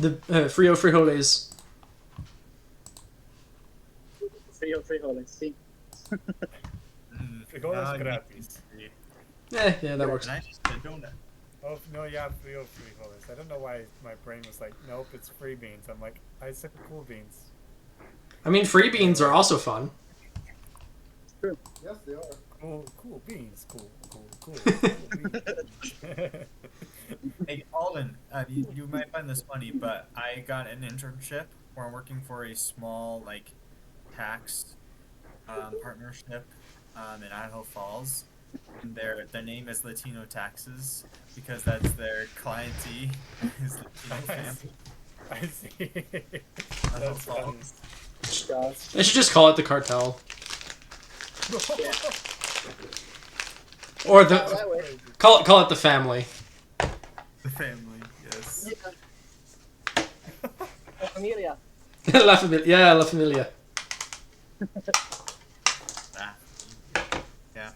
The Frio Frijoles. Frijoles, sí. Frijoles gratis. Yeah, that works. And I just said donut. Oh no, yeah, frijoles. I don't know why my brain was like, nope, it's free beans. I'm like, I said cool beans. I mean, free beans are also fun. True. Yes, they are. Cool beans. Cool beans. Hey, Alden, you might find this funny, but I got an internship where I'm working for a small, like, tax partnership in Idaho Falls. And their name is Latino Taxes because that's their clientele is Latino family. I see. Idaho That's funny. Falls. Gosh. They should just call it the cartel. Yeah. Or That the way. call it the family. The family, yes. Yeah. La familia. La Familia. Yeah, La Familia. Ah, yeah.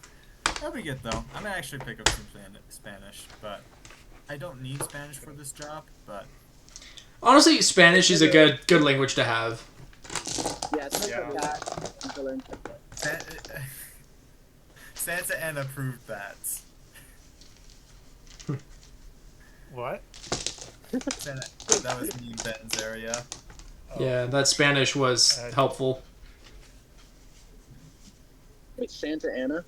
That'll be good though. I'm gonna actually pick up some Spanish, but I don't need Spanish for this job. But Honestly, Spanish is a good language to have. Yeah, it's Yeah. like that to learn. Santa Ana proved that. What? That was me in Ben's area. Oh. Yeah, that Spanish was helpful. Wait, Santa Ana?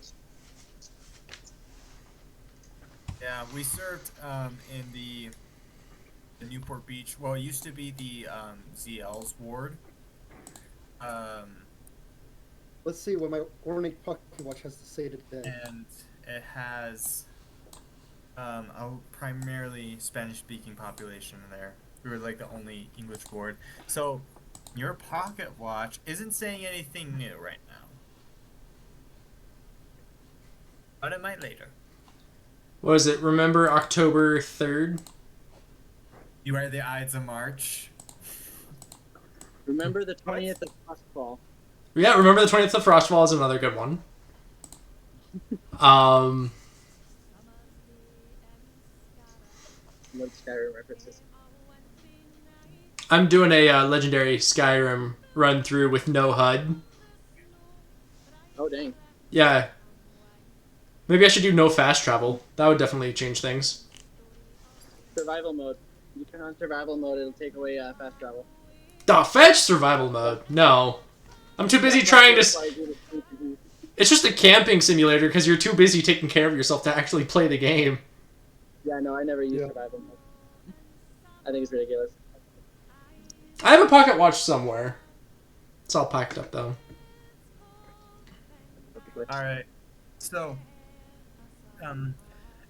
Yeah, we served in the Newport Beach. Well, it used to be the ZL's ward. Let's see what my ornate pocket watch has to say today. And it has a primarily Spanish-speaking population in there. We were like the only English ward. So your pocket watch isn't saying anything new right now, but it might later. What is it? Remember October 3rd? You are the Ides of March. Remember the 20th of Frostfall. Yeah, remember the 20th of Frostfall is another good one. Love Skyrim references. I'm doing a legendary Skyrim run through with no HUD. Oh, dang. Yeah. Maybe I should do no fast travel. That would definitely change things. Survival mode. You turn on survival mode, it'll take away fast travel. The fetch survival mode. No. I'm too busy trying to... It's just a camping simulator because you're too busy taking care of yourself to actually play the game. Yeah, no, I never use survival mode. I think it's ridiculous. I have a pocket watch somewhere. It's all packed up though. Alright, so,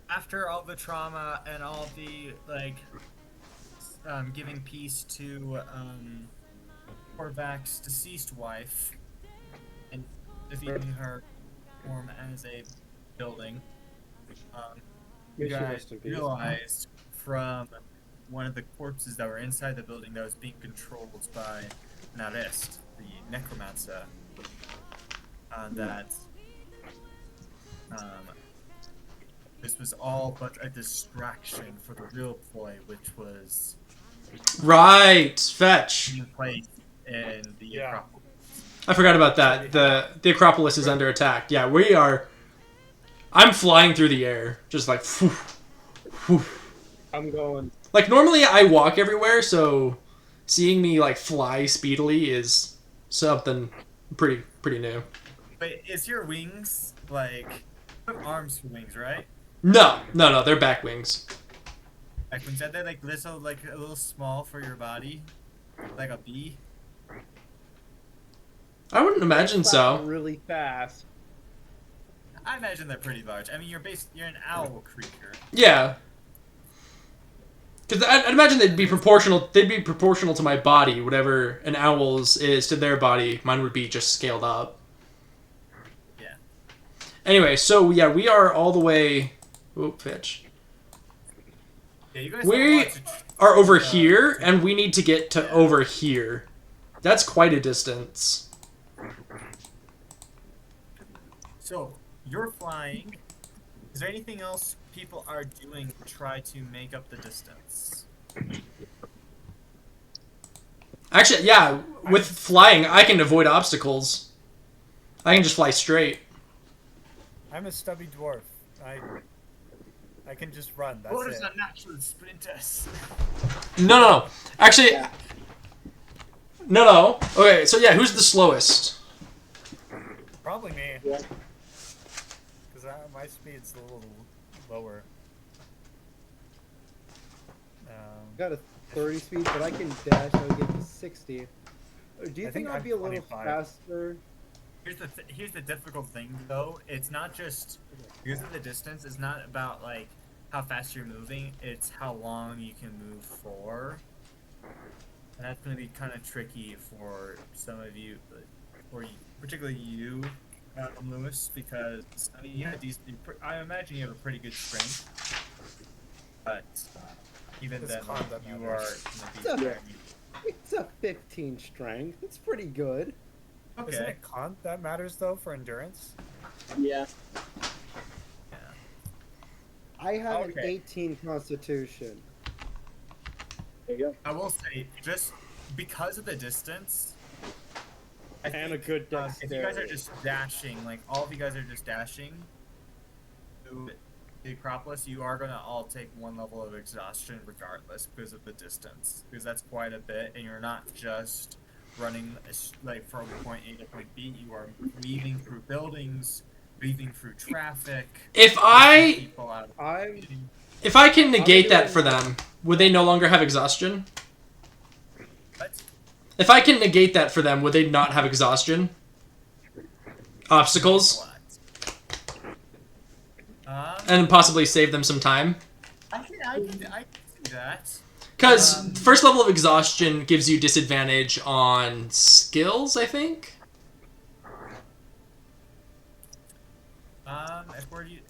after all the trauma and all the, like, giving peace to, Korvac's deceased wife, and defeating her form as a building, you guys realized from one of the corpses that were inside the building that was being controlled by Narest, the necromancer, that this was all but a distraction for the real ploy, which was Right, fetch. being placed in the Acropolis. I forgot about that. The Acropolis is under attack. Yeah, we are. I'm flying through the air, just like. Whew, whew. I'm going. Like normally I walk everywhere, so seeing me like fly speedily is something pretty new. But is your wings like you have arms for wings, right? No, they're back wings. Back wings, are they like little, like a little small for your body, like a bee? I wouldn't imagine so. Really fast. I imagine they're pretty large. I mean, you're an owl creature. Yeah. Because I'd imagine they'd be proportional. They'd be proportional to my body. Whatever an owl's is to their body, mine would be just scaled up. Yeah. Anyway, so yeah, we are all the way. Oop, fetch. Yeah, you guys We are over here, and we need to get to over here. That's quite a distance. So you're flying. Is there anything else people are doing to try to make up the distance? Actually, yeah, with flying, I can avoid obstacles. I can just fly straight. I'm a stubby dwarf. I can just run. That's Orders it. are natural sprinters. No. Actually, Yeah. no. Okay, so yeah, who's the slowest? Probably me. Yeah. Because my speed's a little lower. Got a 30 speed, but I can dash. I would get to 60. Do you I think think I'd I'm be a little 25. faster? Here's the difficult thing though. It's not just because of the distance. It's not about like how fast you're moving. It's how long you can move for. And that's going to be kind of tricky for some of you, or particularly you, Lewis, because I mean you have these. I imagine you have a pretty good strength, but even It's then, combat you matters. are going to be. Yeah. It's a 15 strength. It's pretty good. Isn't Okay. it con that matters though for endurance? Yeah. I have an Okay. 18 constitution. There you go. I will say, just because of the distance, I And think, a good if you guys are dexterity. just dashing, like all of you guys are just dashing to the Acropolis, you are going to all take one level of exhaustion regardless because of the distance. Because that's quite a bit, and you're not just running like from point A to point B, you are weaving through buildings, weaving through traffic. If pushing I people out of I'm if I can negate I'm that doing for them, would they no longer have exhaustion? What? If I can negate that for them, would they not have exhaustion? Obstacles? What? And possibly save them some time? I can see that. Because first level of exhaustion gives you disadvantage on skills, I think?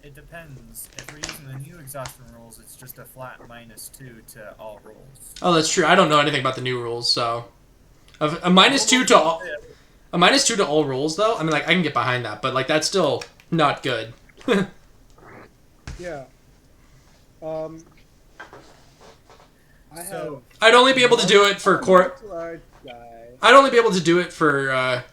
It depends. If we're using the new exhaustion rules, it's just a flat -2 to all rolls. Oh, that's true. I don't know anything about the new rules, so... A -2 to all... A -2 to all rolls, though? I mean, like, I can get behind that, but, like, that's still not good. yeah. I have. I'd only be able to do it for Large guy. I'd only be able to do it for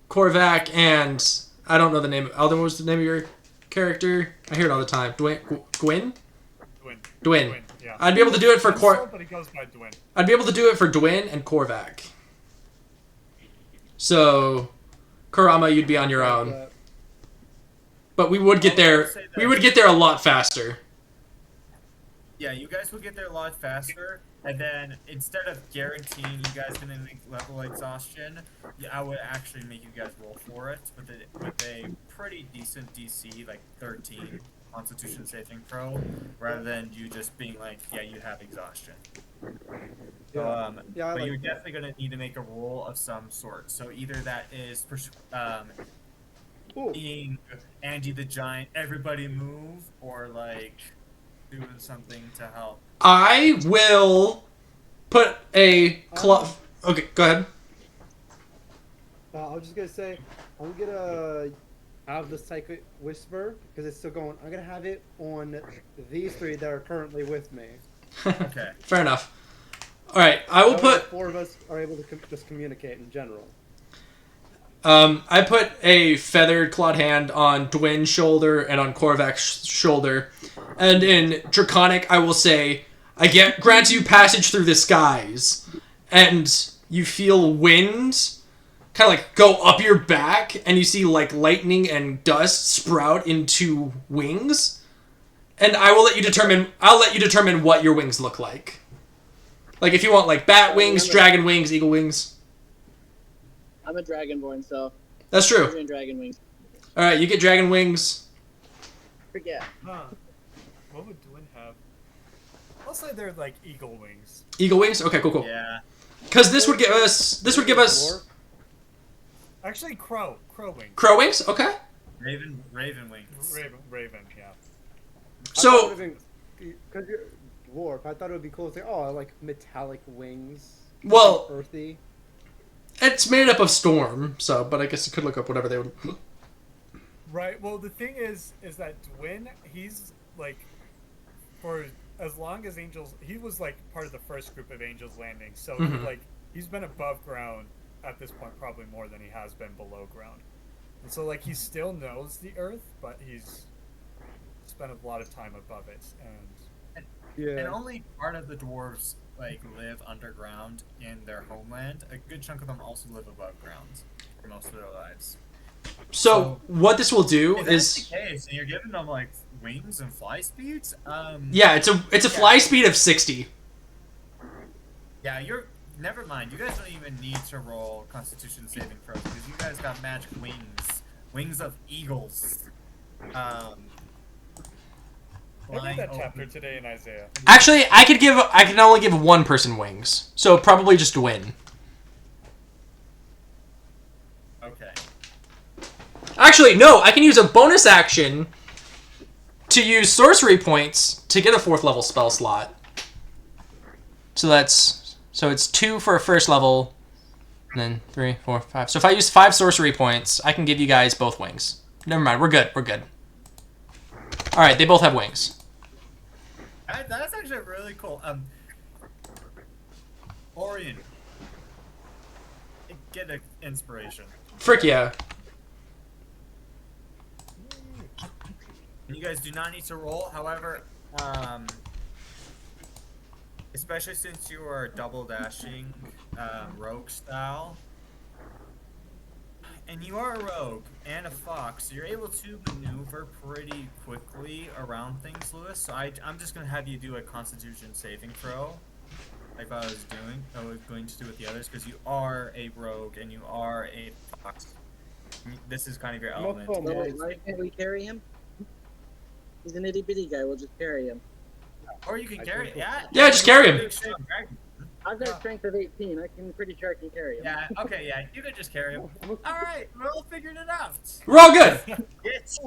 Korvac and I don't know the name. Alden, what was the name of your character? I hear it all the time. Gwyn. Dwyn. Yeah. I'd be able to do it for But he goes by Dwyn. I'd be able to do it for Dwyn and Korvac. So, Kurama, you'd be on your own. But we would get there. We would get there a lot faster. Yeah, you guys will get there a lot faster, and then instead of guaranteeing you guys gonna make level exhaustion, yeah, I would actually make you guys roll for it with a pretty decent DC, like 13 Constitution saving throw, rather than you just being like, yeah, you have exhaustion. Yeah. Yeah, I But like you're that. definitely gonna need to make a roll of some sort. So either that is Ooh. being Andy the Giant, everybody move, or like doing something to help. I will put a cloth. Okay, go ahead. I was just gonna say, I'm gonna have the Psychic Whisper because it's still going. I'm gonna have it on these three that are currently with me. Okay. Fair enough. All right, I will That way the put. 4 of us are able to just communicate in general. I put a feathered clawed hand on Dwyn's shoulder and on Korvac's shoulder, and in Draconic, I will say, I grant you passage through the skies, and you feel wind kind of like go up your back, and you see like lightning and dust sprout into wings, and I'll let you determine what your wings look like. Like if you want like bat wings, dragon wings, eagle wings. I'm a dragonborn, so That's I'm true. doing dragon wings. All right, you get dragon wings. Forget. Huh. What would Dwyn have? I'll say they're like eagle wings. Eagle wings. Okay, cool. Yeah. Because this would give us Dwarf? Actually, crow wings. crow wings. Okay. Raven wings. Raven, yeah. So because you're dwarf, I thought it would be cool to say, oh, like metallic wings. Well- earthy. it's made up of storm. So, but I guess you could look up whatever they would. Right. Well, the thing is that Dwyn, he's like, for as long as Angels, he was like part of the first group of Angels landing. So Mhm. like he's been above ground at this point probably more than he has been below ground. And so like he still knows the earth, but he's spent a lot of time above it. And Yeah. And only part of the dwarves like live underground in their homeland. A good chunk of them also live above ground for most of their lives. So what this will do If that's is, the case, and you're giving them like wings and fly speeds, yeah, it's a fly speed of 60. yeah, you're. Never mind. You guys don't even need to roll Constitution saving throws because you guys got magic wings of eagles. I read Flying that over- chapter today in Isaiah. Actually, I can only give one person wings, so probably just win. Okay. Actually, no, I can use a bonus action to use sorcery points to get a 4th level spell slot. So it's 2 for a 1st level, and then 3, 4, 5. So if I use 5 sorcery points, I can give you guys both wings. Never mind, we're good. All right, they both have wings. That's actually really cool. Orion, get an inspiration. Frick yeah. And you guys do not need to roll. However, especially since you are double dashing, rogue style, and you are a rogue and a fox, you're able to maneuver pretty quickly around things, Lewis. So I'm just gonna have you do a Constitution saving throw, like I was going to do with the others, because you are a rogue and you are a fox. This is kind of your element. Multiple So modes. why can't we carry him? He's an itty bitty guy. We'll just carry him. Or you can carry it. Yeah. Yeah, just carry him. I've got a strength of 18. I'm pretty sure I can carry him. Yeah. Okay. Yeah. You could just carry him. All right. We're all figuring it out. We're all good. It's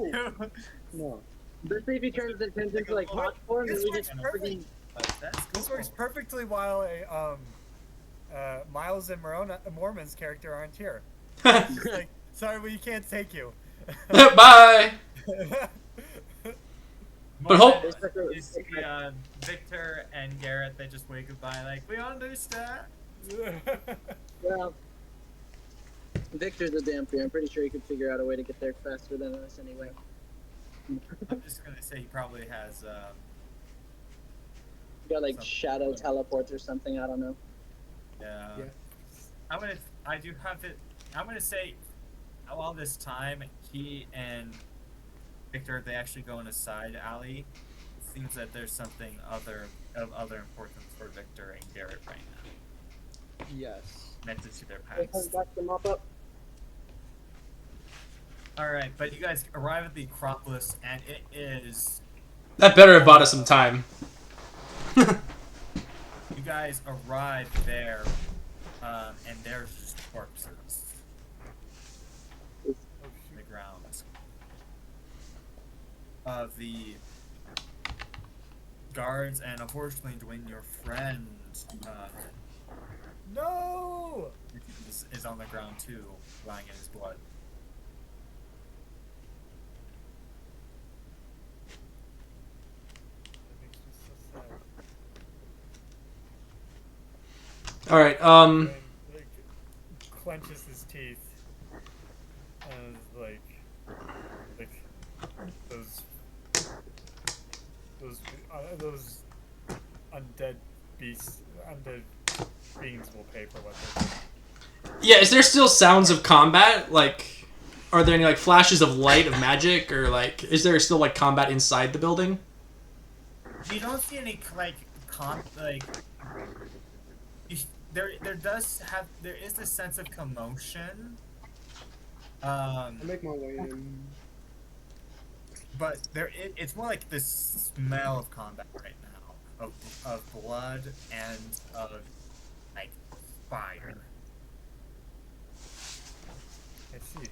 No. Let's see if he turns into like hot form and This we works just perfect. freaking. That's This works perfectly while a Miles and Mormon's character aren't here. It's like, sorry, we can't take you. Bye. But hope- You see Victor and Garrett, they just wave goodbye like, we understand. Well, Victor's a damn fear. I'm pretty sure he could figure out a way to get there faster than us anyway. I'm just gonna say he probably has, Got like shadow teleports or something. I don't know. yeah. Yeah. I do have it, I'm gonna say, all this time, he and Victor, they actually go in a side alley. It seems that there's something of other importance for Victor and Garrett right now, Yes. connected to their Hey, come past. back to mop up. Alright, but you guys arrive at the Acropolis, and it is... That better have bought us some time. You guys arrive there, and there's just corpses on the ground of the guards, and unfortunately, Dwayne, your friend, No! is on the ground too, lying in his blood. That makes me so sad. All right. And, like, clenches his teeth and is like those undead beings will pay for what they do. Yeah. Is there still sounds of combat? Like, are there any like flashes of light of magic, or like, is there still like combat inside the building? You don't see any there is a sense of commotion. I'll make my way in. But it's more like this smell of combat right now, of blood and of like fire. I see.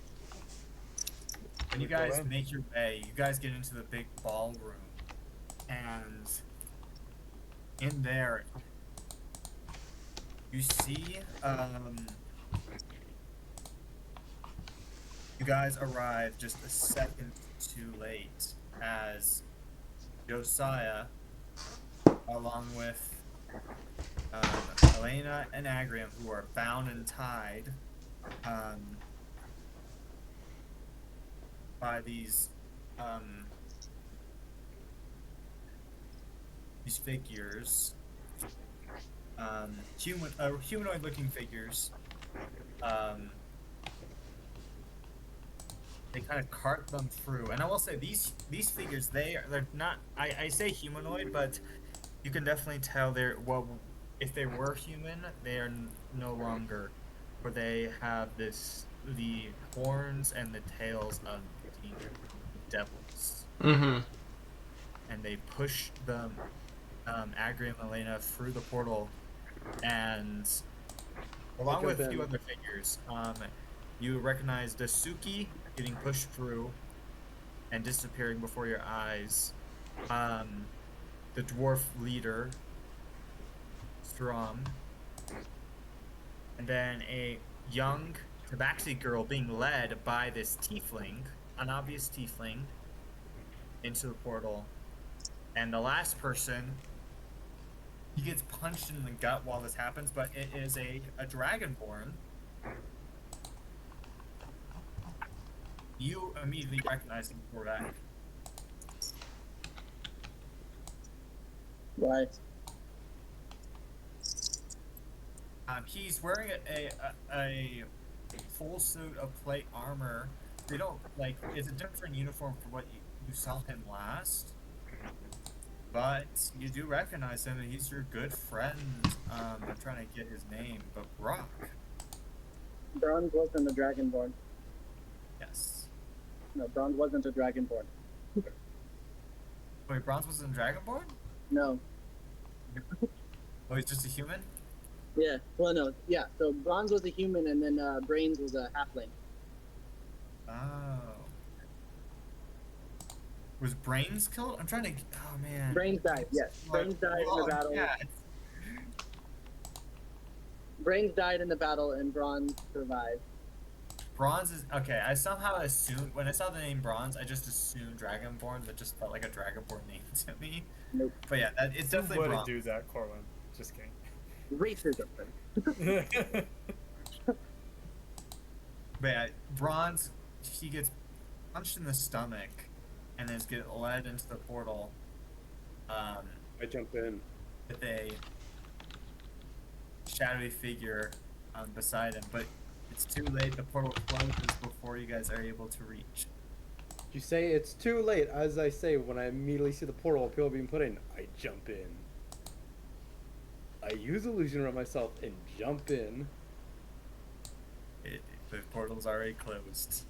When you We go guys in? make your way, you guys get into the big ballroom, and in there you see you guys arrive just a second too late as Josiah, along with Elena and Agrium, who are bound and tied by these figures, humanoid-looking figures. They kind of cart them through, and I will say these figures, they're not. I say humanoid, but you can definitely tell they're if they were human, they are no longer, for they have the horns and the tails of the devils, Mm-hmm. and they push them, Agri and Elena, through the portal, and along with a few other figures, you recognize Dasuki getting pushed through and disappearing before your eyes. The dwarf leader, Strom, and then a young tabaxi girl being led by this tiefling, an obvious tiefling, into the portal. And the last person, he gets punched in the gut while this happens, but it is a dragonborn. You immediately recognize him for that. Why? He's wearing a full suit of plate armor. They don't it's a different uniform from what you saw him last, but you do recognize him, and he's your good friend. I'm trying to get his name, but Brock. Bronze wasn't a dragonborn. Yes. No, Bronze wasn't a dragonborn. Wait, Bronze wasn't Dragonborn? No. Oh, he's just a human? Yeah. Well, no. Yeah. So Bronze was a human, and then Brains was a halfling. Oh. Was Brains killed? I'm trying to. Oh man. Brains died. Yes. Brains died in the battle. Yeah. Brains died in the battle, and Bronze survived. Bronze is okay. I somehow assumed when I saw the name Bronze, I just assumed Dragonborn. That just felt like a Dragonborn name to me. Nope. But yeah, it's definitely Wouldn't Bronze. do that, Corwin. Just kidding. Racism. But yeah, Bronze, he gets punched in the stomach, and then gets led into the portal. I jump in. With a shadowy figure beside him, but it's too late. The portal closes before you guys are able to reach. You say it's too late. As I say, when I immediately see the portal people being put in, I jump in. I use illusion around myself and jump in. The portal's already closed.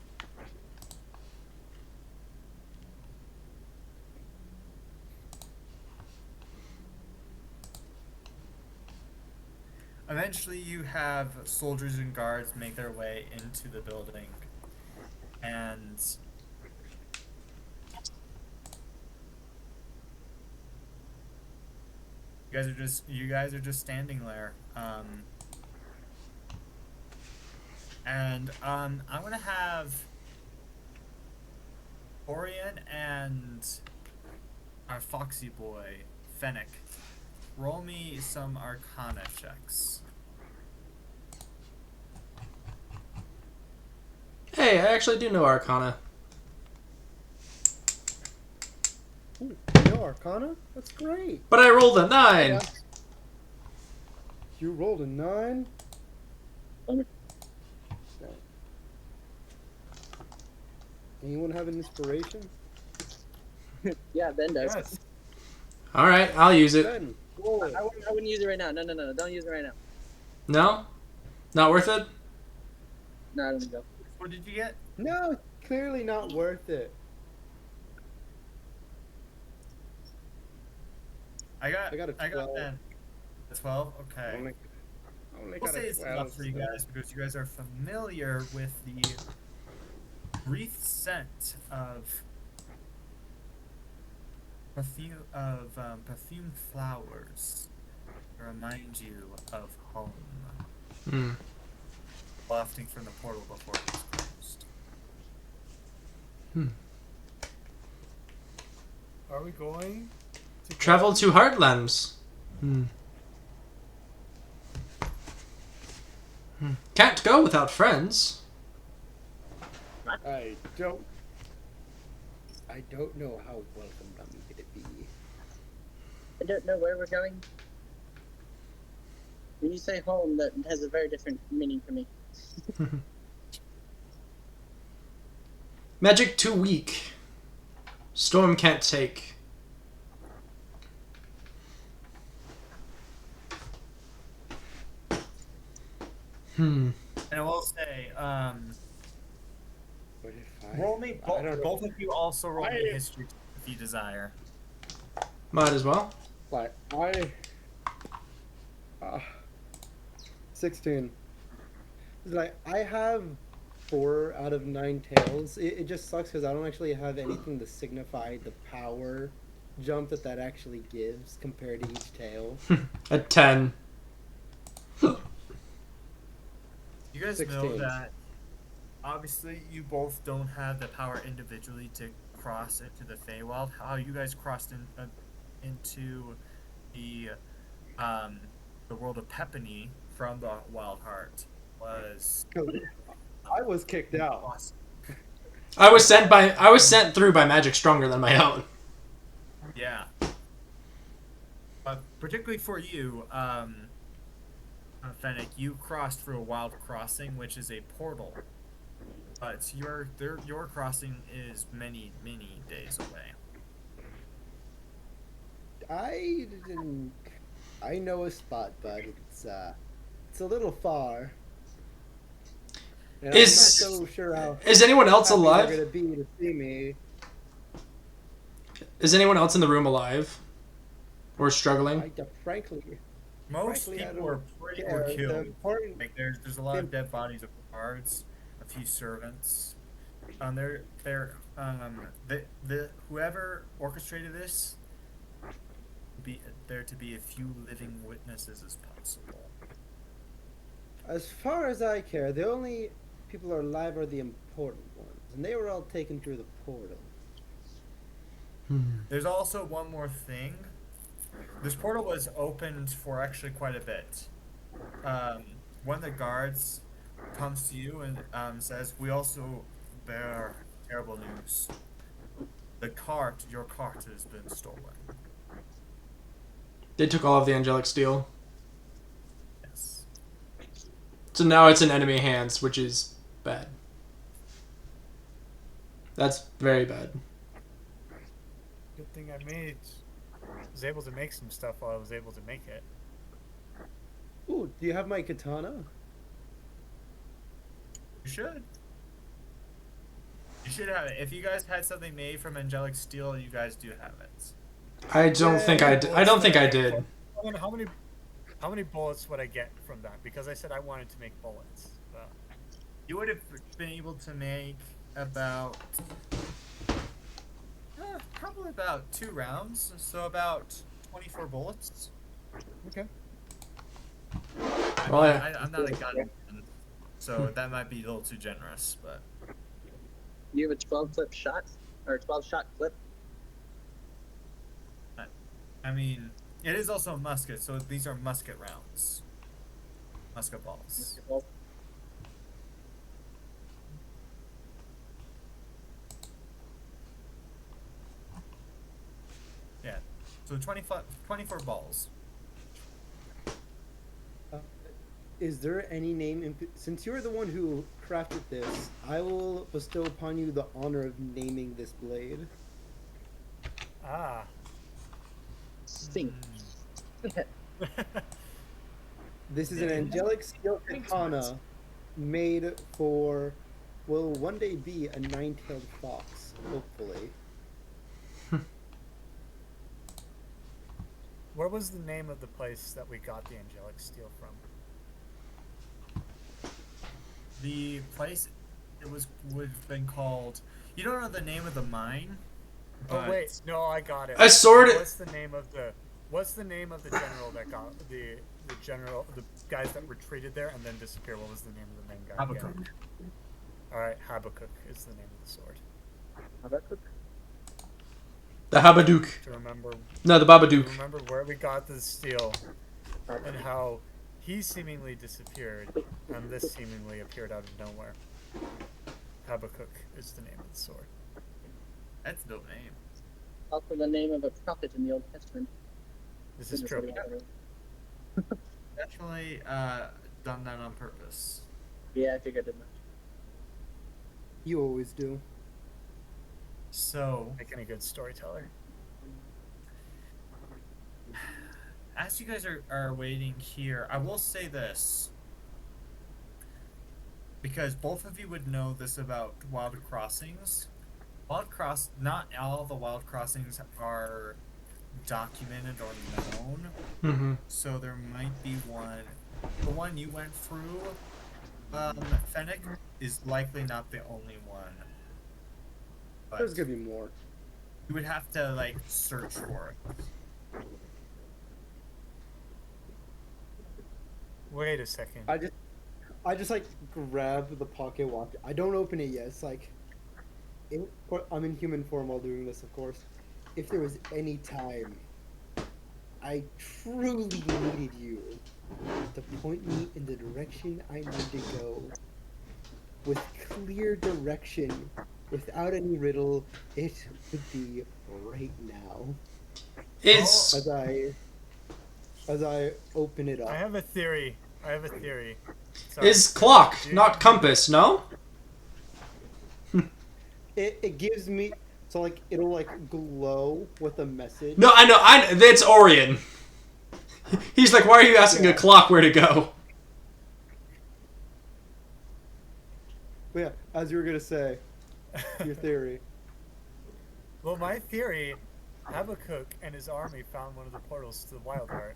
Eventually, you have soldiers and guards make their way into the building, and you guys are just standing there. I'm gonna have Orion and our foxy boy Fennec roll me some Arcana checks. Hey, I actually do know Arcana. Ooh, no Arcana? That's great. But I rolled a 9. Yeah. You rolled a 9? Okay. Anyone have an inspiration? Yeah, Ben does. Yes. Alright, I'll use it. Ben, roll it. I wouldn't use it right now. No, don't use it right now. No? Not worth it? No, I don't think so. What did you get? No, it's clearly not worth it. I got a 12. 10. A 12? Okay. Only We'll got say a it's 12. enough for you guys because you guys are familiar with the brief scent of perfumed flowers to remind you of home, Hmm. wafting from the portal before it was closed. Are we going to Travel to Heartlands. Hmm. Can't go without friends. I don't know how welcome I'm gonna be. I don't know where we're going. When you say home, that has a very different meaning for me. Magic too weak. Storm can't take. And I will say, What if roll me. I don't know. Both of you also roll me history if you desire. Might as well. Like, 16. It's like, I have 4 out of 9 tails. It just sucks because I don't actually have anything to signify the power jump that actually gives compared to each tail. A 10. You guys 16. know that obviously you both don't have the power individually to cross into the Feywild. How you guys crossed into the world of Pepiny from the Wild Heart was I was kicked out. awesome. I was sent through by magic stronger than my own. Yeah. But particularly for you, Fennec, you crossed through a wild crossing, which is a portal. But your crossing is many, many days away. I know a spot, but it's a little far. And I'm not so sure how Is anyone else happy alive? they're gonna be to see me. Is anyone else in the room alive? Or struggling? Frankly, Most I people don't were pretty care. The killed. important- Like there's a lot of dead bodies of guards, a few servants. Whoever orchestrated this, there to be a few living witnesses as possible. As far as I care, the only people who are alive are the important ones, and they were all taken through the portal. There's also one more thing. This portal was opened for actually quite a bit. One of the guards comes to you and says, "We also bear terrible news. Your cart has been stolen." They took all of the angelic steel. Yes. So now it's in enemy hands, which is bad. That's very bad. Good thing I was able to make some stuff while I was able to make it. Ooh, do you have my katana? You should. You should have it. If you guys had something made from angelic steel, you guys do have it. I don't think I did. I don't think I did. How many bullets would I get from that? Because I said I wanted to make bullets. You would have been able to make about probably about 2 rounds, so about 24 bullets. Okay. Well, I'm not a gunman, so that might be a little too generous, but You have a 12 clip shot? Or a 12 shot clip? I mean, it is also a musket, so these are musket rounds. Musket balls. Yeah. So 24 balls. Is there any name? Since you're the one who crafted this, I will bestow upon you the honor of naming this blade. Ah. Stink. This is an angelic steel katana made for, will one day be a 9-tailed fox, hopefully. What was the name of the place that we got the angelic steel from? The place would have been called. You don't know the name of the mine. Oh wait, no, I got it. A sword. What's the name of the general that got the guys that retreated there and then disappeared? What was the name of the main guy? Habakkuk. again? All right, Habakkuk is the name of the sword. Habakkuk? The Habadook. To remember. No, the Babadook. Remember where we got the steel and how he seemingly disappeared, and this seemingly appeared out of nowhere. Habakkuk is the name of the sword. That's a dope name. Also the name of a prophet in the Old Testament. This is true. Definitely done that on purpose. Yeah, I figured as much. You always do. So, Making a good storyteller. as you guys are waiting here, I will say this. Because both of you would know this about wild crossings. Not all the wild crossings are documented or known. Mm-hmm. So there might be one. The one you went through, Fennec, is likely not the only one. But There's gonna be more. you would have to like search for it. Wait a second. I just like grab the pocket watch. I don't open it yet. It's like, I'm in human form while doing this, of course. If there was any time I truly needed you to point me in the direction I need to go, with clear direction, without any riddle, it would be right now. Is As I open it up. I have a theory. Sorry. is clock, not compass, no? It gives me, so like it'll like glow with a message. No, I know. That's Orion. He's like, why are you asking a clock where to go? But yeah, as you were gonna say, your theory. Well, my theory, Habakkuk and his army found one of the portals to the Wild Heart.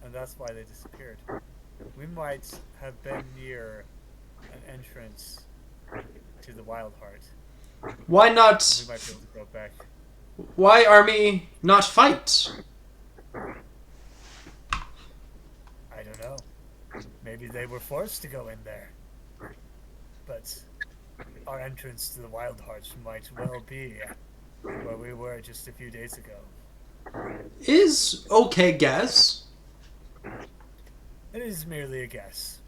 And that's why they disappeared. We might have been near an entrance to the Wild Heart. Why not? We might be able to go back. Why army not fight? I don't know. Maybe they were forced to go in there. But our entrance to the Wild Heart might well be where we were just a few days ago. Is okay guess. It is merely a guess.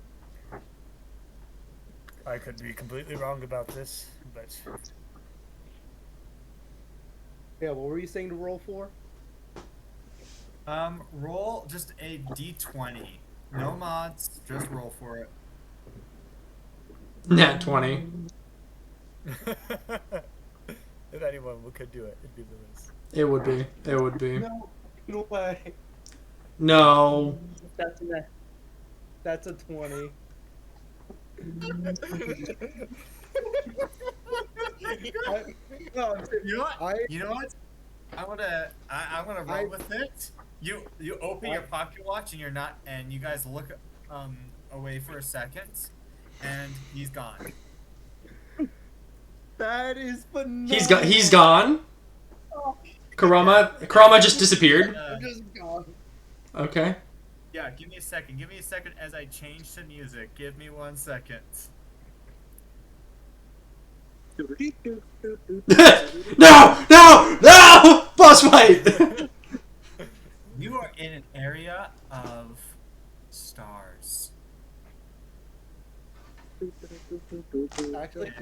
I could be completely wrong about this, but Yeah, what were you saying to roll for? Roll just a d20. No mods, just roll for it. Nat 20. if anyone could do it, it'd be Lewis. It would be. It would be. No way. No. That's a 20. No, I'm serious. You know what? I- You know what? I'm gonna roll with it. You open your pocket watch and you're not, and you guys look away for a second, and he's gone. That is phenomenal. He's gone. Karama just disappeared. I'm just gone. Okay. Yeah, give me a second. Give me a second as I change to music. Give me 1 second. No! Boss fight! You are in an area of stars. Actually,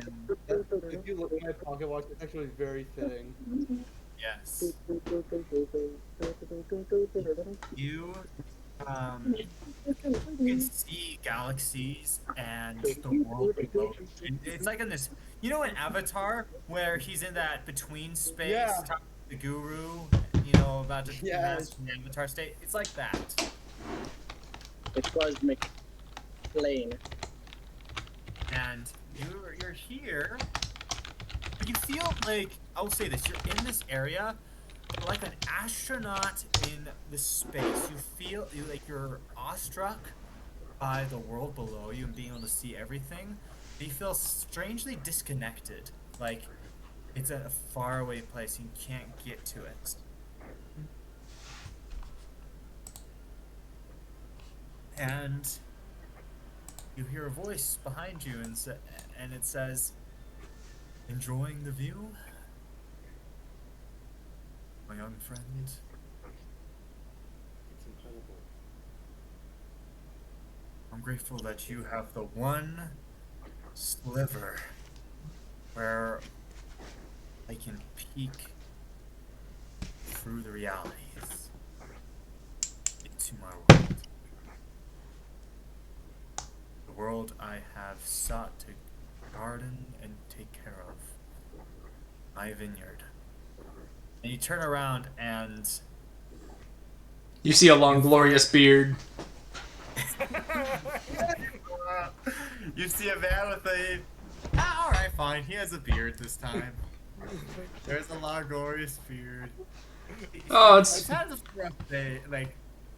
if you look at my pocket watch, it's actually very fitting. Yes. You can see galaxies and the world below. It's like in this, you know, in Avatar where he's in that between space, Yeah. talking to the guru, you know, about to Yes. the Avatar state. It's like that. The cosmic plane. And you're here. You feel like, I'll say this, you're in this area like an astronaut in the space. You feel like you're awestruck by the world below you and being able to see everything. But you feel strangely disconnected. Like it's a faraway place. You can't get to it. And you hear a voice behind you and it says, "Enjoying the view, my young friend?" It's incredible. I'm grateful that you have the one sliver where I can peek through the realities into my world. The world I have sought to garden and take care of. My vineyard. And you turn around and You see a long, glorious beard. you see a man with a. Ah, alright, fine. He has a beard this time. There's a long, glorious beard. Oh, He's had a rough day, like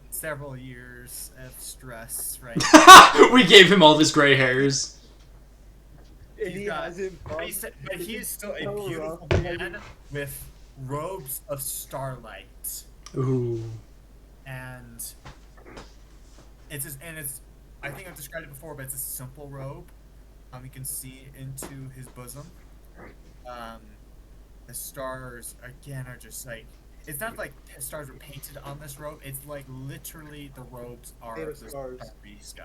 several years of stress, right? we gave him all his gray hairs. And he got- hasn't but he is still a beautiful man with robes of starlight. Ooh. And it's I think I've described it before, but it's a simple robe. You can see into his bosom. The stars again are just like, it's not like stars are painted on this robe. It's like literally the robes are Made of the stars. starry sky.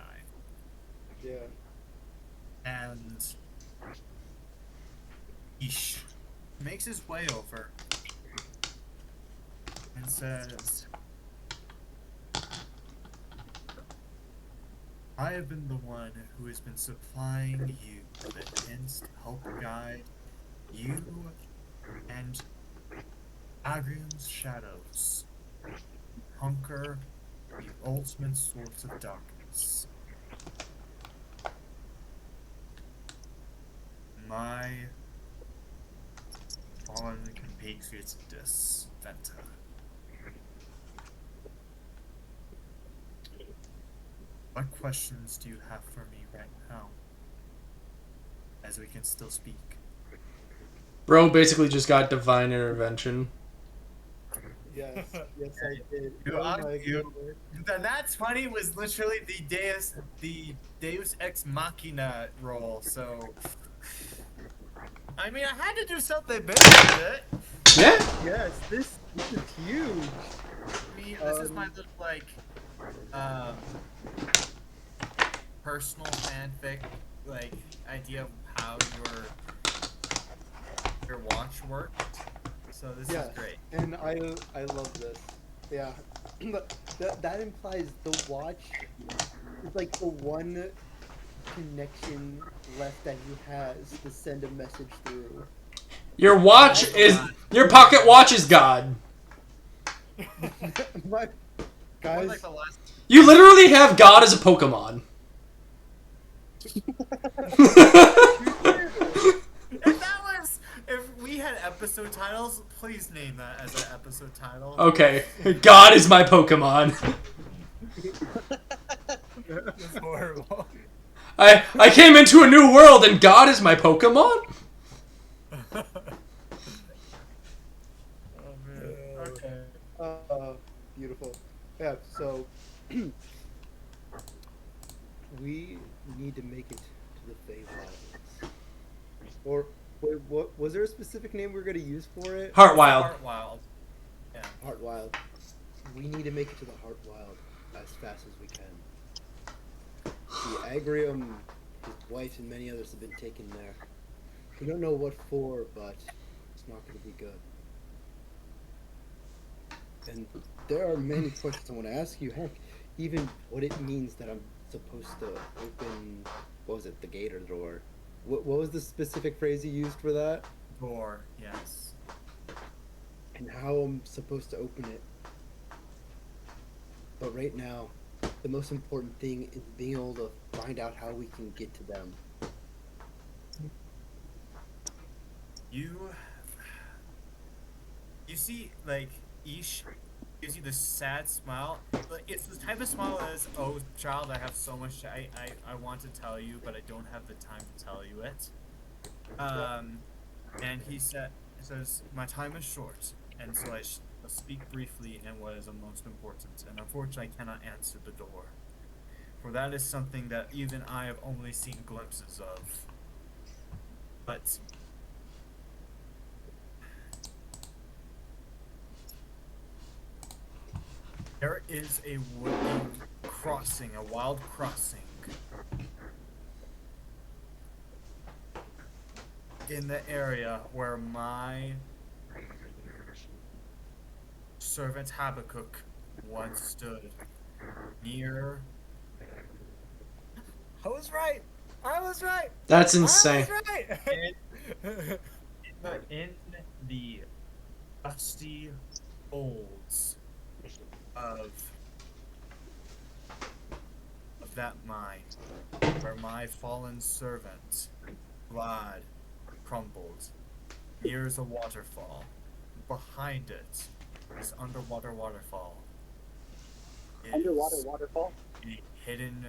Yeah. And he makes his way over and says, I have been the one who has been supplying you with hints to help guide you and Agrium's shadows conquer the ultimate source of darkness. My fallen compatriots Venta. What questions do you have for me right now? As we can still speak. Bro basically just got divine intervention. Yes. Yes, I did. You Oh are- my you- goodness. That's funny was literally the Deus Ex Machina role, so I mean I had to do something big with it. Yeah? Yes, this is huge. I mean, this is my little like personal fanfic like idea of how your watch worked. So this Yes, is great. and I love this. Yeah, but that implies the watch is like the one connection left that he has to send a message through. Your watch is... Your pocket watch is God. My More guys, like the last You literally have God as a Pokemon. if we had episode titles, please name that as an episode title. Okay. God is my Pokemon. That's horrible. I came into a new world and God is my Pokemon? Oh man. Okay. beautiful. Yeah, so we need to make it to the Feywilds. Or wait, what was there a specific name we were gonna use for it? Heartwild. Heartwild. Yeah. Heartwild. We need to make it to the Heartwild as fast as we can. The Agrium, his wife, and many others have been taken there. We don't know what for, but it's not going to be good. And there are many questions I want to ask you. Heck, even what it means that I'm supposed to open, what was it, the gate or the door? What was the specific phrase you used for that? Door. Yes. And how I'm supposed to open it. But right now, the most important thing is being able to find out how we can get to them. You see, like, Ish gives you this sad smile. Like, it's the type of smile that is, oh, child, I have so much I want to tell you, but I don't have the time to tell you it. And he says, my time is short, and so I'll speak briefly in what is the most important. And unfortunately, I cannot answer the door. For that is something that even I have only seen glimpses of. But there is a crossing, a wild crossing in the area where my servant Habakkuk once stood, near. I was right. I was right. That's I insane. was right. In the dusty folds of that mine, where my fallen servant Vlad crumbled, near is a waterfall. Behind it, this underwater waterfall, is Underwater waterfall. a hidden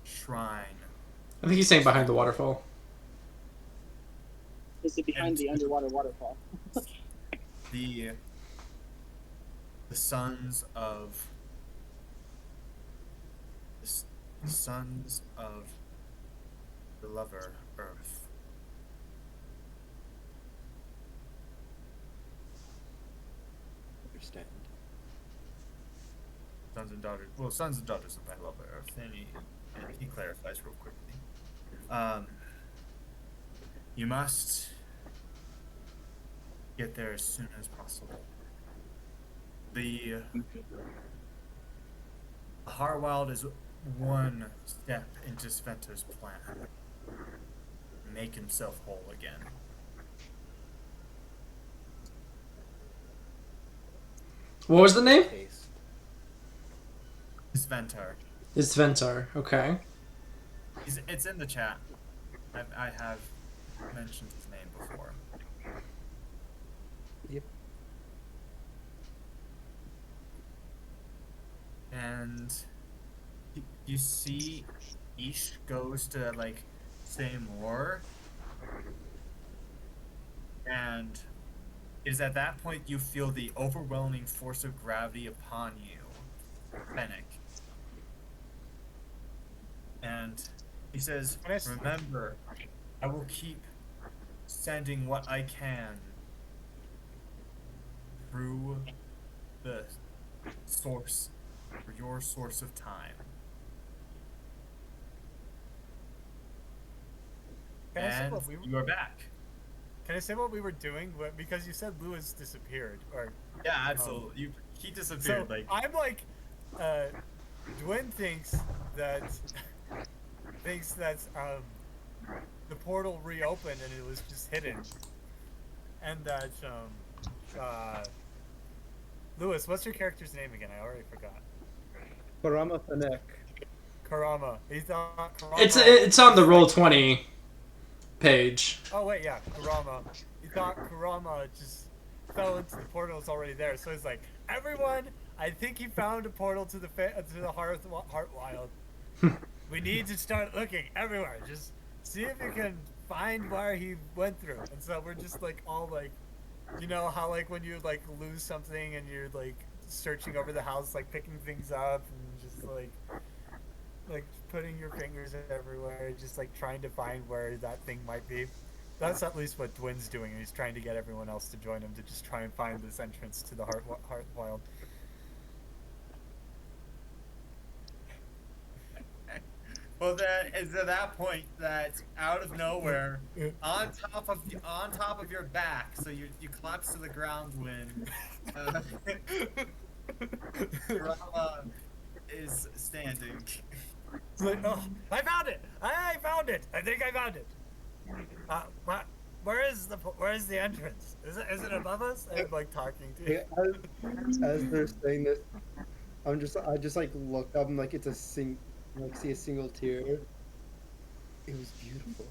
shrine. I think he's saying behind the waterfall. Is it behind the underwater waterfall? The sons of the sons of the lover Earth. Understand. Sons and daughters. Well, sons and daughters of my lover Earth. And he clarifies real quickly. You must get there as soon as possible. The Harwild is one step into Sventer's plan. Make himself whole again. What was the name? Case. Sventar. It's Ventar. Okay. It's in the chat. I have mentioned his name before. Yep. And you see Ish goes to like say more, and it is at that point you feel the overwhelming force of gravity upon you, Fennec. And he says, remember, I will keep sending what I can through the source, or your source of time. Can I say And what we were? you are back. Can I say what we were doing? Because you said Lewis disappeared, or Yeah, absolutely. He disappeared. so Like I'm like, Dwayne thinks that the portal reopened and it was just hidden, and that Lewis, what's your character's name again? I already forgot. Karama Fanek. Karama. He thought Karama. It's on the Roll20 page. Oh wait, yeah, Kurama. He thought Kurama just fell into the portal. It's already there. So he's like, everyone, I think he found a portal to the Heartwild. We need to start looking everywhere. Just see if you can find where he went through. And so we're just like all like, you know how like when you like lose something and you're like searching over the house, like picking things up and just like putting your fingers everywhere, just like trying to find where that thing might be. That's at least what Dwin's doing. He's trying to get everyone else to join him to just try and find this entrance to the Heartwild. well, then it's at that point that out of nowhere, on top of your back, so you collapse to the ground when Rama is standing. It's like, oh, I found it! I found it! I think I found it. Where is the entrance? Is it above us? I'm like talking to you. As they're saying this, I just like look up and like it's see a single tear. It was beautiful.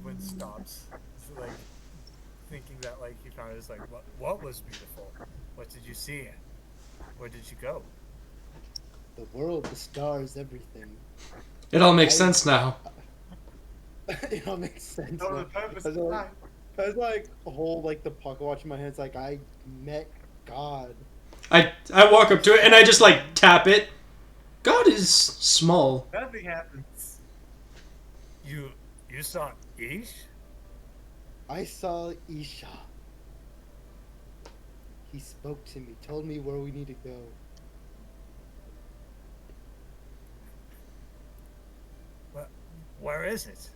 Twin stops. It's like thinking that like he found it. It's like what was beautiful? What did you see? Where did you go? The world, the stars, everything. It all makes sense now. It all makes sense. No, now. the purpose I was of like, time. I was like hold like the pocket watch in my hands, like I met God. I walk up to it and I just like tap it. God is small. Nothing happens. You saw Ish? I saw Isha. He spoke to me, told me where we need to go. Where is it?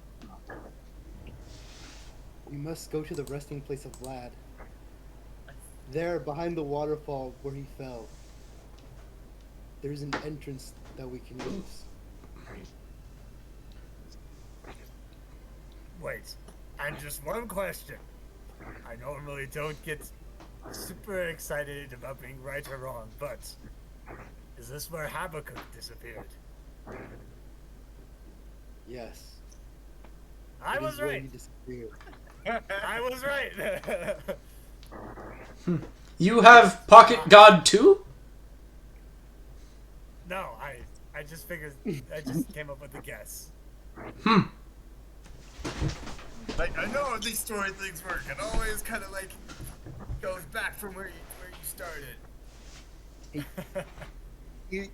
We must go to the resting place of Vlad. There, behind the waterfall where he fell, there's an entrance that we can use. Wait, and just one question. I normally don't get super excited about being right or wrong, but is this where Habakkuk disappeared? Yes. I it was is where right. he disappeared. I was right. You have Pocket God too? No, I just figured, I just came up with a guess. Like, I know how these story things work. It always kind of like goes back from where you started.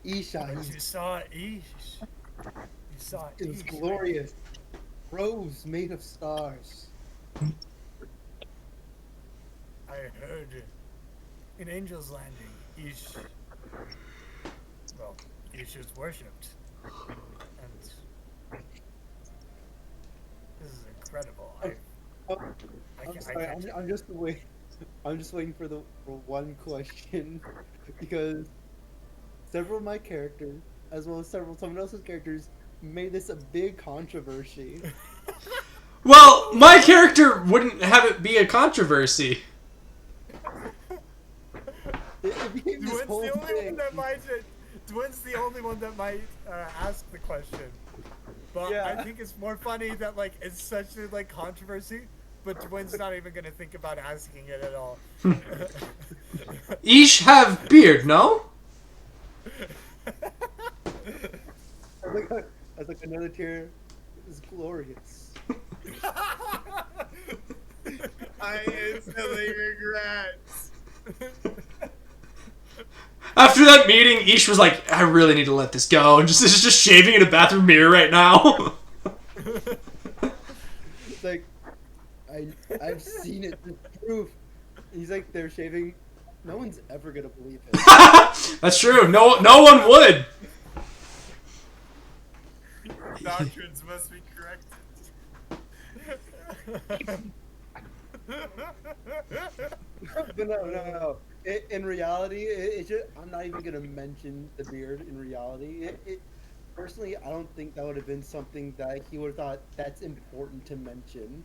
Isha, But you saw Ish. You saw it was Ish. glorious. Rose made of stars. I heard in Angel's Landing, Ish. Well, Ish is worshipped. And this is incredible. I'm sorry. I'm just waiting. I'm just waiting for one question because several of my characters, as well as someone else's characters, made this a big controversy. Well, my character wouldn't have it be a controversy. It became this whole thing. Dwin's the only one that might ask the question. But Yeah. I think it's more funny that like it's such a like controversy, but Dwin's not even gonna think about asking it at all. Ish have beard, no? As like another tier is glorious. I instantly regret. After that meeting, Ish was like, I really need to let this go. And just is just shaving in a bathroom mirror right now. It's like I've seen it. There's proof. He's like, they're shaving. No one's ever gonna believe it. That's true. No one would. Doctrines must be corrected. But no. In reality, it's just, I'm not even gonna mention the beard. In reality, personally, I don't think that would have been something that he would have thought that's important to mention.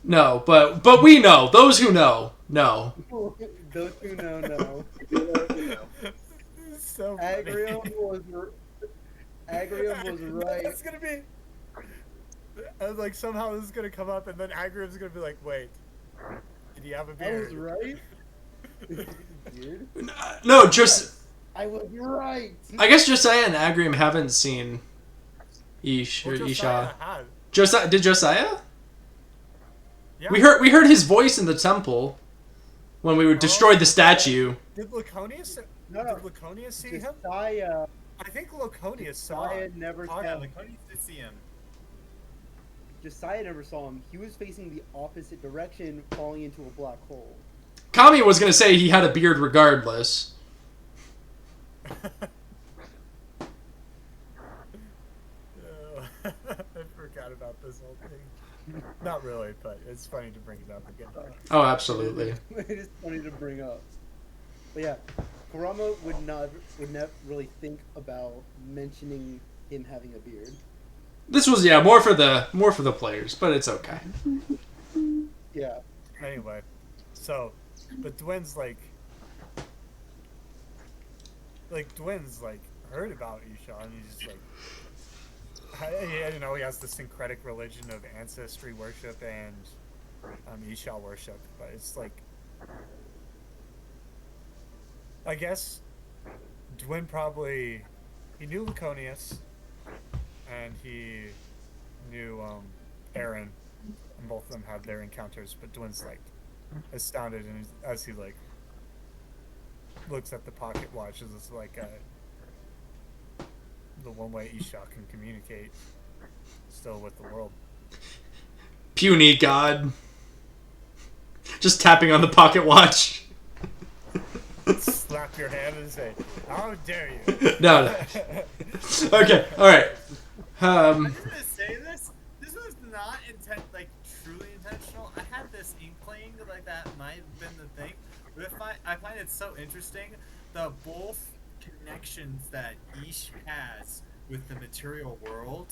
No, but we know. Those who know, know. Those who know. So funny. Agrium was right. That's gonna be. And like somehow this is gonna come up, and then Agrium's gonna be like, "Wait, did he have a I beard?" was right. Beard? No, just I was right. I guess Josiah and Agrium haven't seen Ish or Well, Isha. had. Josiah did Josiah? Yeah. We heard his voice in the temple when we destroyed the statue. Did Laconius? No. Did Laconius see him? Josiah. I think Laconius saw Josiah him. never saw Yeah, him. like, how do you see him? Josiah never saw him. He was facing the opposite direction, falling into a black hole. Kami was gonna say he had a beard regardless. I forgot about this whole thing. Not really, but it's funny to bring it up again. Oh, absolutely. It is funny to bring up. But yeah, Kurama would not really think about mentioning him having a beard. This was more for the players, but it's okay. Yeah. Anyway, so, but Dwin's like Dwin's like heard about Isha, and he's just like, he has the syncretic religion of ancestry worship and Isha worship, but it's like, I guess Dwin probably, he knew Laconius, and he knew Aaron, and both of them had their encounters, but Dwin's like astounded, and as he like looks at the pocket watch, as it's like the one way Isha can communicate still with the world. Puny god. Just tapping on the pocket watch. Slap your hand and say, "How dare you?" No. Okay, alright. I'm just gonna say this. not truly intentional. I had this inkling like that might have been the thing. But I find it so interesting the both connections that Ish has with the material world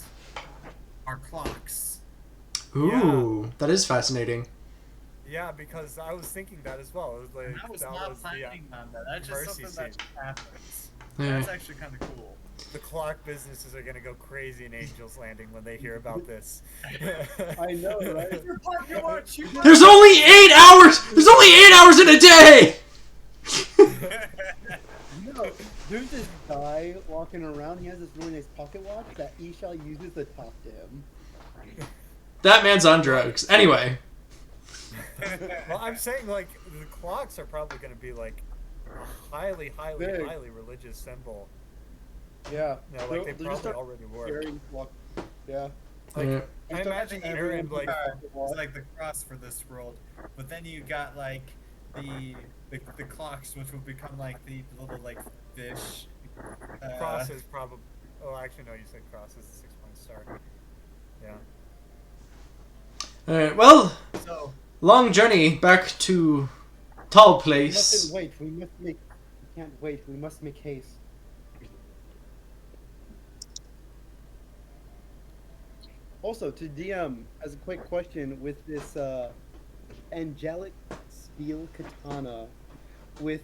are clocks. Ooh, that is fascinating. Yeah, because I was thinking that as well. It was like, I was that not was planning on that. That's just mercy something that scene. just happens. Yeah. That's actually kind of cool. The clock businesses are gonna go crazy in Angel's Landing when they hear about this. I know, right? Your parking lot cheaper. There's only 8 hours. There's only 8 hours in a day. No, there's this guy walking around. He has this really nice pocket watch that Isha uses to talk to him. That man's on drugs. Anyway. Well, I'm saying like the clocks are probably gonna be like a highly, highly, Big. highly religious symbol. Yeah. You know, like they They'll just probably start already were. carrying clock. Yeah. Like, Yeah. I imagine Aaron like It's like the cross for this world, but then you got like the clocks, which will become like the little like fish. cross is probably. Oh, actually no, you said cross is the 6-point star. Yeah. Alright, well, So long journey back to Tall We Place. mustn't wait. We must make. We can't wait. We must make haste. Also, to DM, as a quick question, with this angelic steel katana, with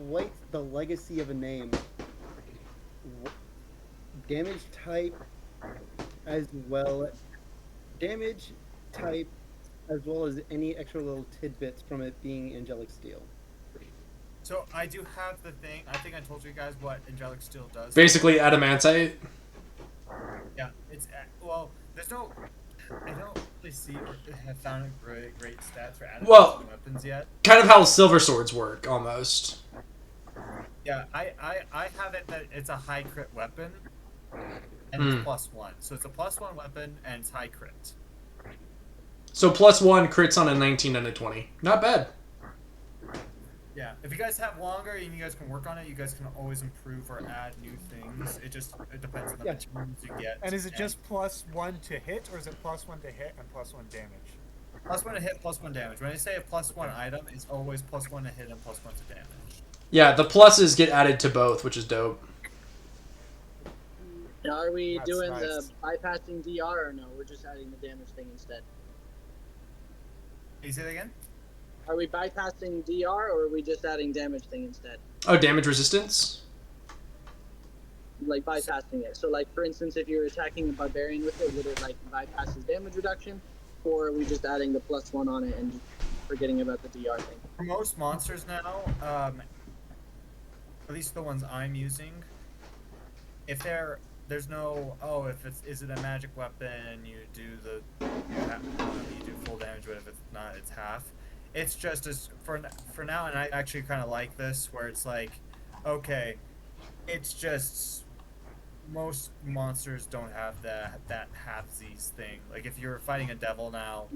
quite the legacy of a name, damage type, as well, damage type, as well as any extra little tidbits from it being angelic steel. So I do have the thing. I think I told you guys what angelic steel does. Basically, adamantite. Yeah, it's well. There's no. I don't really see or have found great stats for adamantine Well- weapons yet. Kind of how silver swords work, almost. Yeah, I have it that it's a high crit weapon, and Hmm. it's +1. So it's a +1 weapon and it's high crit. So +1 crits on a 19 and a 20. Not bad. Yeah, if you guys have longer and you guys can work on it, you guys can always improve or add new things. It depends on the Yeah. materials you get. And is it just +1 to hit, or is it +1 to hit and +1 damage? +1 to hit, +1 damage? When I say a +1 item, it's always +1 to hit and +1 to damage. Yeah, the pluses get added to both, which is dope. Now, are we That's doing nice. the bypassing DR or no? We're just adding the damage thing instead. Can you say that again? Are we bypassing DR or are we just adding damage thing instead? Oh, damage resistance? Like bypassing it. So like for instance, if you're attacking a barbarian with it, would it like bypass his damage reduction? Or are we just adding the +1 on it and just forgetting about the DR thing? For most monsters now, at least the ones I'm using, if there's no is it a magic weapon, you do you do full damage, but if it's not, it's half. It's just as for now, and I actually kind of like this, where it's like, okay, it's just most monsters don't have that halfsies thing. Like if you're fighting a devil now,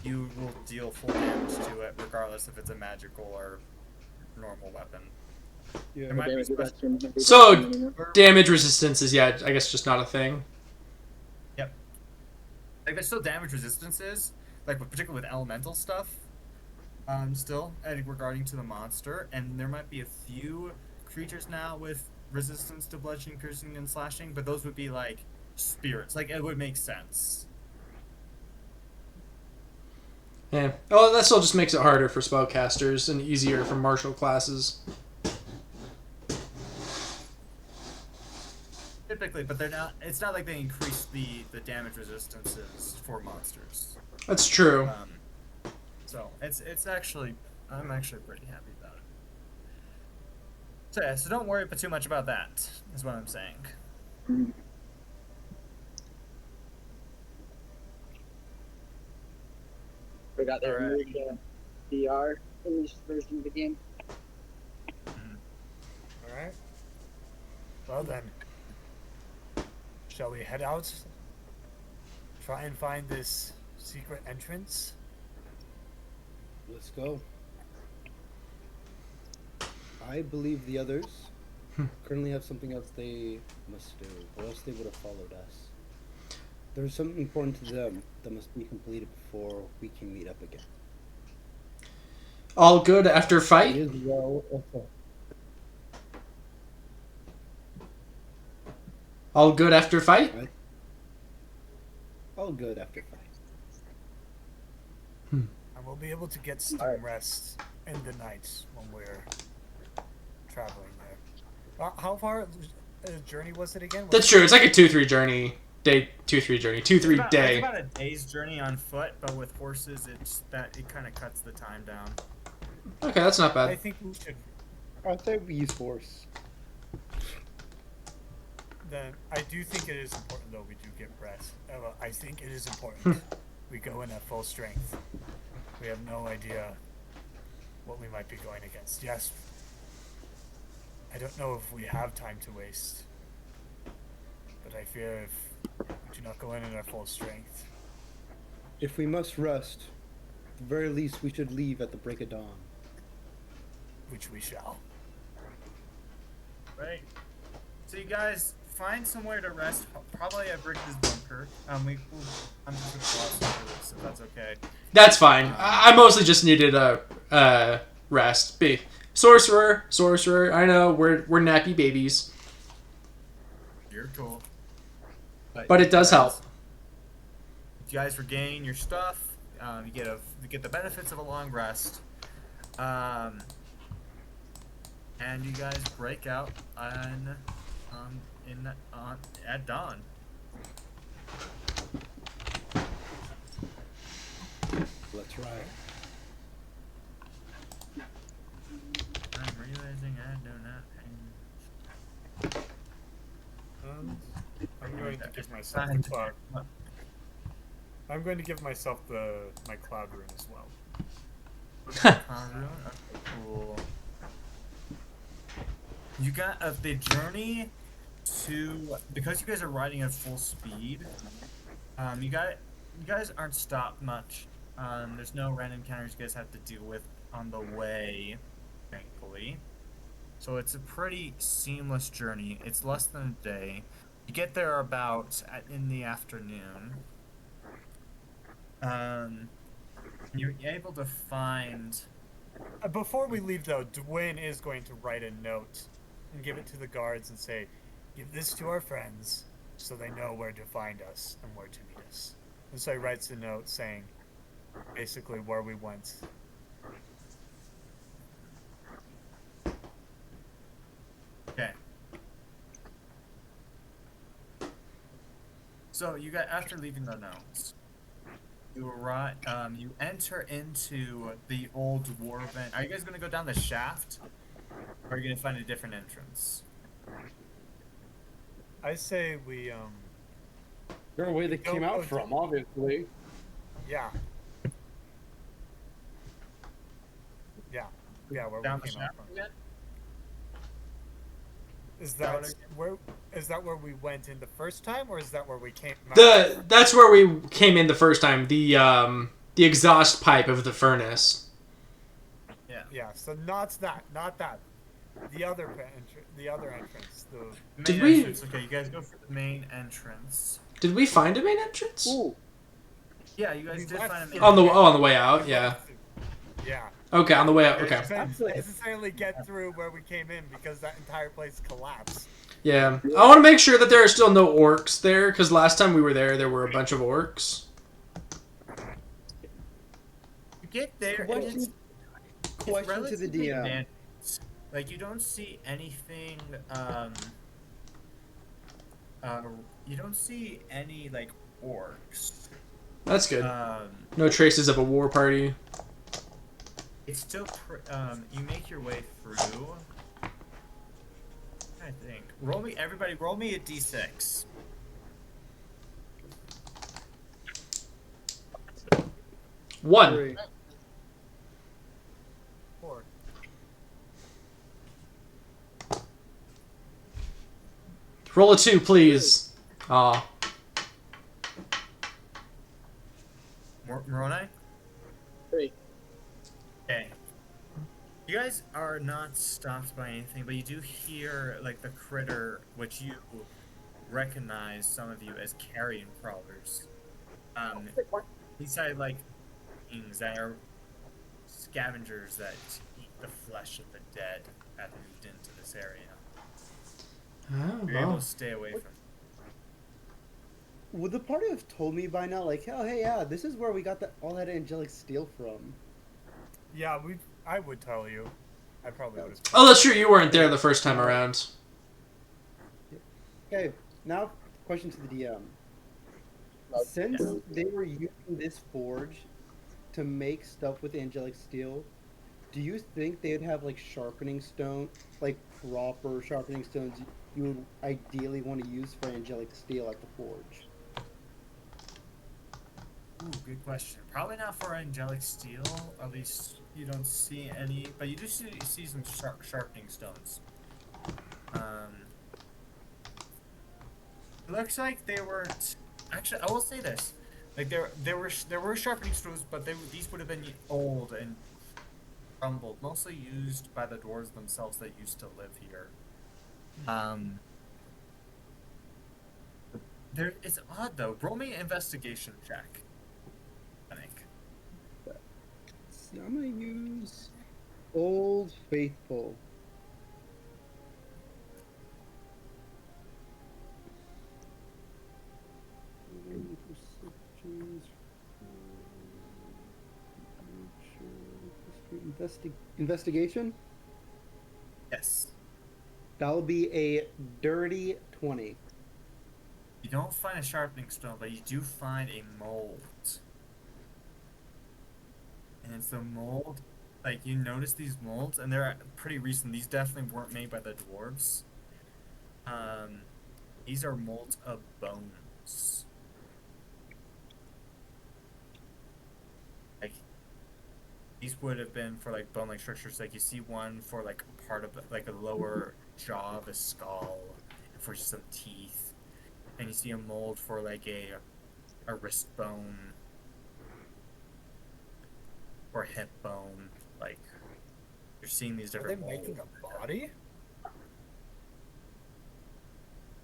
you will deal full damage to it, regardless if it's a magical or normal weapon. Yeah. There might be Damage special. reduction. So, damage resistance is, yeah, I guess just not a thing. Yep. Like there's still damage resistances, like particularly with elemental stuff. Still, regarding to the monster, and there might be a few creatures now with resistance to bludgeoning, piercing, and slashing, but those would be like spirits. Like it would make sense. Yeah. Oh, that still just makes it harder for spellcasters and easier for martial classes. Typically, but they're not. It's not like they increase the damage resistances for monsters. That's true. So it's actually, I'm actually pretty happy about it. So yeah, so don't worry too much about that, is what I'm saying. Forgot they Alright. removed DR in this version of the game. Alright. Well then. Shall we head out? Try and find this secret entrance? Let's go. I believe the others currently have something else they must do, or else they would have followed us. There's something important to them that must be completed before we can meet up again. All good after It fight? is well. Okay. All good after fight? Right? All good after fight. And we'll be able to get some Alright. rest in the nights when we're traveling there. How far a journey was it again? That's true. It's like a 2-3 journey. Day 2-3 journey. 2-3 It's day. about a day's journey on foot, but with horses, it kind of cuts the time down. Okay, that's not I bad. think we should. I think we use force. Then I do think it is important though we do get rest. Well, I think it is important we go in at full strength. We have no idea what we might be going against. Yes, I don't know if we have time to waste, but I fear if we do not go in at our full strength. If we must rest, at the very least we should leave at the break of dawn. Which we shall. Right. So you guys find somewhere to rest, probably at Brick's bunker. I'm just gonna gloss over this if that's okay. That's fine. I mostly just needed a rest. Sorcerer. I know we're nappy babies, You're cool. but it does help. You guys regain your stuff. You get the benefits of a long rest. And you guys break out at dawn. Let's ride. I'm realizing I do not. I'm going to give myself the cloud. I'm going to give myself my cloud rune as well. Cool. You got the journey to, because you guys are riding at full speed. You guys aren't stopped much. There's no random encounters you guys have to deal with on the way, thankfully. So it's a pretty seamless journey. It's less than a day. You get there in the afternoon. You're able to find. Before we leave, though, Dwayne is going to write a note and give it to the guards and say, "Give this to our friends so they know where to find us and where to meet us." And so he writes a note saying, basically, where we went. Okay. So you got, after leaving the notes, you arrive. You enter into the old dwarven. Are you guys gonna go down the shaft, or are you gonna find a different entrance? I say we, Your way they came out Oh, from, obviously. yeah. Yeah, where Down we the came out shaft from. again? Is that where we went in the first time, or is that where we came out? That's where we came in the first time. The exhaust pipe of the furnace. Yeah. Yeah, so not that. The other entrance. Main Did we- entrance. Okay, you guys go for the main entrance. Did we find a main entrance? Ooh. Yeah, you guys We did left find a main. On the way out. Yeah. Yeah. Okay, on the way out. We Okay. couldn't necessarily get through where we came in because that entire place collapsed. Yeah. I want to make sure that there are still no orcs there, because last time we were there were a bunch of orcs. You get there. and Question to the relatively DM. abandoned. Like, you don't see anything. You don't see any like orcs. That's good. Um, No traces of a war party. it's still. You make your way through. I think. Everybody, roll me a d6. One. 3. 4. Roll a 2, please. Aw. Moroni? 3. Okay. You guys are not stopped by anything, but you do hear like the critter, which you recognize some of you as carrion crawlers. These are like things that are scavengers that eat the flesh of the dead that moved into this area. Oh, You're able well. to stay away from. Would the party have told me by now, like, oh, hey, yeah, this is where we got all that angelic steel from? Yeah, I would tell you. I probably would have. Oh, that's true. You weren't there the first time around. Okay, now question to the DM. Since they were using this forge to make stuff with angelic steel, do you think they'd have like sharpening stone, like proper sharpening stones you would ideally want to use for angelic steel at the forge? Ooh, good question. Probably not for angelic steel. At least you don't see any, but you do see some sharpening stones. It looks like they weren't. Actually, I will say this: like there were sharpening stones, but these would have been old and crumbled, mostly used by the dwarves themselves that used to live here. It's odd though. Roll me an investigation check. I think. See, I'm gonna use Old Faithful. Investigation? Yes. That'll be a dirty 20. You don't find a sharpening stone, but you do find a mold. And it's the mold, like you notice these molds, and they're pretty recent. These definitely weren't made by the dwarves. These are molds of bones. Like these would have been for like bone-like structures. Like you see one for like part of like a lower jaw of a skull, and for some teeth, and you see a mold for like a wrist bone or hip bone. Like you're seeing these Are they different making molds. a body?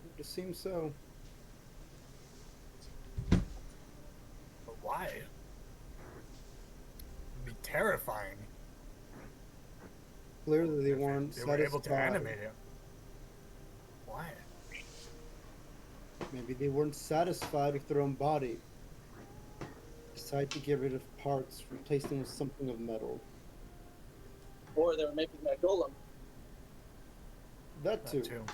It just seems so. But why? It'd be terrifying. Clearly they weren't They were able to satisfied. animate it. Why? Maybe they weren't satisfied with their own body. Decided to get rid of parts, replace them with something of metal. Or they were making a golem. That too. That too.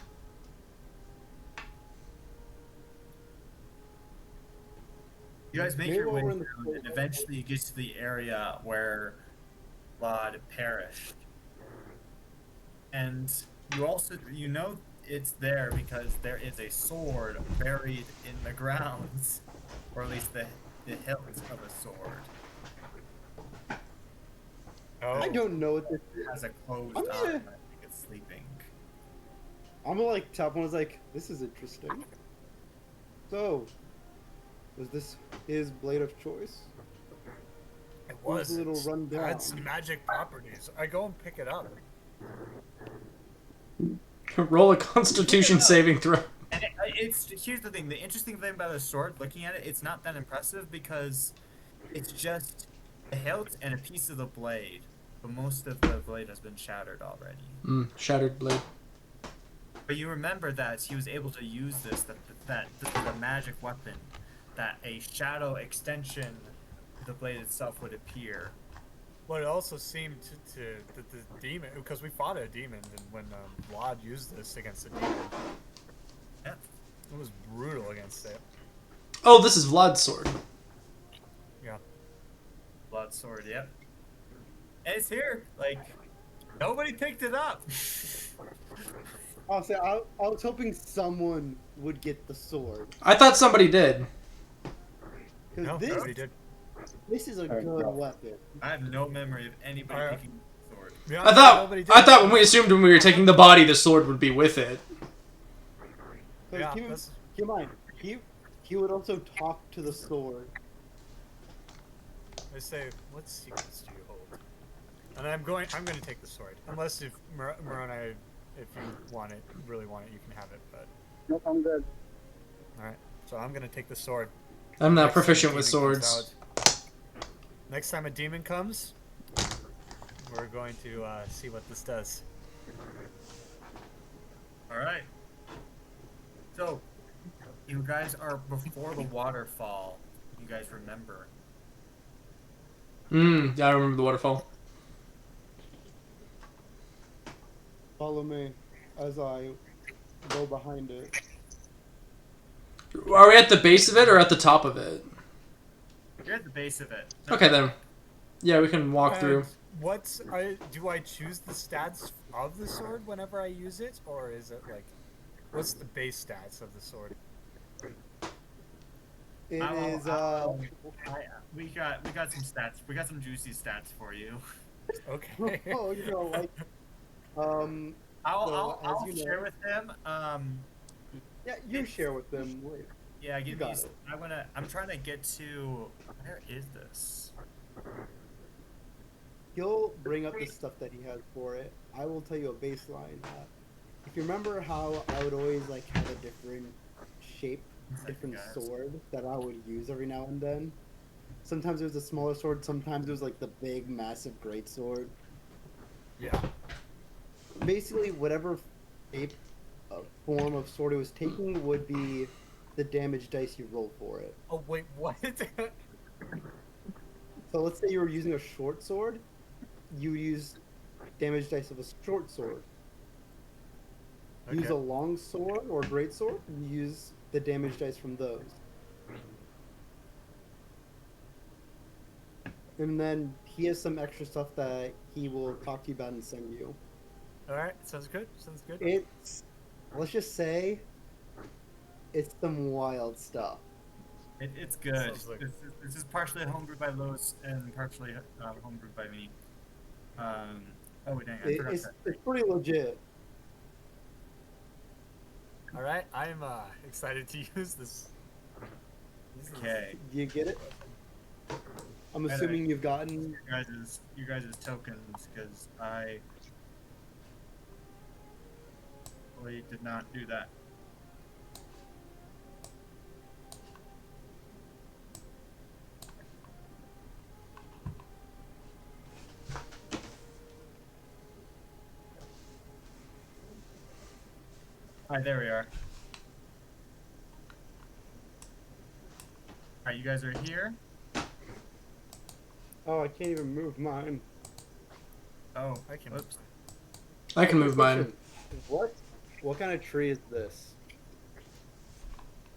You guys make Maybe your way we're in the down, and eventually you get to the area where Laud perished. And you know it's there because there is a sword buried in the grounds, or at least the hilt of a sword. Oh, I don't know what this It is. has a closed I'm eye. gonna- I think it's sleeping. I'm gonna like tap one. I was like, this is interesting. So, was this his blade of choice? it was was. a little run It had down. some magic properties. I go and pick it up. Roll a Constitution saving throw. And here's the thing. The interesting thing about the sword, looking at it, it's not that impressive because it's just the hilt and a piece of the blade. But most of the blade has been shattered already. Shattered blade. But you remember that he was able to use this, that this is a magic weapon, that a shadow extension of the blade itself would appear. But it also seemed that the demon, because we fought a demon, and when Laud used this against the demon, Yeah. it was brutal against it. Oh, this is Vlad's sword. Yeah. Blood sword, yep. And it's here. Like, nobody picked it up. I'll say I was hoping someone would get the sword. I thought somebody did. Because No, nobody did. this is a good weapon. I have no memory of anybody Alright. picking the sword. To be I honest, thought nobody did. when we assumed when we were taking the body, the sword would be with it. Because Yeah, keep that's- in mind, he would also talk to the sword. They say, what secrets do you hold? And I'm going to take the sword. Unless if Moroni, if you want it, really want it, you can have it. But Nope, I'm good. Alright, so I'm gonna take the sword. I'm not Next time a proficient with demon comes swords. out- Next time a demon comes, we're going to see what this does. All right. So, you guys are before the waterfall. You guys remember. Yeah, I remember the waterfall. Follow me as I go behind it. Are we at the base of it or at the top of it? You're at the base of it. Okay then. Yeah, we can walk through. Do I choose the stats of the sword whenever I use it, or is it like, what's the base stats of the sword? It is we got some stats. We got some juicy stats for you. Okay. oh, you know, like I'll as you share know- with them. yeah, you share with them. Wait. Yeah, give got me. it. I'm trying to get to. Where is this? He'll bring up the stuff that he has for it. I will tell you a baseline. If you remember how I would always like have a different shape, different Guys. sword that I would use every now and then. Sometimes it was a smaller sword. Sometimes it was like the big, massive great sword. Yeah. Basically, whatever shape, form of sword it was taking would be the damage dice you roll for it. Oh wait, what? So let's say you were using a short sword, you use damage dice of a short sword. Use Okay. a long sword or great sword, and use the damage dice from those. And then he has some extra stuff that he will talk to you about and send you. All right, sounds good. Sounds good. It's, let's just say, it's some wild stuff. It's good. Sounds like- This is partially homebrewed by Lois and partially homebrewed by me. Oh wait, dang! I forgot It's that. pretty legit. All right, I'm excited to use this. Okay, You get it? I'm And assuming you've gotten. you guys' tokens, because I really did not do that. Alright, there we are. Alright, you guys are here. Oh, I can't even move mine. Oh, I can. whoops. I can move mine. Question. What kind of tree is this?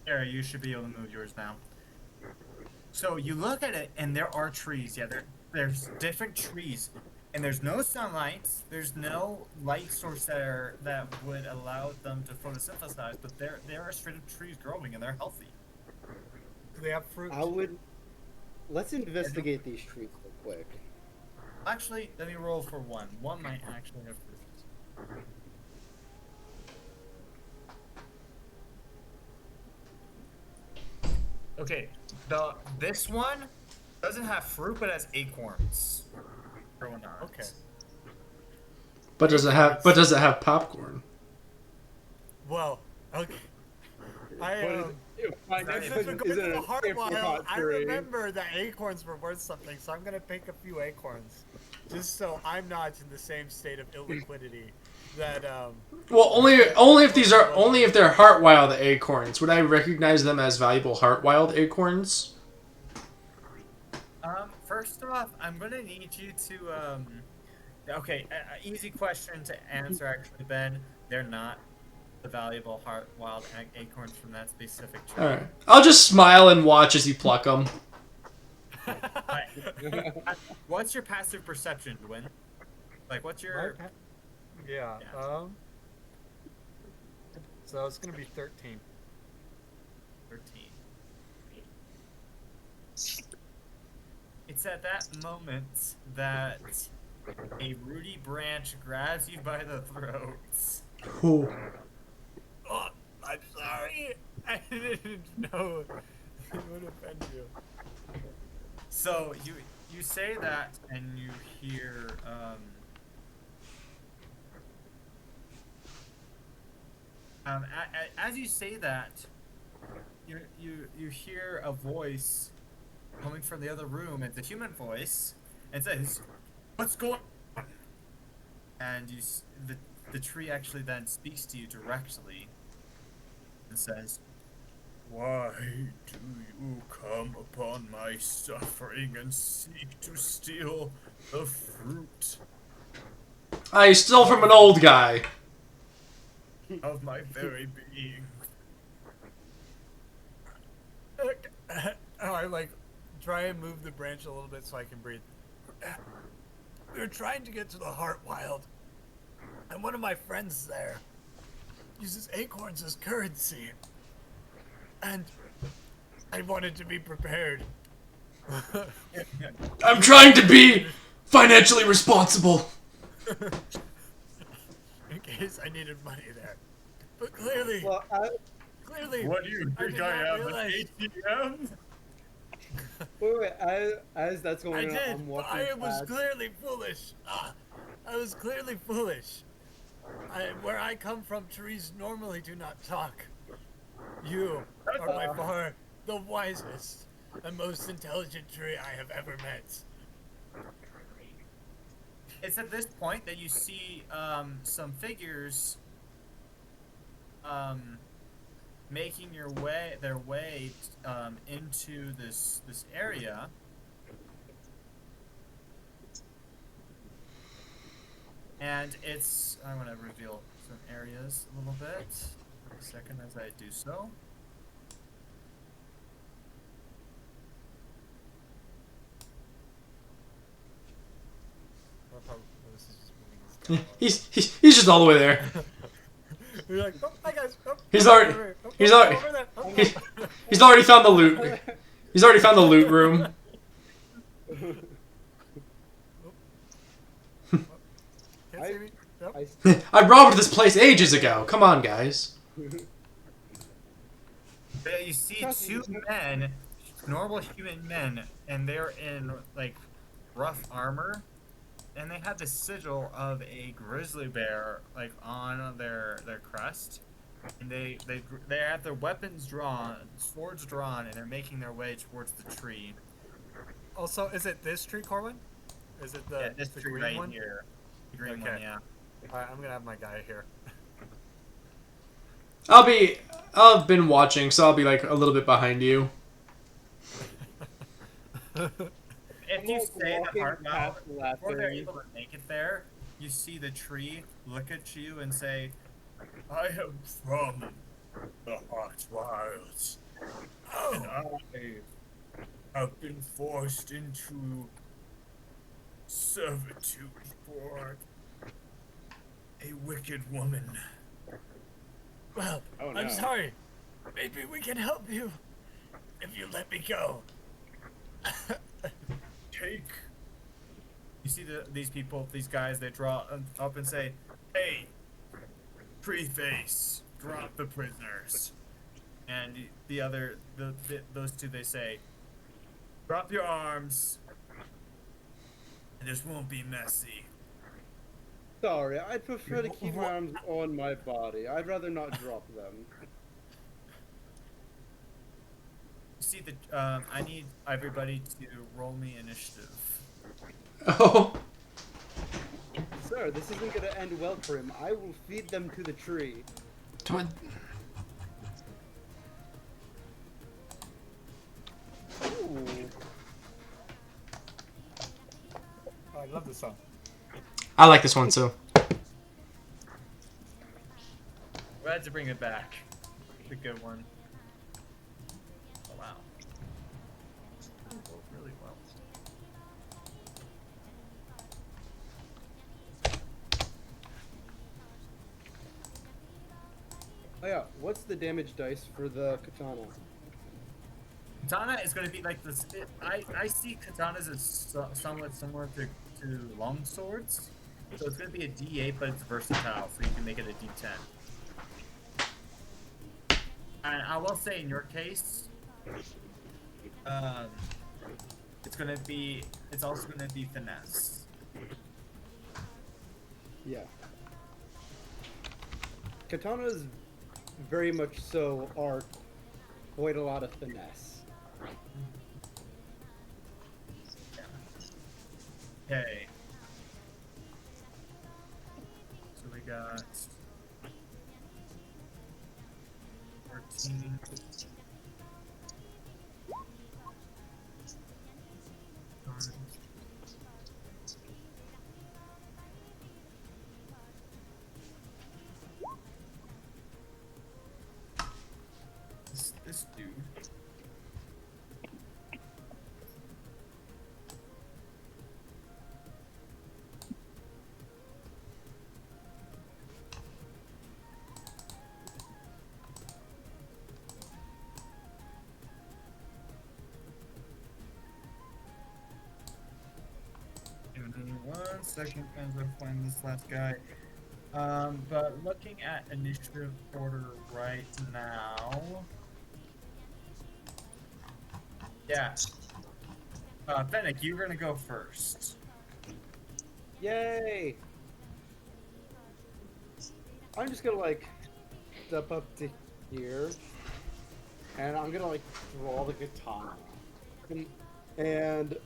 Sarah, you should be able to move yours now. So you look at it, and there are trees. Yeah, there's different trees, and there's no sunlight. There's no light source that would allow them to photosynthesize. But there are straight up trees growing, and they're healthy. Do they have fruit? Let's investigate these trees real quick. Actually, let me roll for one. One might actually have fruit. Okay, this one doesn't have fruit, but has acorns growing on it. Okay. But does it have popcorn? Well, okay. This This is a Is it an hard while. apricot I tree? remember that acorns were worth something, so I'm gonna pick a few acorns, just so I'm not in the same state of illiquidity that Well, only if they're Heartwild acorns. Would I recognize them as valuable Heartwild acorns? First off, I'm gonna need you to okay, easy question to answer actually, Ben. They're not the valuable wild acorns from that specific tree. All right. I'll just smile and watch as you pluck them. What's your passive perception, Dwin? Like, what's your... yeah. Yeah. So it's gonna be 13. 13. It's at that moment that a rooty branch grabs you by the throat. Ooh. Oh, I'm sorry. I didn't know it would offend you. So you say that, and you hear as you say that, you hear a voice coming from the other room. It's a human voice, and says, "What's going on?" And the tree actually then speaks to you directly and says, "Why do you come upon my suffering and seek to steal the fruit I stole from an old guy. of my very being?" I like try and move the branch a little bit so I can breathe. We were trying to get to the Heart Wild, and one of my friends there uses acorns as currency, and I wanted to be prepared. I'm trying to be financially responsible. In case I needed money there. But clearly, Well, What do you I think did I not am, realize. an ATM? wait, as that's I going on, did, I'm but walking I was past. clearly foolish. I was clearly foolish. Where I come from, trees normally do not talk. You are by far the wisest and most intelligent tree I have ever met. It's at this point that you see some figures making their way into this area. And I'm gonna reveal some areas a little bit. A second as I do so. He's just all the way there. You're like, oh, hi guys. Oh, He's oh, already- over here. Oh, he's oh, already- over there. Oh, He's, oh. he's already found the loot. He's already found the loot room. Can't see me. Nope. I robbed this place ages ago. Come on, guys. Yeah, you see two men, normal human men, and they're in like rough armor, and they have the sigil of a grizzly bear like on their crest, and they have their weapons drawn, swords drawn, and they're making their way towards the tree. Also, is it this tree, Corwin? Is it the, This the tree green right one? here, the green Okay. one, yeah. Alright, I'm gonna have my guy here. I've been watching, so I'll be like a little bit behind you. If you like say the walking heart mouth, past before they're laughing. able to make it there, you see the tree look at you and say, "I am from the Heart Wilds, and I have been forced into servitude for a wicked woman." Well, Oh, I'm no. sorry. Maybe we can help you if you let me go. Take. You see these guys, they draw up and say, "Hey, Preface, drop the prisoners." And those two, they say, "Drop your arms, and this won't be messy." Sorry, I'd prefer to keep my arms on my body. I'd rather not drop them. You see I need everybody to roll me initiative. Oh. Sir, this isn't gonna end well for him. I will feed them to the tree. Ooh. Oh, I love this song. I like this one too. Glad to bring it back. It's a good one. Oh, wow. Rolled really well. Oh yeah, what's the damage dice for the katana? Katana is going to be like this. I see katanas as somewhat similar to long swords. So it's going to be a D8, but it's versatile, so you can make it a D10. And I will say, in your case, it's also going to be finesse. Yeah. Katanas very much so are quite a lot of finesse. Okay. So we got 14. This dude. Give me 1 second as I find this last guy. But looking at initiative order right now. Yeah. Fennec, you're gonna go first. Yay! I'm just gonna like step up to here, and I'm gonna like draw the katana, and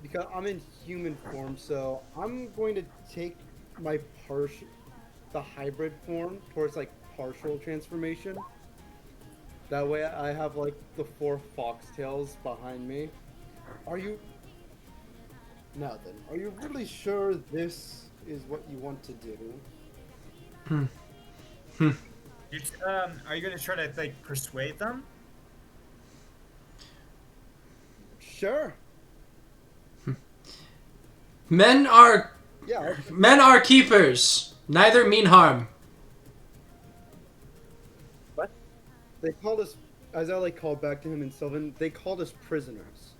because I'm in human form, so I'm going to take my the hybrid form towards like partial transformation. That way, I have like the 4 foxtails behind me. Are you? Now then, are you really sure this is what you want to do? Are you gonna try to like persuade them? Sure. Men are Yeah. keepers. Neither mean harm. What? They called us, as I like called back to him in Sylvan, they called us prisoners.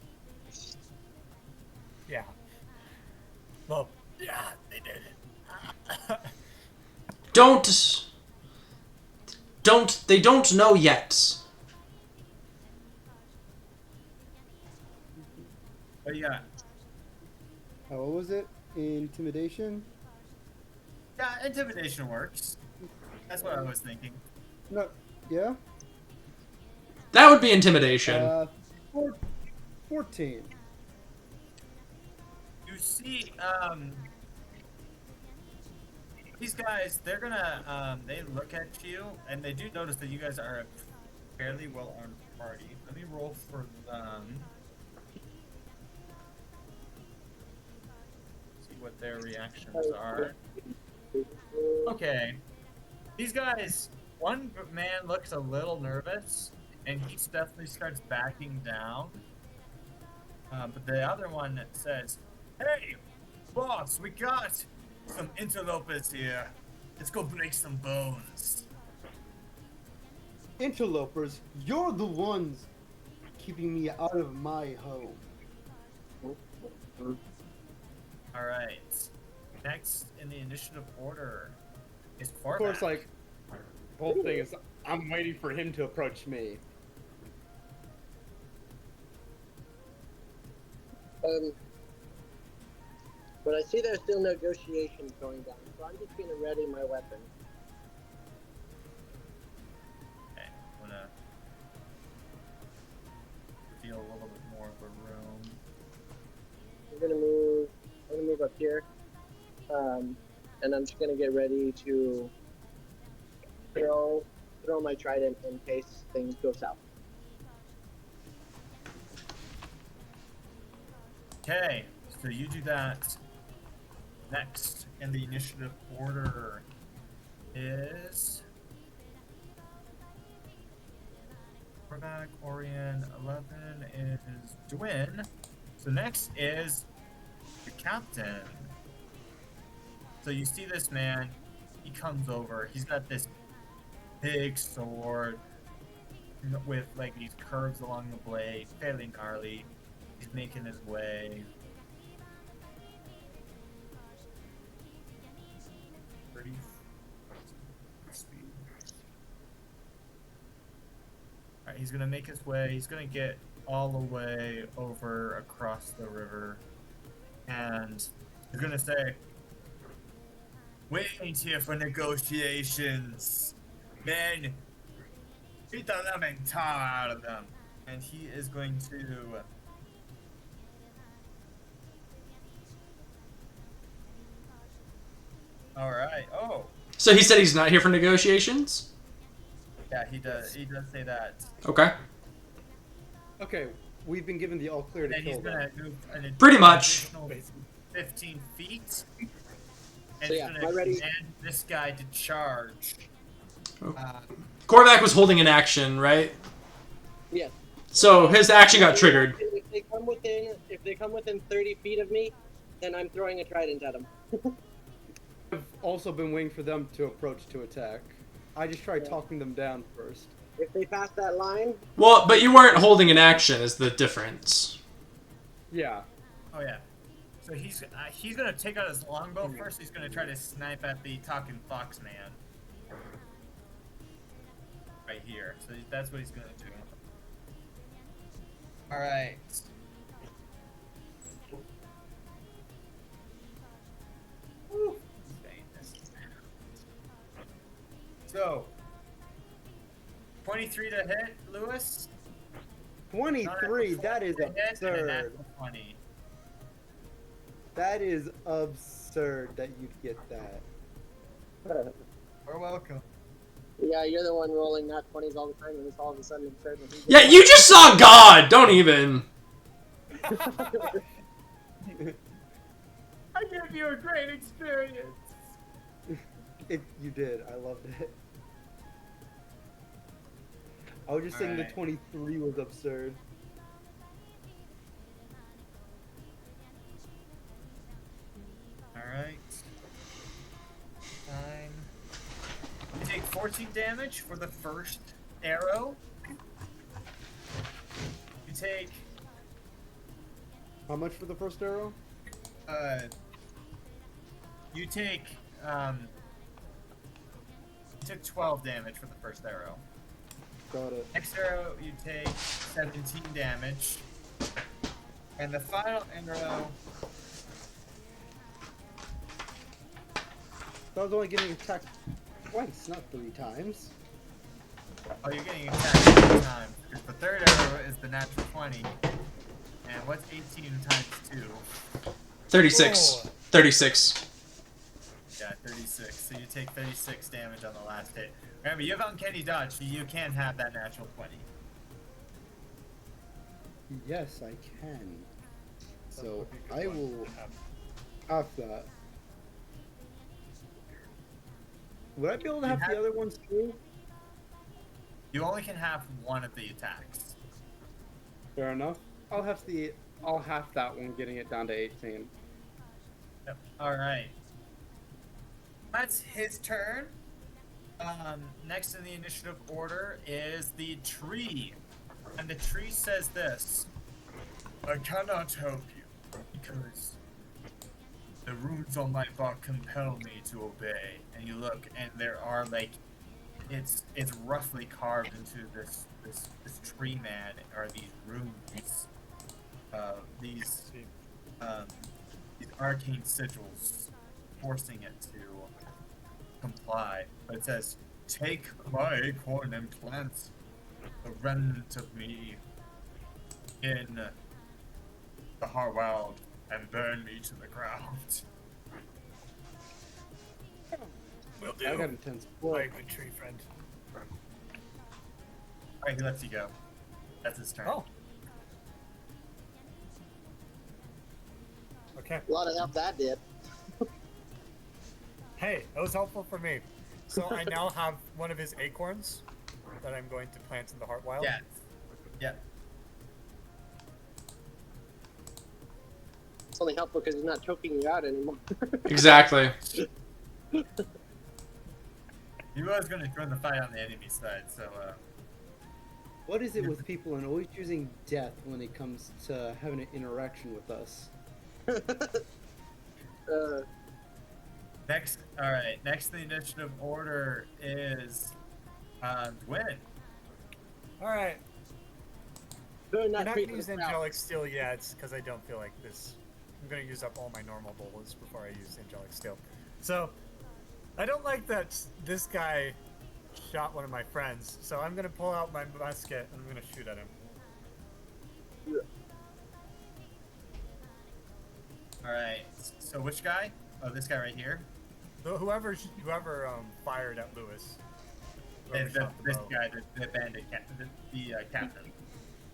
Yeah. Well, yeah, they did. They don't know yet. But yeah. What was it? Intimidation? Yeah, intimidation works. That's what I was thinking. No. Yeah? That would be intimidation. 14. You see, these guys, they're gonna, they look at you, and they do notice that you guys are a fairly well-armed party. Let me roll for them. See what their reactions are. Okay. These guys, one man looks a little nervous, and he definitely starts backing down. But the other one says, "Hey, boss, we got some interlopers here. Let's go break some bones." Interlopers, you're the ones keeping me out of my home. All right. Next in the initiative order is Of Korvac. course, like, the whole thing is, I'm waiting for him to approach me. But I see there's still negotiations going down, so I'm just gonna ready my weapon. Okay, I'm gonna reveal a little bit more of the room. I'm gonna move up here, and I'm just gonna get ready to throw my trident in case things go south. Okay, so you do that. Next in the initiative order is Korvac, Orion, 11 is Dwin. So next is the captain. So you see this man, he comes over, he's got this big sword with like these curves along the blade, fairly gnarly. He's making his way. Pretty speed. Alright, he's gonna make his way, he's gonna get all the way over across the river, and he's gonna say, "We ain't here for negotiations. Men, Beat the living tar out of them. And he is going to. Alright. Oh. So he said he's not here for negotiations? Yeah, he does. He does say that. Okay. Okay, we've been given the all clear to And he's kill them. gonna move an Pretty much. additional 15 feet. And So he's yeah, gonna am I ready? command this guy to charge. Oh. Uh, Korvac was holding an action, right? Yes. So his action got triggered. If they come within 30 feet of me, then I'm throwing a trident at them. I've also been waiting for them to approach to attack. I just tried talking them down first. If they pass that line, Well, but you weren't holding an action is the difference. Yeah. oh yeah. So he's gonna take out his longbow first. He's gonna try to snipe at the talking fox man. Right here. So that's what he's gonna do. All right. Woo. So, 23 to hit, Lewis. 23, that is To hit and a absurd. natural 20. That is absurd that you'd get that. You're welcome. yeah, you're the one rolling not 20s all the time, and it's all of a sudden absurd. when he gets Yeah, that. you just saw God! Don't even. I gave you a great experience. You did. I loved it. I was just saying the Alright. 23 was absurd. Alright. 9. You take 14 damage for the first arrow. You take How much for the first arrow? you take you took 12 damage for the first arrow. Got it. Next arrow you take 17 damage. And the final arrow I was only getting attacked twice, not 3 times. oh you're getting attacked 3 times. Because the third arrow is the natural 20. And what's 18 times 2? 36. 36. Yeah, 36. So you take 36 damage on the last hit. Remember, you have uncanny dodge, so you can have that natural 20. Yes, I can. So I will have that. Would I be able to have the other ones too? You only can have one of the attacks. Fair enough. I'll have that one, getting it down to 18. Yep. Alright. That's his turn. Next in the initiative order is the tree. And the tree says this. I cannot help you, because the runes on my bark compel me to obey. And you look, and there are like, it's roughly carved into this tree man are these runes, these arcane sigils, forcing it to comply. But it says, "Take my acorn and plant the remnant of me in the Harwald and burn me to the ground." Will do. I got intense. My good tree friend. Alright, he lets you go. That's his turn. Oh. Okay. A lot of help that did. Hey, that was helpful for me. So I now have one of his acorns that I'm going to plant in the Heartwild. Yeah. Yeah. It's only helpful because he's not choking you out anymore. Exactly. He was going to join the fight on the enemy side, so, What is it with people and always choosing death when it comes to having an interaction with us? Next in the initiative order is, Gwyn. Alright. Doing I'm that not tree going to for use the crowd. Angelic Steel yet, because I don't feel like this. I'm going to use up all my normal bullets before I use Angelic Steel. So, I don't like that this guy shot one of my friends, so I'm gonna pull out my musket and I'm gonna shoot at him. All right. So which guy? Oh, this guy right here. So whoever fired at Lewis. Whoever shot the This bow. guy, the bandit, the captain.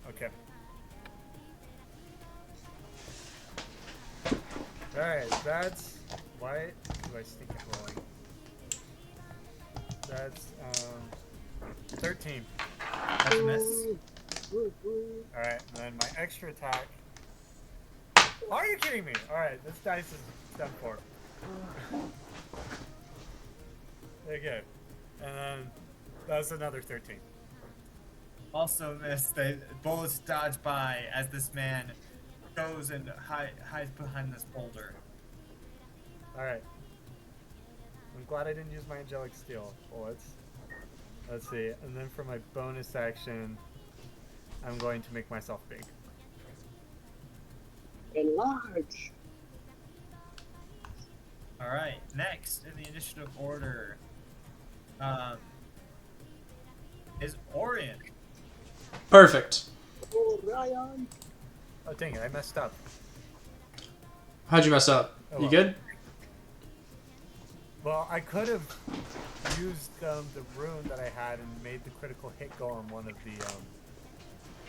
Okay. Alright, that's... Why do I stink at rolling? That's, 13. That's a miss. Alright, and then my extra attack... Are you kidding me? Alright, this dice is done for. There you go. And then that's another 13. Also missed. The bullets dodge by as this man goes and hides behind this boulder. Alright. I'm glad I didn't use my angelic steel bullets. Let's see. And then for my bonus action, I'm going to make myself big. Enlarge. All right. Next in the initiative order, is Orion. Perfect. Oh, Ryan. Oh dang it, I messed up. How'd you mess up? Oh, You well. good? Well, I could have used the rune that I had and made the critical hit go on one of the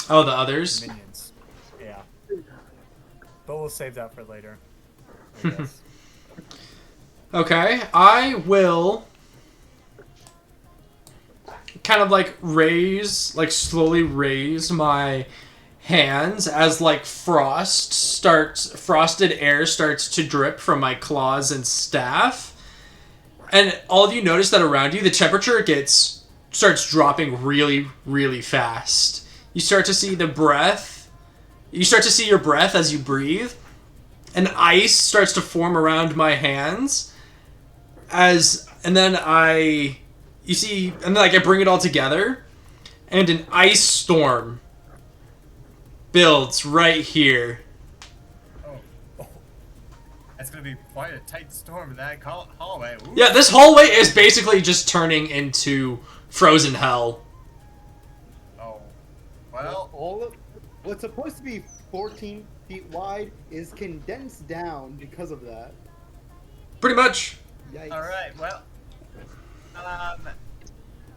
Oh, the others? minions. Yeah. But we'll save that for later, I guess. Okay, I will kind of like slowly raise my hands as like frosted air starts to drip from my claws and staff. And all of you notice that around you, the temperature starts dropping really, really fast. You start to see you start to see your breath as you breathe. And ice starts to form around my hands. And then I bring it all together, and an ice storm builds right here. Oh. That's gonna be quite a tight storm in that hallway. Ooh. Yeah, this hallway is basically just turning into frozen hell. Oh. Well. All of what's supposed to be 14 feet wide is condensed down because of that. Pretty much. Yikes. All right. Well.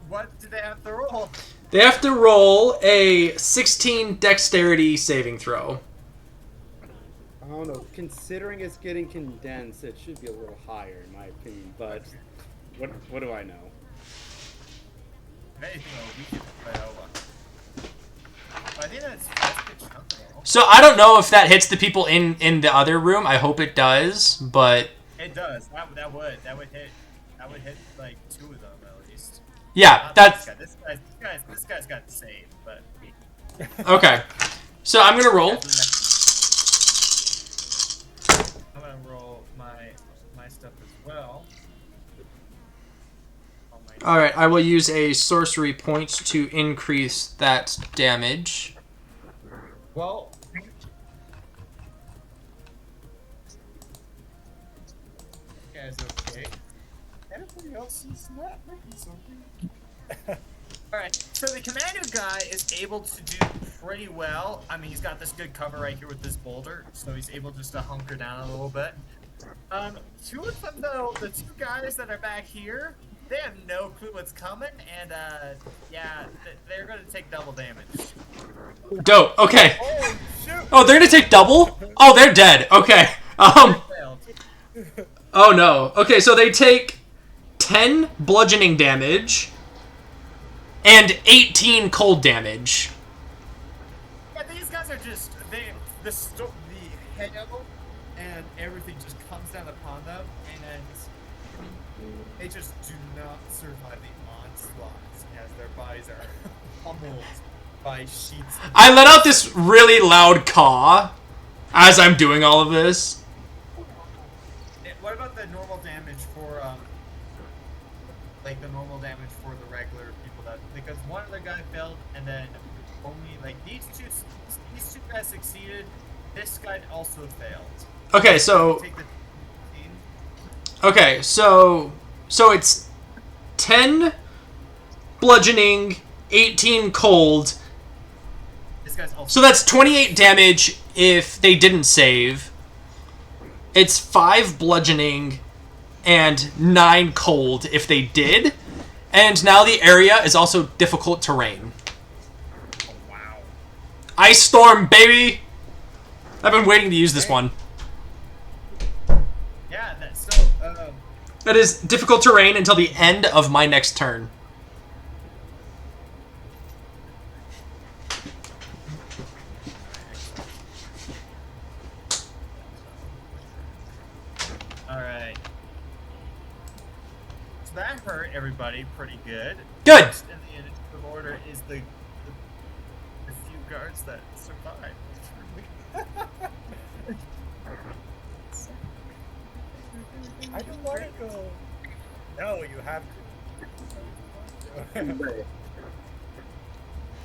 What do they have to roll? They have to roll a 16 dexterity saving throw. I don't know. Considering it's getting condensed, it should be a little higher in my opinion. But what do I know? If anything, we can play over. But I think that's a good chunk of roll. So I don't know if that hits the people in the other room. I hope it does, but It does. That would hit. That would hit like 2 of them at least. yeah, Not that's this guy's got to save, but okay. So I'm gonna roll. I'm gonna roll my stuff as well. All right, I will use a sorcery point to increase that damage. Well, guys, okay. Everybody else is not making something. Alright, so the commander guy is able to do pretty well. I mean, he's got this good cover right here with this boulder, so he's able just to hunker down a little bit. 2 of them, though, the 2 guys that are back here, they have no clue what's coming, and, yeah, they're gonna take double damage. Dope. Okay. Oh, shoot! Oh, they're gonna take double? Oh, they're dead. Okay. Failed. Oh no. Okay, so they take 10 bludgeoning damage and 18 cold damage. Yeah, these guys are just the hail and everything just comes down upon them, and they just do not survive the onslaught as their bodies are pummeled by sheets. I let out this really loud caw as I'm doing all of this. What about the normal damage for like the normal damage for the regular people that, because one other guy failed and then only like these two guys succeeded. This guy also failed. Okay, so Take the 15. okay, so it's 10 bludgeoning, 18 cold. This guy's also. So that's 28 damage if they didn't save. It's 5 bludgeoning and 9 cold if they did. And now the area is also difficult terrain. Oh, wow. Ice Storm, baby! I've been waiting to use this one. Yeah, that's so. That is difficult terrain until the end of my next turn. Alright. So that hurt everybody pretty good. Good. Next in the initiative order is the few guards that survived. I don't want to go. No, you have to.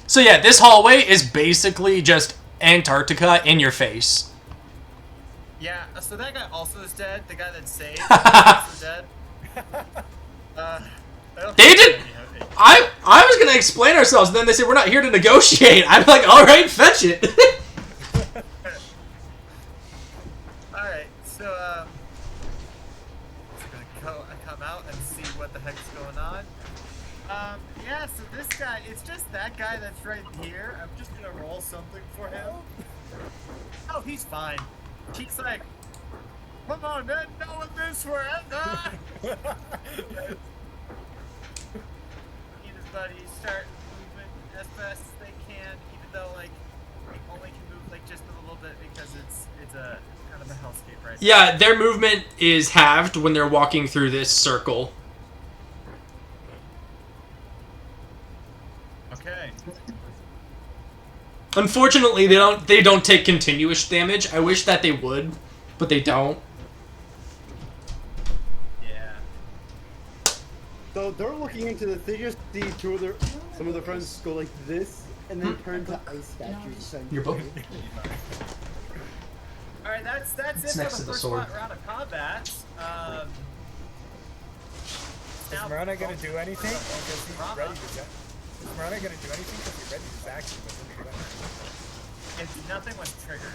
So yeah, this hallway is basically just Antarctica in your face. Yeah, so that guy also is dead. The guy that saved is also dead. I don't They think did- any- I was gonna explain ourselves, and then they said we're not here to negotiate. I'm like, all right, fetch it. Alright, so just gonna come out and see what the heck's going on. Yeah, so this guy, it's just that guy that's right here. I'm just gonna roll something for him. Oh, he's fine. Cheek's like, come on, man, no one this forever. He and his buddies start moving as fast as they can, even though like they only can move like just a little bit because it's a kind of a hellscape right now. Yeah, their movement is halved when they're walking through this circle. Okay. Unfortunately, they don't take continuous damage. I wish that they would, but they don't. Yeah. So they're looking into this. They just see some of their friends go like this, and then turn to ice statues. Essentially. Your book? All right, that's It's it next for to the the first sword. round of combat. Is Marana gonna do anything? Because he's ready to attack. Is Marana gonna do anything? Because he's ready to attack you with him. If nothing was triggered.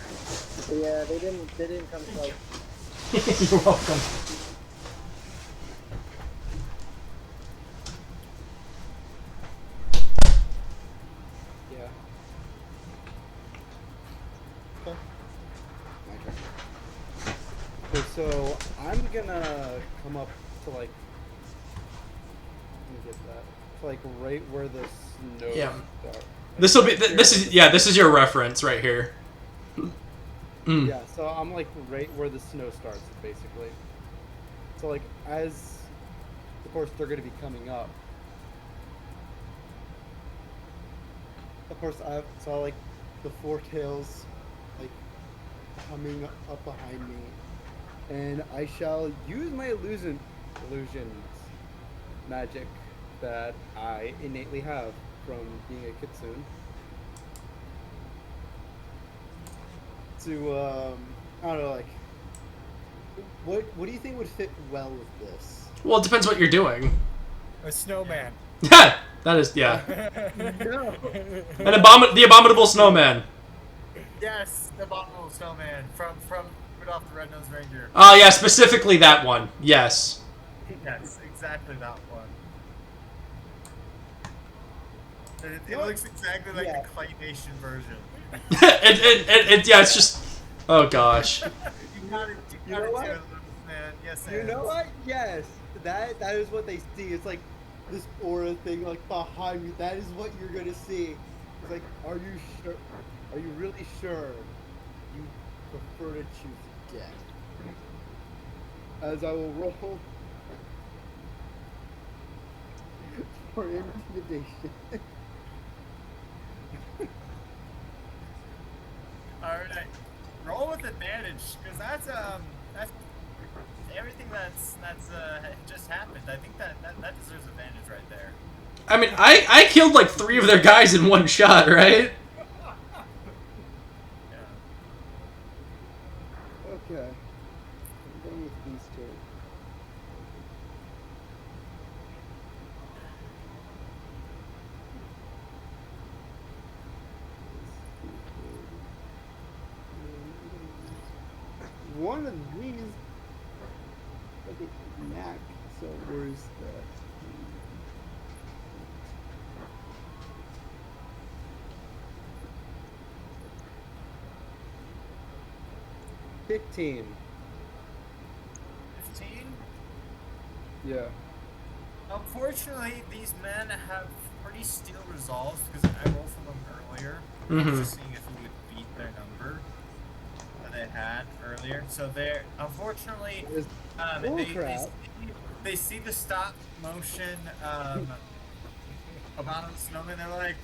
Yeah, they didn't come close. You're welcome. Yeah. Okay. My turn. Okay, so I'm gonna come up to like. Let me get that. To like right where the snow. Yeah. starts. This will be. This is your reference right here. Mm. Yeah, so I'm like right where the snow starts, basically. So like as, of course, they're gonna be coming up. Of course, I saw like the four tails, like coming up behind me, and I shall use my illusions magic that I innately have from being a kitsune. To I don't know, like what do you think would fit well with this? Well, it depends what you're doing. A snowman. That is No. the abominable snowman. Yes, the abominable snowman from Rudolph the Red-Nosed Reindeer. Oh yeah, specifically that one. Yes. Yes, exactly that one. It looks exactly like Yeah. the claymation version. Yeah, it's just. Oh gosh. You gotta know do what? it, man. Yes, You know what? Yes, that is what they see. It's like this aura thing, like behind you. That is what you're gonna see. It's like, are you sure? Are you really sure you prefer to choose death? As I will roll for intimidation. Alright. Roll with advantage, because that's everything that's just happened. I think that deserves advantage right there. I mean, I killed like 3 of their guys in one shot, right? Yeah. Okay. I'm going with these two. one of these. Okay, Mac. So where's the? 15. 15. Yeah. Unfortunately, these men have pretty steel resolves because I rolled for them earlier. I was Mhm. just seeing if we would beat their number that they had earlier. So they're unfortunately Bullcrap. they see the stop motion about the snowman. They're like,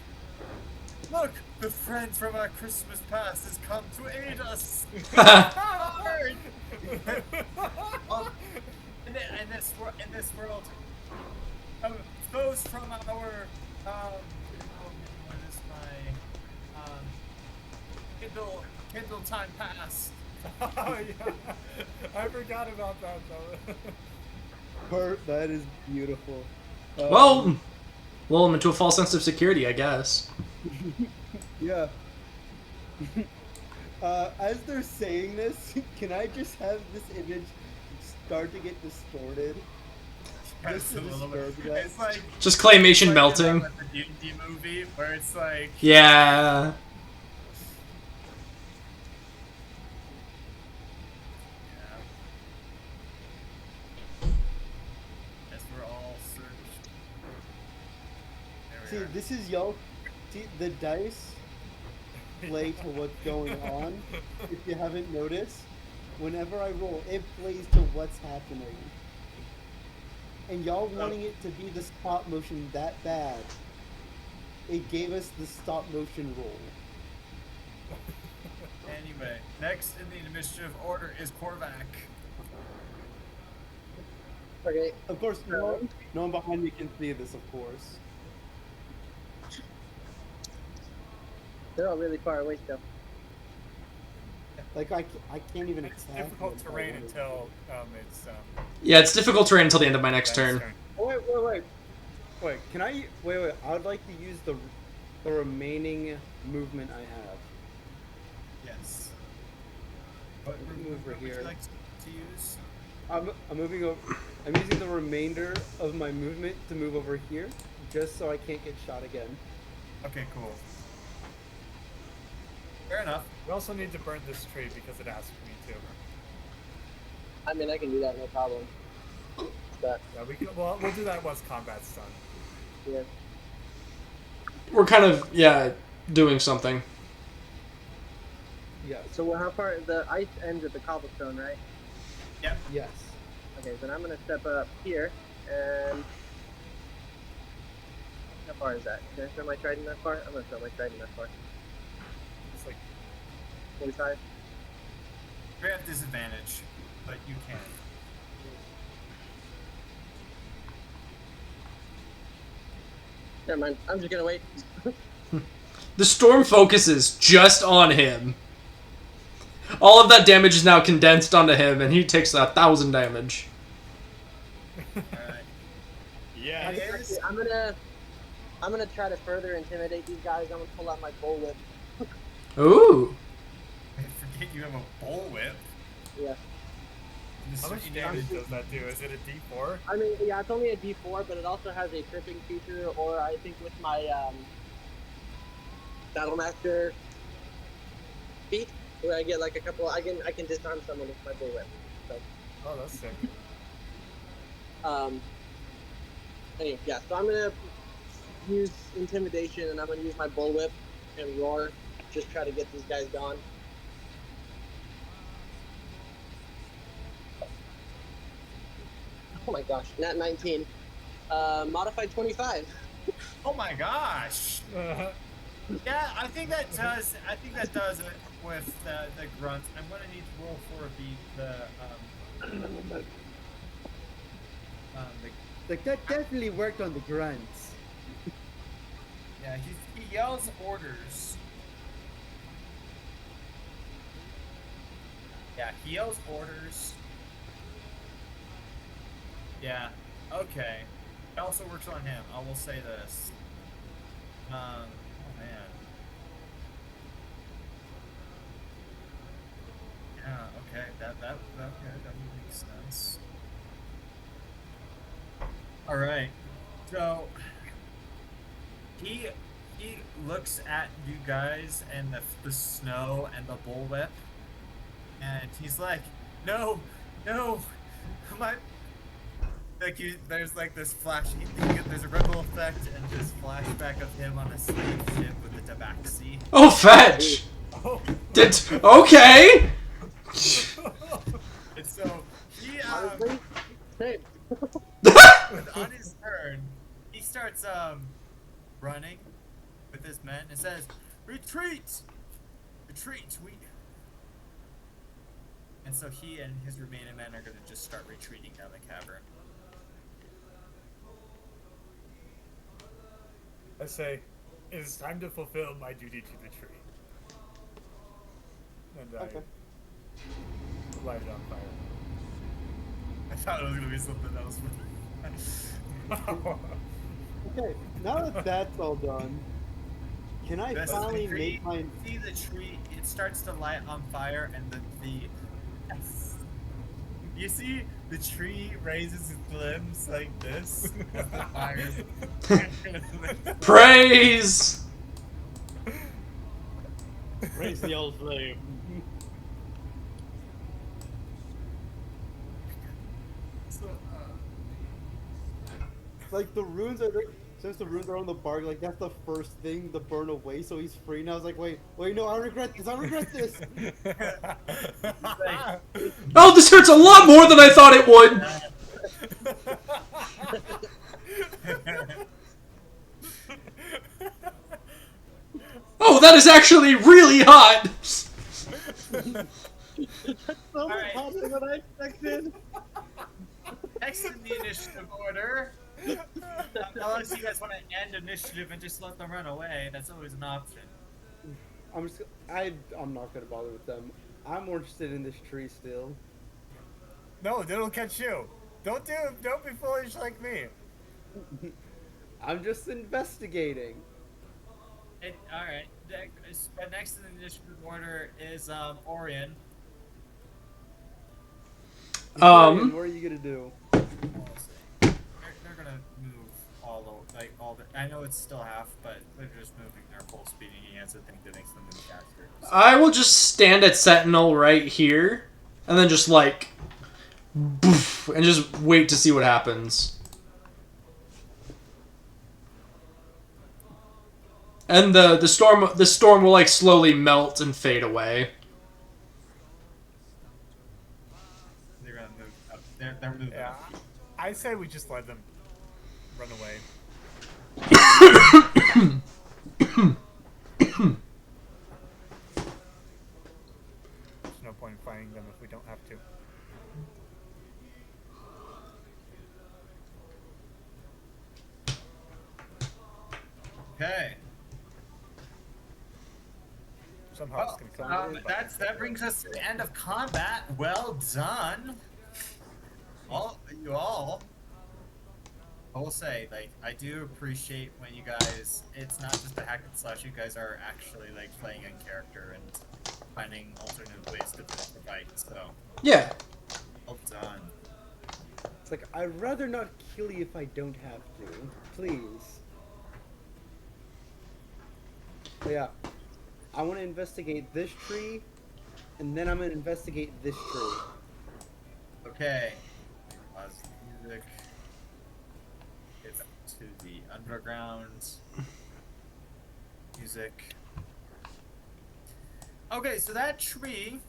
"Look, the friend from our Christmas past has come to aid us." Hard! In this world, those from our what is my Kindle time past. Oh, yeah. I forgot about that though. Bert, that is beautiful. Well, lull him into a false sense of security, I guess. Yeah. As they're saying this, can I just have this image start to get distorted? Just to It's a little bit. disturb that. It's like Just claymation like melting. the D&D movie where it's like Yeah. as we're all searched. There we See, are. this is y'all. See, the dice play to what's going on. If you haven't noticed, whenever I roll, it plays to what's happening. And y'all wanting it to be the stop motion that bad, it gave us the stop motion roll. Anyway, next in the initiative order is Korvac. Okay. Of course, no one behind me can see this, of course. They're all really far away still. Like, I can't even It's attack difficult them if I terrain wanted. until it's Yeah, it's difficult terrain until the end of my next Ben's turn. Wait, can I? Wait. I would like to use the remaining movement I have. Yes. What Move over would you here. like to use? I'm moving over. I'm using the remainder of my movement to move over here, just so I can't get shot again. Okay, cool. Fair enough. We also need to burn this tree because it asked me to. I mean, I can do that, no problem. But Yeah, we can. Well, we'll do that once combat's done. yeah, We're kind of, yeah, doing something. Yes. so how far? The ice ends at the cobblestone, right? Yep. Yes. Okay, then I'm gonna step up here and. How far is that? Can I throw my trident that far? I'm gonna throw my trident that far. It's like 45. We have disadvantage, but you can. Never mind. I'm just gonna wait. The storm focuses just on him. All of that damage is now condensed onto him, and he takes 1,000 damage. Alright. yeah. It is. Actually, I'm gonna try to further intimidate these guys. I'm gonna pull out my bullwhip. Ooh. I forget you have a bullwhip. Yeah. How much damage does that do? Is it a D4? I mean, yeah, it's only a D4, but it also has a tripping feature, or I think with my Battlemaster feat, where I get like a couple. I can disarm someone with my bullwhip. So, Oh, that's sick. anyway, yeah. So I'm gonna use intimidation, and I'm gonna use my bullwhip and roar. Just try to get these guys gone. Oh my gosh, nat 19. Modified 25. Oh my gosh. Yeah, I think that does. I think that does it with the grunt. I'm gonna need to roll for the Like, that definitely worked on the grunts. yeah. He yells orders. Yeah, he yells orders. Yeah. Okay. It also works on him. I will say this. Oh man. Yeah. Okay. That All right. So he looks at you guys and the snow and the bullwhip, and he's like, "No, no, my." Like there's like this flash. There's a ripple effect and this flashback of him on a slave ship with the tabaxi. Oh, fetch! Oh. Okay! And so he Honestly, same. on his turn, he starts running with his men and says, "Retreat! Retreat! We." And so he and his remaining men are gonna just start retreating down the cavern. I say, it is time to fulfill my duty to the tree. And I Okay. light it on fire. I thought it was gonna be something else. Okay, now that that's all done, can I This is finally the tree. make my... See the tree? It starts to light on fire, and the you see the tree raises its limbs like this. As the fire. Praise! Raise the old flame. So, Like, the runes are... Since the runes are on the bark, like, that's the first thing to burn away, so he's free. And I was like, wait, no, I regret this! Oh, this hurts a lot more than I thought it would! Oh, that is actually really hot! So much hotter than I expected. next in the initiative order. Unless you guys want to end initiative and just let them run away, that's always an option. I'm not gonna bother with them. I'm more interested in this tree still. No, that'll catch you. Don't be foolish like me. I'm just investigating. Alright, next in the initiative order is Orion. What are you gonna do? They're gonna move all the. I know it's still half, but they're just moving their full speed against the thing that makes them move faster. So. I will just stand at Sentinel right here, and then just like, boof, and just wait to see what happens. And the storm will like slowly melt and fade away. They're gonna move up. They're moving. Yeah, Up. I say we just let them run away. There's no point in fighting them if we don't have to. Okay. Somehow it's gonna come. That brings us to the end of combat. Well done, you all. I will say, like, I do appreciate when you guys. It's not just a hack and slash. You guys are actually like playing in character and finding alternate ways to finish the fight. So Yeah. well done. It's like, I'd rather not kill you if I don't have to. Please. But yeah. I want to investigate this tree, and then I'm going to investigate this tree. Okay. Pause the music. Get back to the underground music. Okay, so that tree.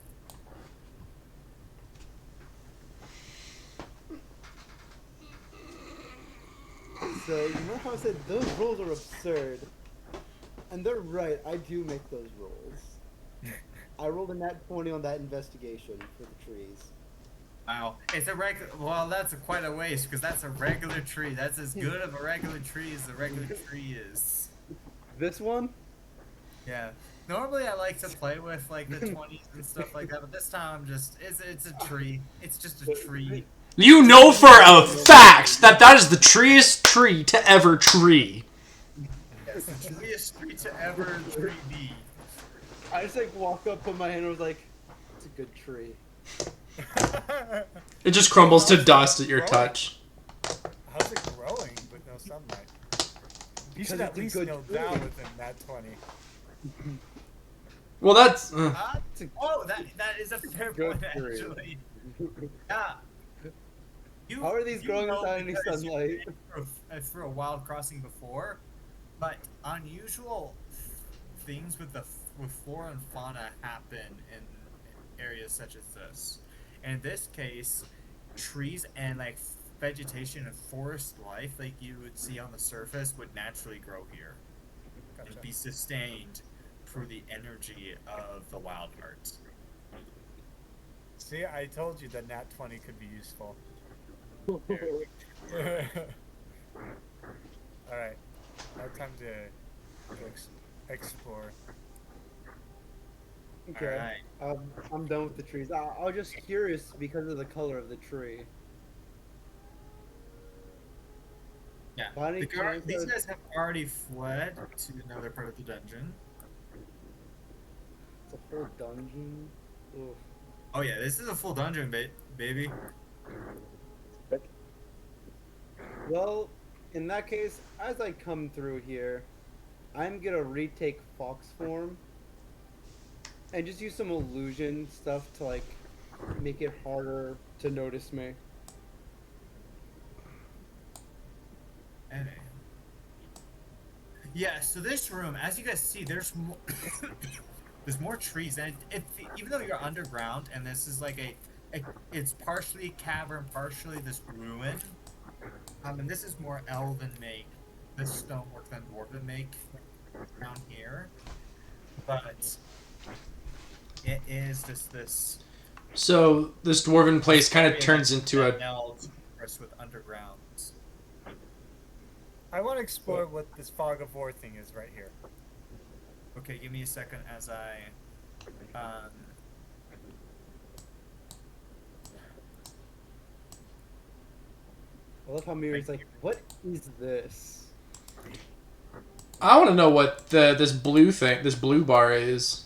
So, you know how I said those rolls are absurd? And they're right, I do make those rolls. I rolled a nat 20 on that investigation for the trees. Wow, it's a regular. Well, that's quite a waste because that's a regular tree. That's as good of a regular tree as a regular tree is. This one? Yeah. Normally, I like to play with like the 20s and stuff like that, but this time I'm just. It's a tree. It's just a tree. You know for a fact that that is the treest tree to ever tree. Yes, the treeiest tree to ever tree be. I just like walk up, put my hand, and was like, it's a good tree. It just crumbles to dust at your touch. How's it growing? sunlight. You Because should at it's a least good know tree. that within that 20. Well, that's. Oh, that is a fair Good point, tree. actually. Yeah. You, How are these growing know without any because you've sunlight? been through a wild crossing before, but unusual things with flora and fauna happen in areas such as this. In this case, trees and like vegetation and forest life, like you would see on the surface, would naturally grow here Gotcha. and be sustained through the energy of the wild hearts. See, I told you that nat 20 could be useful. Alright. Now time to explore. Okay. Alright. I'm done with the trees. I was just curious because of the color of the tree. Yeah. By any chance, These guys have already fled to another part of the dungeon. it's a whole dungeon. Oof. Oh yeah, this is a full dungeon, baby. Well, in that case, as I come through here, I'm gonna retake fox form and just use some illusion stuff to like make it harder to notice me. And yeah, so this room, as you guys see, there's more, there's more trees, and even though you're underground, and this is like it's partially a cavern, partially this ruin. And this is more elven make, this stonework than dwarven make down here, but it is just this. So this dwarven place kind of turns into a. With underground. I want to explore what this fog of war thing is right here. Okay, give me a second as I. I love how Miri's like, what is this? I want to know what this blue bar is.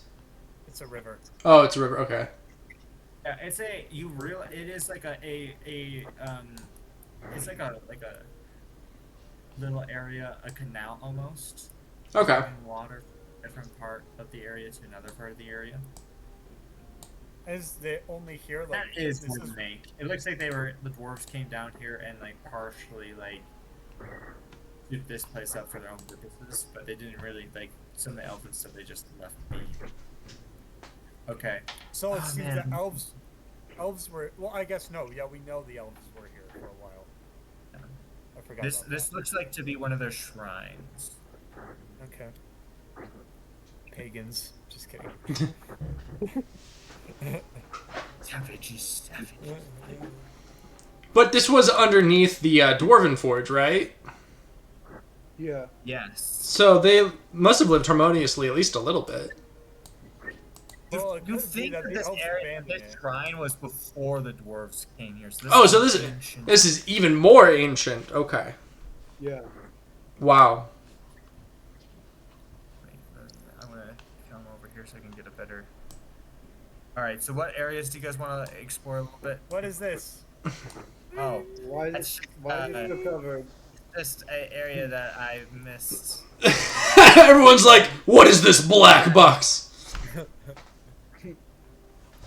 It's a river. Oh, it's a river. Okay. Yeah, it's it is like it's like a little area, a canal almost. Okay. Moving water from a different part of the area to another part of the area. Is the only here like That is this is make. It looks like the dwarves came down here and like partially like did this place up for their own purposes, but they didn't really like some of the elven stuff they just left be. Okay. so it Oh, seems man. that elves were well I guess no, yeah, we know the elves were here for a while. I forgot about This looks like to be one of their shrines. that. Okay. Pagans. Just kidding. Savage. But this was underneath the dwarven forge, right? Yeah. Yes. So they must have lived harmoniously at least a little bit. Well, it You could be think that that the this elves area, abandoned this it. shrine was before the dwarves came here? So Oh, so this is ancient. this is even more ancient. Okay. Yeah. Wow. Wait, I'm gonna come over here so I can get a better. All right. So what areas do you guys want to explore a little bit? What is this? Oh, Why is That's, it, why is it so covered? just an area that I missed. Everyone's like, "What is this black box?"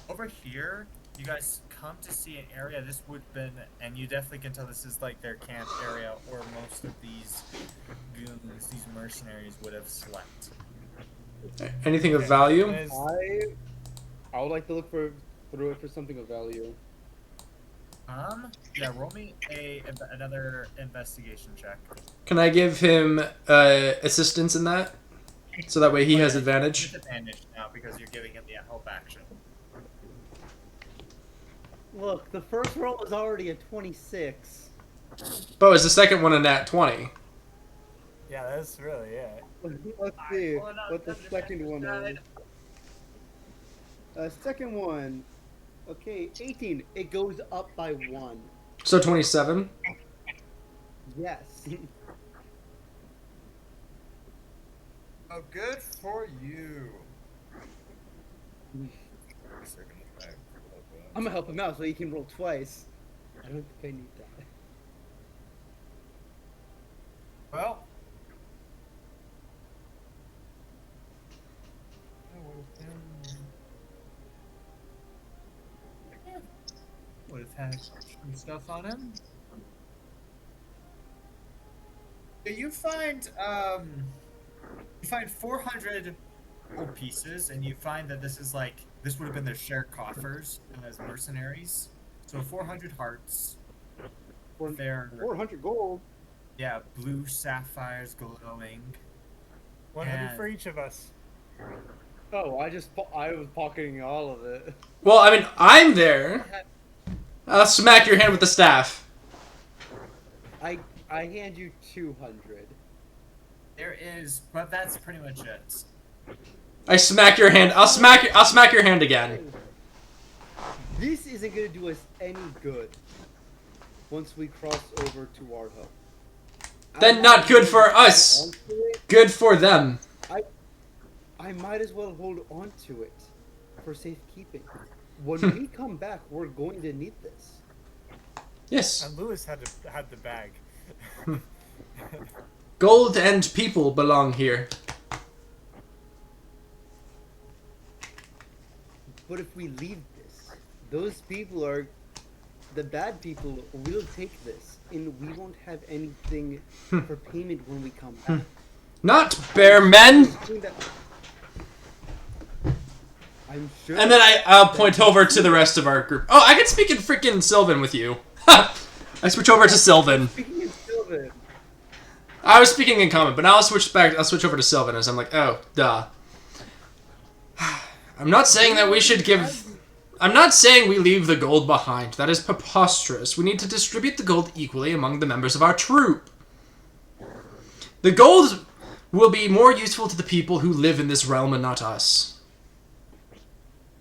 Over here, you guys come to see an area. This would have been, and you definitely can tell this is like their camp area, or most of these goons, these mercenaries would have slept. Anything of value? Is- I would like to look through it for something of value. Yeah, roll me another investigation check. Can I give him assistance in that? So that way he has advantage. Disadvantage now because you're giving him the help action. Look, the first roll is already a 26. But is the second one a nat 20? Yeah, that's really it. Let's see what the second one is. Second one. Okay, 18. It goes up by 1. So 27? Yes. Oh, good for you. I'm gonna help him out so he can roll twice. I don't think I need that. Well. Would have had some stuff on him. Yeah, you find 400 gold pieces, and you find that this would have been their shared coffers as mercenaries. So 400 hearts. They're 400 gold. yeah, blue sapphires glowing. 100 for each of us. Oh, I was pocketing all of it. Well, I mean, I'm there. I'll smack your hand with the staff. I hand you 200. There is, but that's pretty much it. I smack your hand. I'll smack your hand again. This isn't gonna do us any good once we cross over to our home. Then not good for us. Good for them. I might as well hold on to it for safekeeping. When we come back, we're going to need this. Yes. And Lewis had the bag. Gold and people belong here. But if we leave this, those people are... The bad people will take this, and we won't have anything for payment when we come back. Not bear men. I'm sure. And then I'll point over to the rest of our group. Oh, I can speak in freaking Sylvan with you. I switch over to Sylvan. Speaking of Sylvan, I was speaking in common, but now I'll switch over to Sylvan as I'm like, oh, duh. I'm not saying that we should give... I'm not saying we leave the gold behind. That is preposterous. We need to distribute the gold equally among the members of our troop. The gold will be more useful to the people who live in this realm and not us.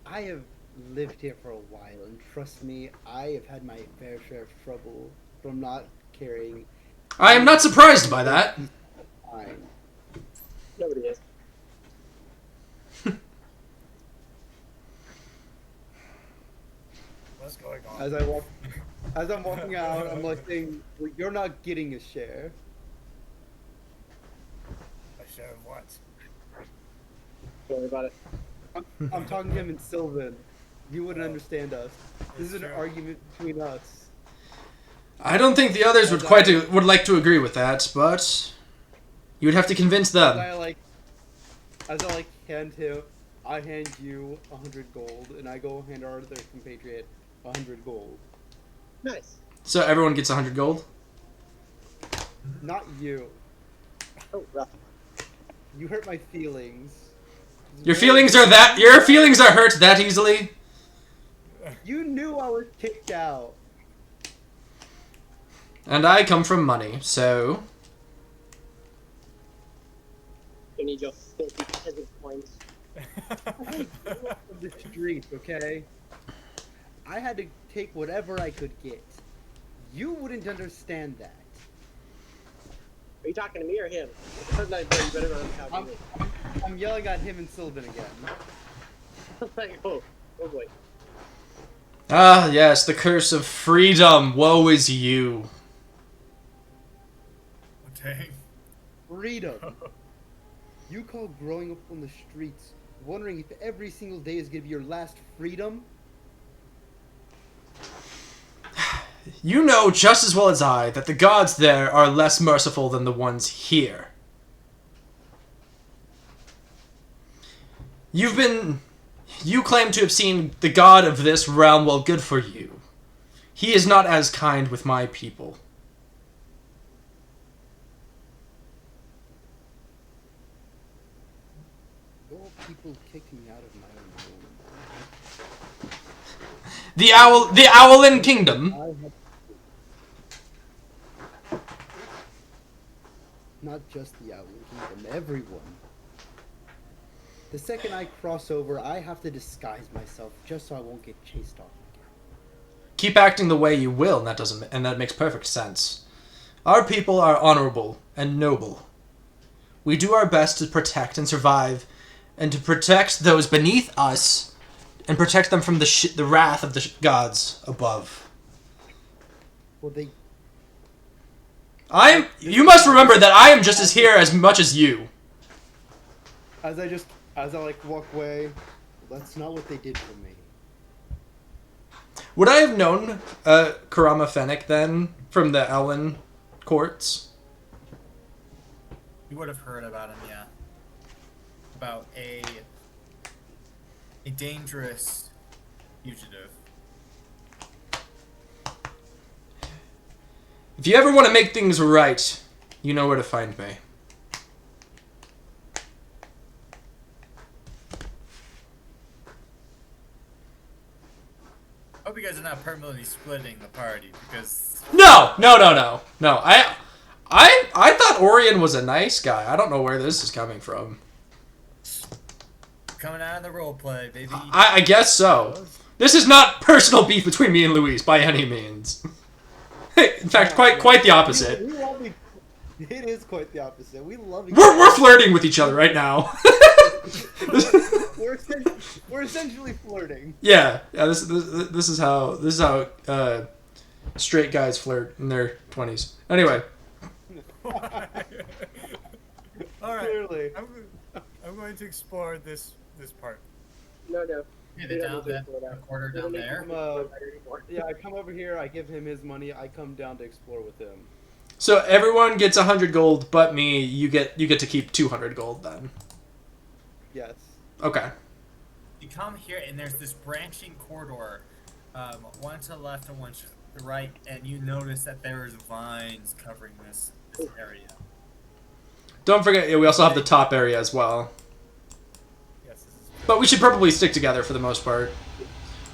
I have lived here for a while, and trust me, I have had my fair share of trouble from not carrying... I am not surprised by that. Fine. Nobody is. What's going on? As I'm walking out, I'm like saying, well, "You're not getting a share." A share of what? Don't worry about it. I'm talking to him in Sylvan. You wouldn't understand us. This is an Sure. argument between us. I don't think the others would would like to agree with that, but you would have to convince them. As I hand him, I hand you 100 gold, and I go hand our other compatriot 100 gold. Nice. So everyone gets 100 gold? Not you. Oh, rough. You hurt my feelings. Your feelings are hurt that easily? You knew I was kicked out. And I come from money, so... You need your filthy peasant coins. Of the street, okay? I had to take whatever I could get. You wouldn't understand that. Are you talking to me or him? You better not talk to me. I'm yelling at him and Sylvan again. Like, oh boy. Ah, yes, the curse of freedom. Woe is you. Dang. Freedom. You call growing up on the streets, wondering if every single day is gonna be your last freedom? You know just as well as I that the gods there are less merciful than the ones here. You claim to have seen the god of this realm. Well, good for you. He is not as kind with my people. Your people kicked me out of my own home. The Owlin Kingdom. Not just the Owlin Kingdom, everyone. The second I cross over, I have to disguise myself just so I won't get chased off again. Keep acting the way you will, and that makes perfect sense. Our people are honorable and noble. We do our best to protect and survive, and to protect those beneath us, and protect them from the wrath of the gods above. Well, You must remember that I am just as here as much as you. As I like walk away, that's not what they did for me. Would I have known Karama Fennec then from the Ellen courts? You would have heard about him, yeah. About a dangerous fugitive. If you ever want to make things right, you know where to find me. I hope you guys are not permanently splitting the party because No. I thought Orion was a nice guy. I don't know where this is coming from. coming out of the roleplay, baby. I guess so. This is not personal beef between me and Louise by any means. In fact, quite the opposite. We love it is quite the opposite. We love each We're flirting with each other right now. We're essentially flirting. Yeah. This is how straight guys flirt in their 20s. Anyway. All right. Clearly. I'm going to explore this part. No. Yeah, the quarter down there. I come over here. I give him his money. I come down to explore with him. So everyone gets 100 gold, but me. You get to keep 200 gold then. Yes. Okay. You come here and there's this branching corridor, one to the left and one to the right, and you notice that there is vines covering this area. Don't forget, we also have the top area as well. Yes, this is But we should probably stick together for the most part.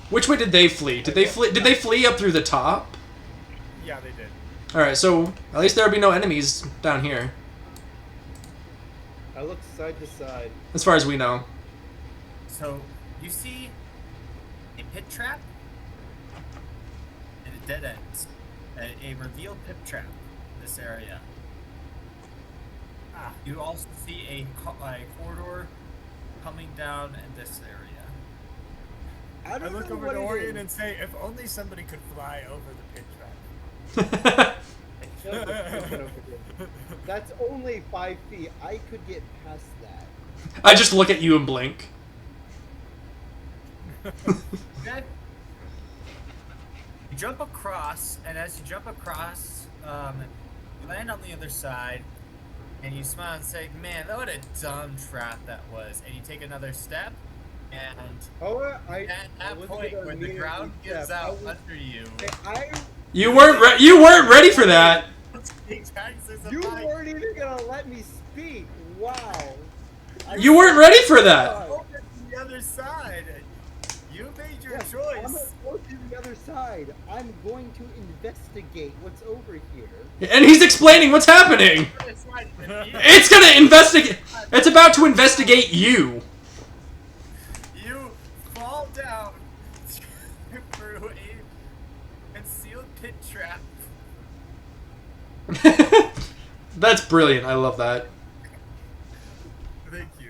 Which way did they flee? Did they flee up through the top? yeah, they did. All right, so at least there will be no enemies down here, I look side to side. as far as we know. So you see a pit trap and a dead end, a revealed pit trap in this area. You also see a corridor coming down in this area. I I don't look know over what to it Orion is. and say, if only somebody could fly over the pit trap. That's only 5 feet. I could get past that. I just look at you and blink. Okay. You jump across, and as you jump across, you land on the other side, and you smile and say, "Man, what a dumb trap that was." And you take another step, and at that point, when the ground gives out under you, You weren't ready for that. You weren't even gonna let me speak. Wow. You weren't ready for that. Over to the other side. You made your Yes, choice. I'm gonna go to the other side. I'm going to investigate what's over here. And he's explaining what's happening. It's gonna investigate. It's about to investigate you. You fall down through a concealed pit trap. That's brilliant. I love that. Thank you.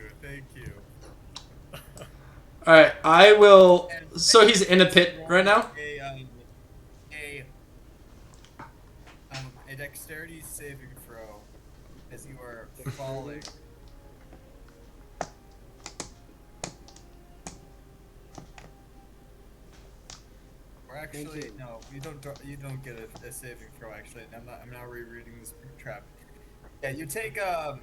All right, I will. So he's in a pit right now. A dexterity saving throw as you are falling. Or actually, no, you don't get a saving throw. Actually, I'm now rereading this trap. Yeah, you take Give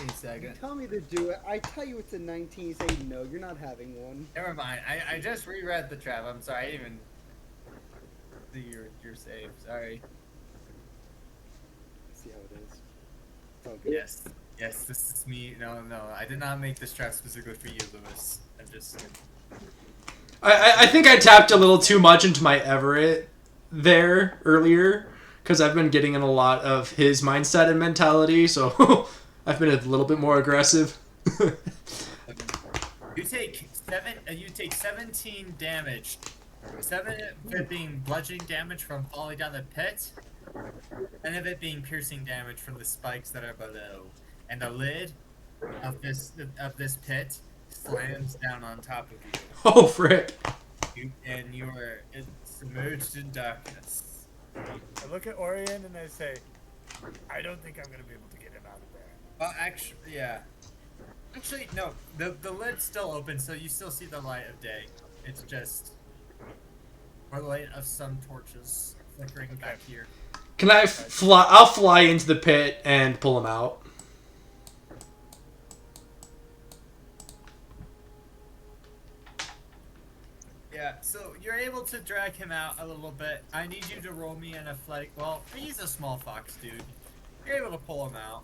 me a You second. tell me to do it. I tell you it's a 19. You say no. You're not having one. Never mind. I just reread the trap. I'm sorry. I didn't even do your save. Sorry. See how it is. It's all good. Yes. Yes, this is me. No, I did not make this trap specifically for you, Lewis. I'm just. I think I tapped a little too much into my Everett there earlier because I've been getting in a lot of his mindset and mentality, so I've been a little bit more aggressive. You take 17 damage. 7 of it being bludgeoning damage from falling down the pit, and of it being piercing damage from the spikes that are below. And the lid of this pit slams down on top of you. Oh frick! And you are it's Submerged in darkness. I look at Orion and I say, I don't think I'm gonna be able to get him out of there. Well, actually, yeah. Actually, no. The lid's still open, so you still see the light of day. It's just or the light of some torches flickering back here. Can I fly? I'll fly into the pit and pull him out. Yeah, so you're able to drag him out a little bit. I need you to roll me an athletic. Well, he's a small fox, dude. You're able to pull him out.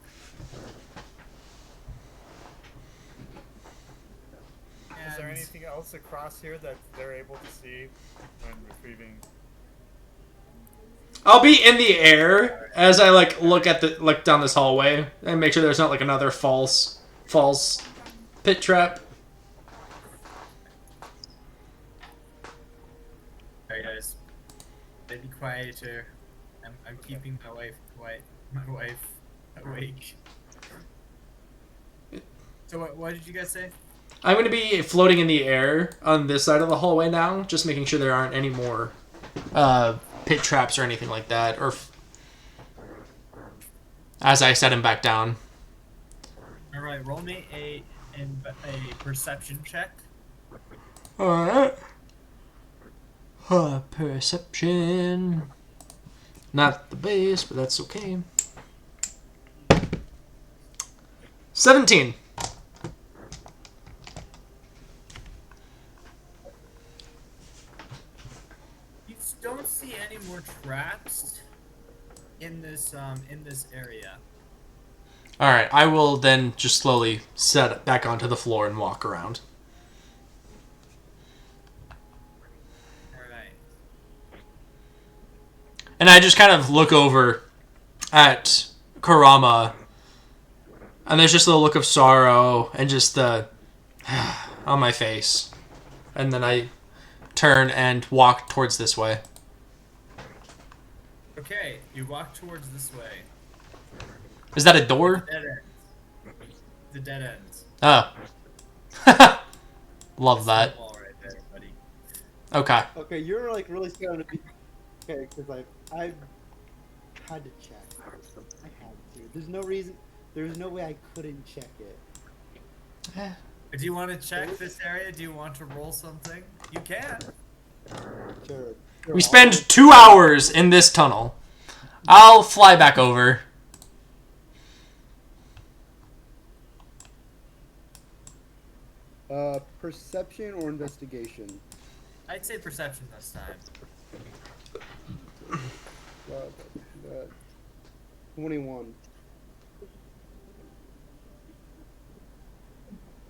Is there And- anything else across here that they're able to see when retrieving? I'll be in the air as I look down this hallway and make sure there's not like another false pit trap. Alright, guys. Be quieter. I'm keeping my wife awake. So what did you guys say? I'm going to be floating in the air on this side of the hallway now, just making sure there aren't any more pit traps or anything like that. As I set him back down. All right, roll me a perception check. Alright. Perception. Not the base, but that's okay. 17. You don't see any more traps in this area. Alright, I will then just slowly set it back onto the floor and walk around. All right. And I just kind of look over at Kurama, and there's just a look of sorrow and just the on my face. And then I turn and walk towards this way. Okay, you walk towards this way. Is that a door? Dead end. The dead end. Oh. Love that. Wall right there, buddy. Okay. Okay, you're like really scared to be. Okay, because like I had to check. I had to. There's no reason. There's no way I couldn't check it. Do you want to check this area? Do you want to roll something? You can. Sure. We spend 2 hours in this tunnel. I'll fly back over. Perception or investigation? I'd say perception this time. 21.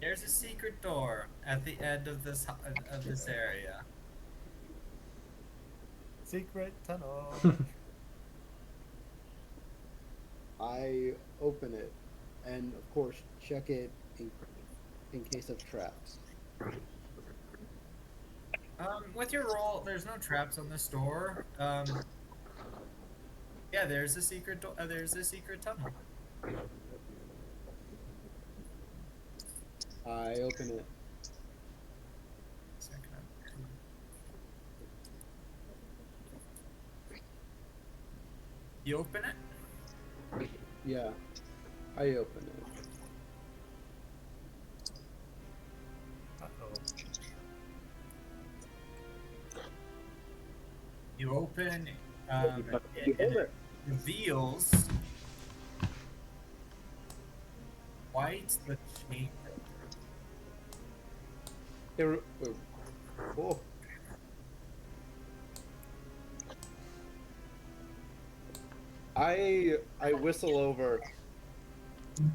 There's a secret door at the end of this area. Secret tunnel. I open it, and of course check it in case of traps. With your roll, there's no traps on this door. Yeah, there's a secret door. There's a secret tunnel. I open it. You open it? Yeah, I open it. Uh-oh. You open. You hold it. Reveals quite the chamber. Oh. I whistle over,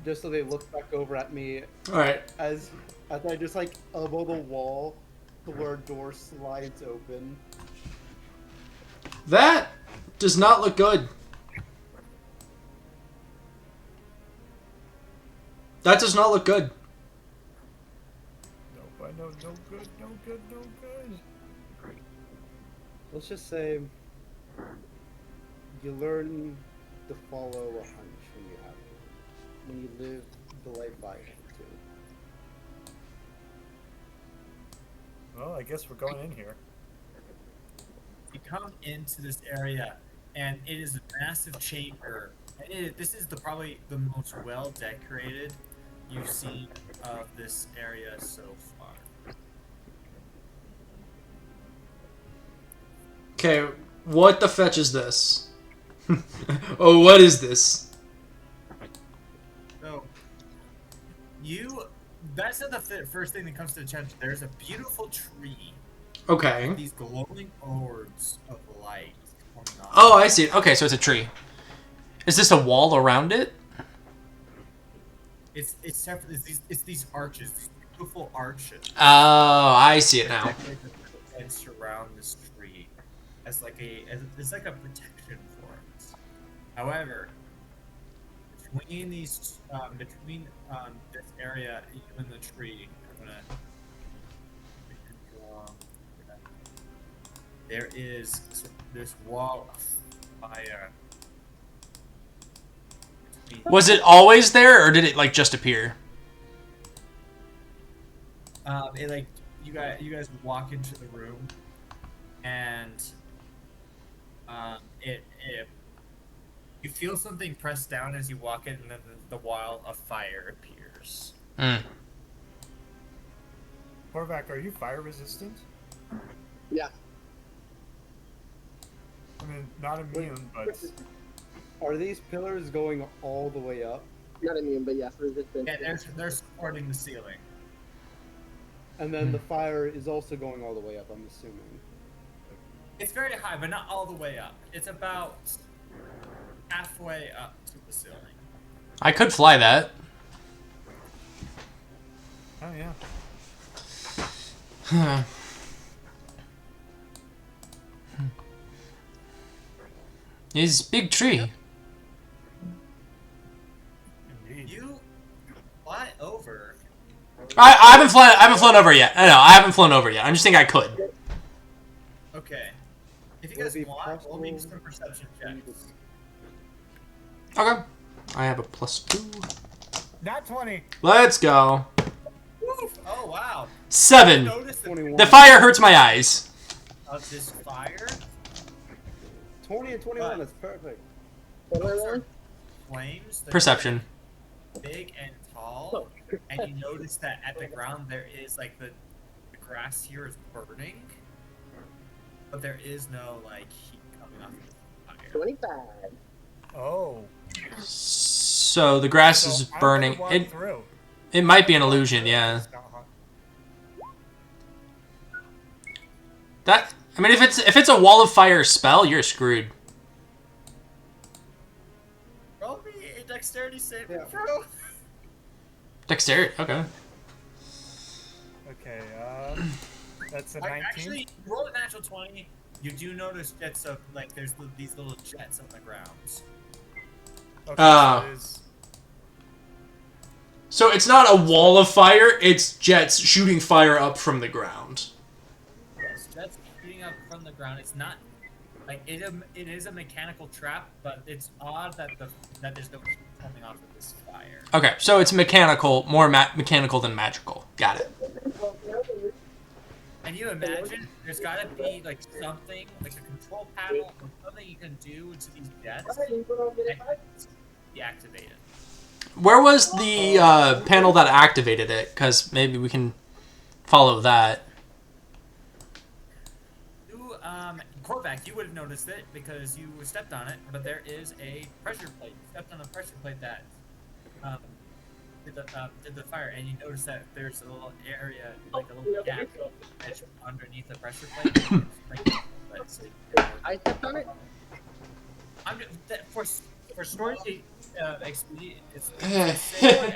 just so they look back over at me Alright. as I just like elbow the wall to where a door slides open. That does not look good. That does not look good. No, I know, no good, no good, no good. Let's just say you learn to follow a hunch when you have it. When you live the life I have to. Well, I guess we're going in here. You come into this area, and it is a massive chamber. And this is probably the most well decorated you've seen of this area so far. Okay, what the fetch is this? Oh, what is this? So, that's not the first thing that comes to attention. There's a beautiful tree. Okay. These glowing orbs of light coming off. Oh, I see it. Okay, so it's a tree. Is this a wall around it? It's separate. It's these arches, these beautiful arches. Oh, I see it now. And surround this tree as it's like a protection for it. However, between this area and the tree, I'm gonna draw. There is this wall of fire. Was it always there, or did it like just appear? You guys walk into the room, and you feel something pressed down as you walk in, and then the wall of fire appears. Hmm. Korvac, are you fire resistant? Yeah. I mean, not immune, but Are these pillars going all the way up? Not immune, but yes, resistant. Yeah, they're supporting the ceiling. And then the fire is also going all the way up, I'm assuming. It's very high, but not all the way up. It's about halfway up to the ceiling. I could fly that. oh yeah. It's a big tree. Indeed. You fly over. I haven't flown over yet. I know, I haven't flown over yet. I'm just thinking I could. Okay. If you Would it guys be want, we'll make possible- some perception checks. Okay. I have a +2. Not 20. Let's go. Woof! Oh wow! 7. Notice the 21. The fire hurts my eyes. of this fire 20 and 21, Right. that's perfect. What am I rolling? flames. They're Perception. big and tall, and you notice that at the ground there is like the grass here is burning, but there is no like heat coming off of the fire. 25. Oh. So the grass So is I'm burning. gonna walk It through. it might be an illusion, yeah. It's not hot. That I mean, if it's a wall of fire spell, you're screwed. Roll me a dexterity save, Yeah. bro. Dexterity. Okay. Okay, that's a Like, 19. actually, roll a natural 20. You do notice jets of like there's these little jets on the ground. Okay, Ah. so it is- So it's not a wall of fire. It's jets shooting fire up from the ground. Yes, jets shooting up from the ground. It's not like it is a mechanical trap, but it's odd that there's no heat coming off of this fire. Okay, so it's mechanical, more mechanical than magical. Got it. And you imagine there's got to be like something, like a control panel or something you can do to these jets and deactivate it. Where was the panel that activated it? Because maybe we can follow that. You, Korvac, you would have noticed it because you stepped on it, but there is a pressure plate. You stepped on a pressure plate that did the fire, and you notice that there's a little area, like a little gap edge underneath the pressure plate. I stepped on it? I'm for story expedient.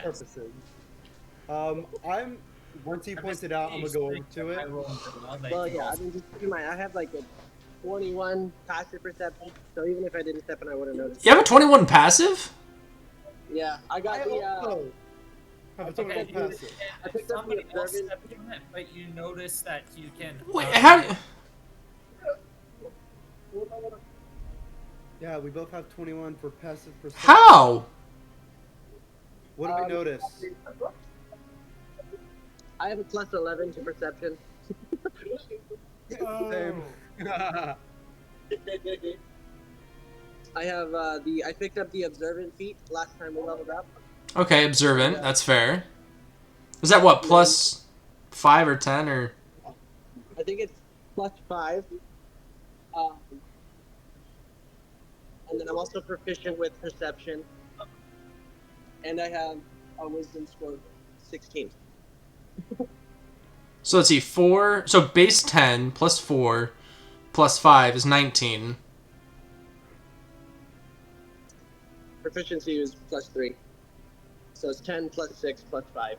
Purposes. I'm once you point it out, I'm gonna go over to it. Well, yeah, I mean, just keep in mind, I have like a 21 passive perception, so even if I didn't step in, I would have noticed. You have a 21 passive? Yeah, I got the, also have a Okay, 21 passive. I picked up the somebody else observant. stepped on it, but you notice that you can. Wait, how? Yeah, we both have 21 for passive perception. How? What do we notice? I have a plus 11 to perception. Oh. Same. I have I picked up the observant feat last time we leveled up. Okay, observant. That's fair. Is that what, plus 5 or 10 or? I think it's +5. Um, and then I'm also proficient with perception. And I have a wisdom score of 16. So let's see, 4. So base 10 plus 4 plus 5 is 19. Proficiency is +3. So it's 10 plus 6 plus 5.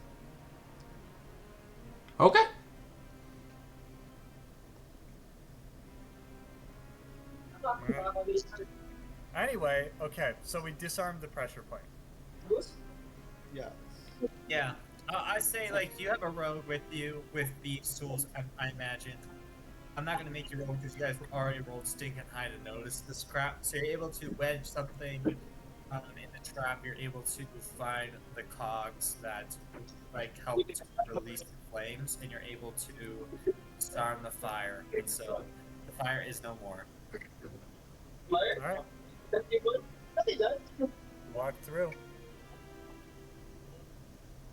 Okay. Anyway, okay, so we disarmed the pressure point. Yeah. Yeah. I say, like, you have a rogue with you with these tools, I imagine. I'm not going to make you roll because you guys already rolled stinking high to notice this crap. So you're able to wedge something in the trap. You're able to find the cogs that, like, help to release the flames, and you're able to disarm the fire. And so the fire is no more. Alright. Walk through.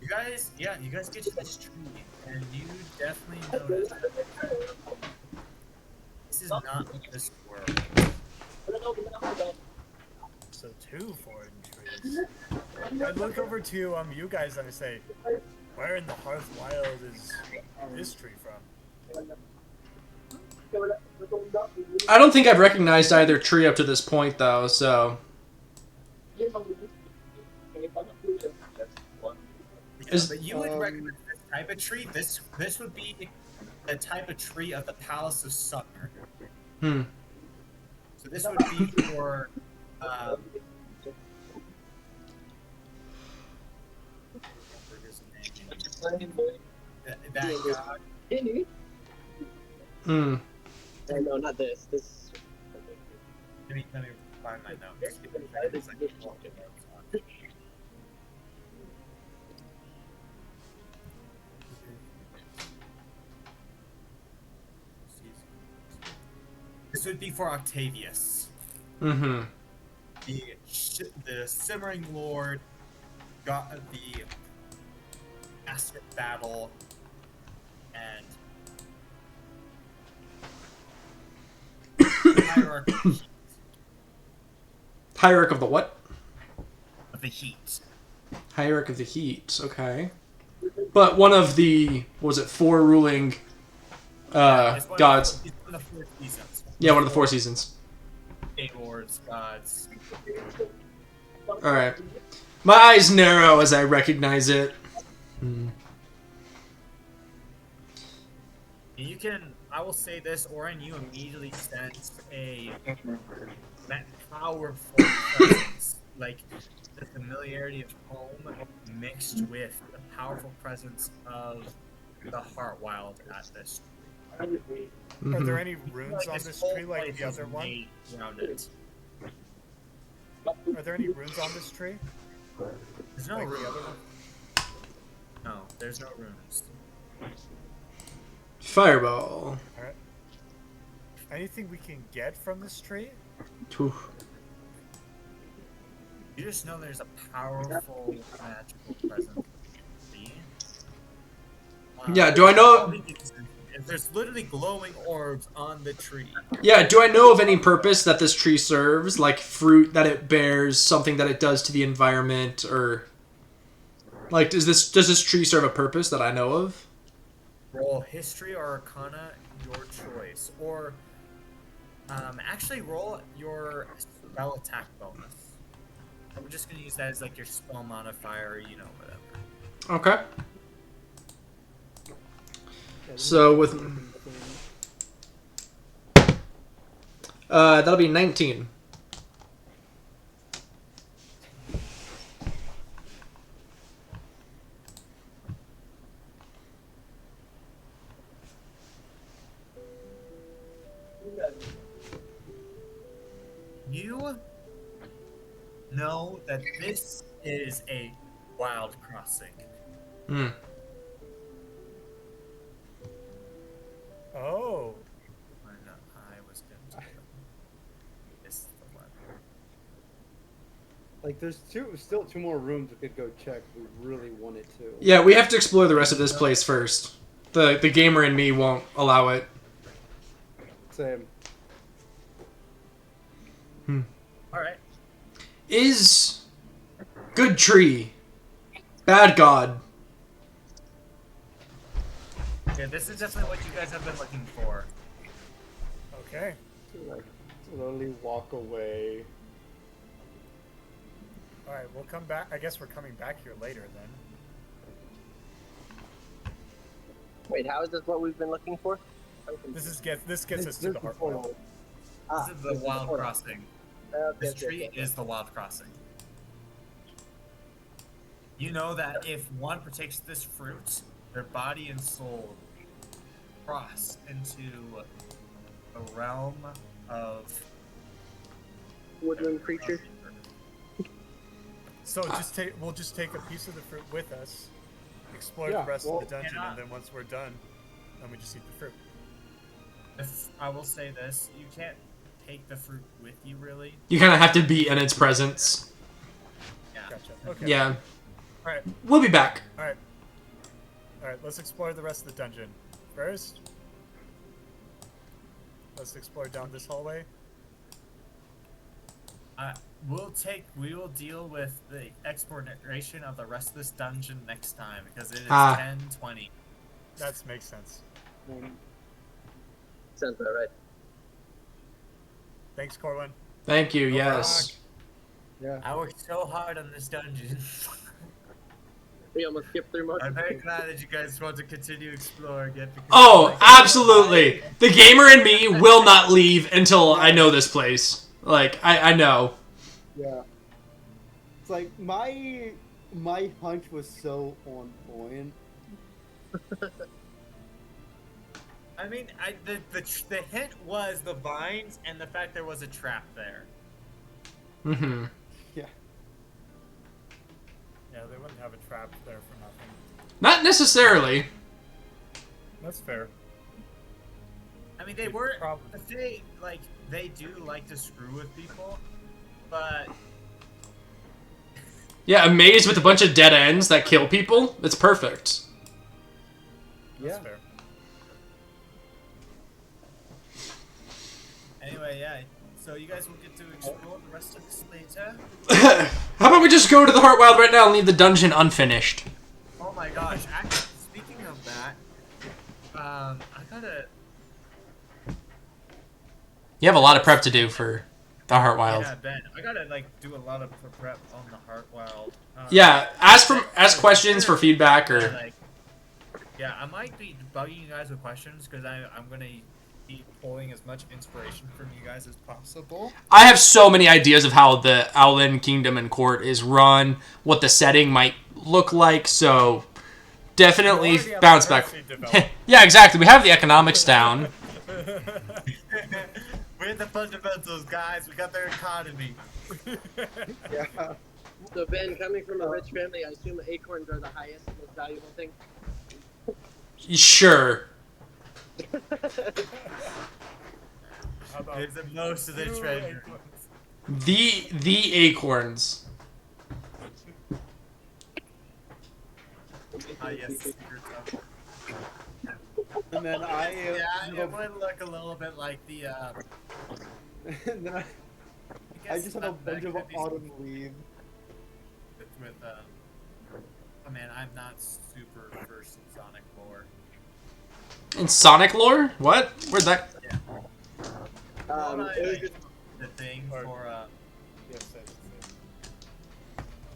You guys get to this tree, and you definitely notice this is not this world. So 2 foreign trees. I look over to you guys and I say, where in the Hearth Wild is this tree from? I don't think I've recognized either tree up to this point, though, so... But you would recommend this type of tree? This would be the type of tree of the Palace of Summer. Hmm. So this would be for what is his name? That god. Hmm. No, not this. This. Let me find my notes. It's like walking notes on. This would be for Octavius. Mm-hmm. The Simmering Lord got the Master Battle and the Hierarch Hierarch of the what? of the Heat. Hierarch of the Heat, okay. But one of the, what was it, 4 ruling gods. It's one of the 4 seasons. Yeah, one of the 4 seasons. 8 lords, gods. Alright. My eyes narrow as I recognize it. Hmm. You can, I will say this, Oren, you immediately sense that powerful presence, like the familiarity of home mixed with the powerful presence of the Heartwild at this. Are there any runes on this whole tree like place the is other one? made around it. Are there any runes on this tree? There's no Like the runes. other one? No, there's no runes. Fireball. Alright. Anything we can get from this tree? Whew. You just know there's a powerful magical presence. Yeah, do I know... There's literally glowing orbs on the tree. Yeah, do I know of any purpose that this tree serves? Like fruit that it bears, something that it does to the environment, or... Like, does this tree serve a purpose that I know of? Roll History or Arcana, your choice. Or, actually roll your spell attack bonus. I'm just gonna use that as like your spell modifier, you know, whatever. Okay. So with... that'll be 19. You know that this is a wild crossing. Hmm. Oh. I was gonna Like, there's still two more rooms we could go check if we really wanted to. Yeah, we have to explore the rest of this place first. The gamer in me won't allow it. Same. Alright. Is good tree, bad god. Yeah, this is definitely what you guys have been looking for. Okay. Like, slowly walk away. All right, we'll come back. I guess we're coming back here later then. Wait, how is this what we've been looking for? This gets us to the heart portal. Ah, This is the wild crossing. This tree is the wild crossing. You know that if one partakes this fruit, their body and soul cross into a realm of woodland creature. So we'll just take a piece of the fruit with us, explore Yeah, the rest well, of the dungeon, yeah. and then once we're done, then we just eat the fruit. If I will say this, you can't take the fruit with you really. You kind of have to be in its presence. Yeah. Gotcha. Okay. Yeah, All right. we'll be back. All right. All right. Let's explore the rest of the dungeon. First, let's explore down this hallway. We will deal with the exploration of the rest of this dungeon next time because it is Ah. 10:20. That makes sense. Sounds about right. Thanks, Corwin. Thank you. Yes. Yeah. I worked so hard on this dungeon. We almost skipped through most I'm of very it. glad that you guys want to continue exploring it. Because Oh, absolutely. The gamer in me will not leave until I know this place. Like I know. Yeah. It's like my hunch was so on point. I mean, the hint was the vines and the fact there was a trap there. Mm-hmm. Yeah. Yeah, they wouldn't have a trap there for nothing. Not necessarily. That's fair. I mean, they were Probably. they do like to screw with people, but Yeah, a maze with a bunch of dead ends that kill people. It's perfect. That's Yeah. fair. anyway, yeah. So you guys will get to explore the rest of this later. How about we just go to the Heartwild right now and leave the dungeon unfinished? Oh my gosh! Actually, speaking of that, I gotta. You have a lot of prep to do for the Heartwild. Yeah, Ben. I gotta do a lot of prep on the Heartwild. Yeah, ask questions for feedback or Yeah, I might be bugging you guys with questions because I'm gonna be pulling as much inspiration from you guys as possible. I have so many ideas of how the Owlin Kingdom and Court is run, what the setting might look like, so definitely You already have bounce a back. currency developed. Yeah, exactly. We have the economics down. We're the fundamentals, guys. We got their economy. Yeah. So Ben, coming from a rich family, I assume acorns are the highest, most valuable thing. Sure. How about It's the most of their two treasure. acorns? The acorns. Ah, yes. secret tunnel. And then Yeah, it would look a little bit like the. and then I just have a bunch of autumn leaves. With oh man, I'm not super versed in Sonic lore. In Sonic lore? What? Where's that? Um, it was just- The thing Or- for Yes, that's it.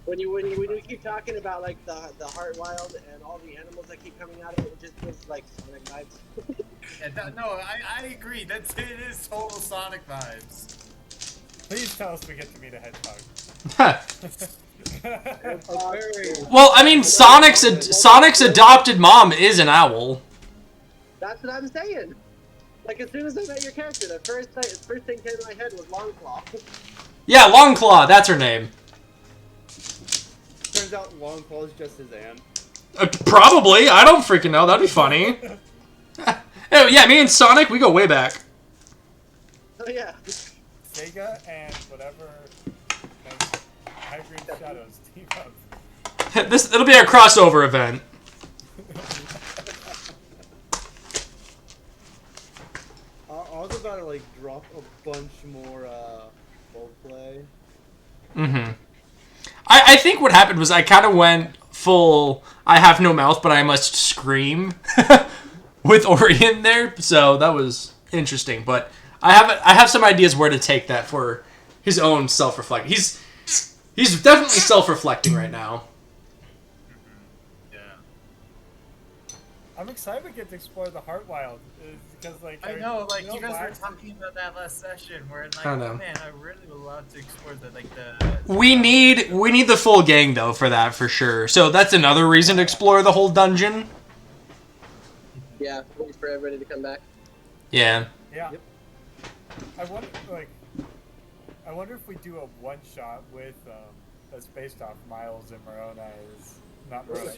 when you keep talking about like the Heartwild and all the animals that keep coming out of it, it just gives like Sonic vibes. I agree. It is total Sonic vibes. Please tell us we get to meet a hedgehog. Well, I mean, Sonic's adopted mom is an owl. That's what I'm saying. Like as soon as I met your character, the first thing came to my head was Longclaw. Yeah, Longclaw, that's her name. Turns out Longclaw is just his aunt. Probably. I don't freaking know. That'd be funny. Oh, yeah, me and Sonic, we go way back. Oh yeah. Sega and whatever High Green Shadows team up. It'll be a crossover event. I was about to like drop a bunch more roleplay. I think what happened was I kind of went full. I have no mouth, but I must scream with Ori in there. So that was interesting. But I have some ideas where to take that for his own self-reflection. He's definitely self-reflecting right now. Yeah. I'm excited we get to explore the Heartwild because, like, I know, like you guys were Max- talking about that last session, where like, I know. oh man, I really would love to explore the We need the full gang though for that for sure. So that's another reason to explore the whole dungeon. Yeah, wait for everybody to come back. Yeah. Yeah. Yep. I wonder if we do a one shot with that's based off Miles and Moroni's. Not Moroni.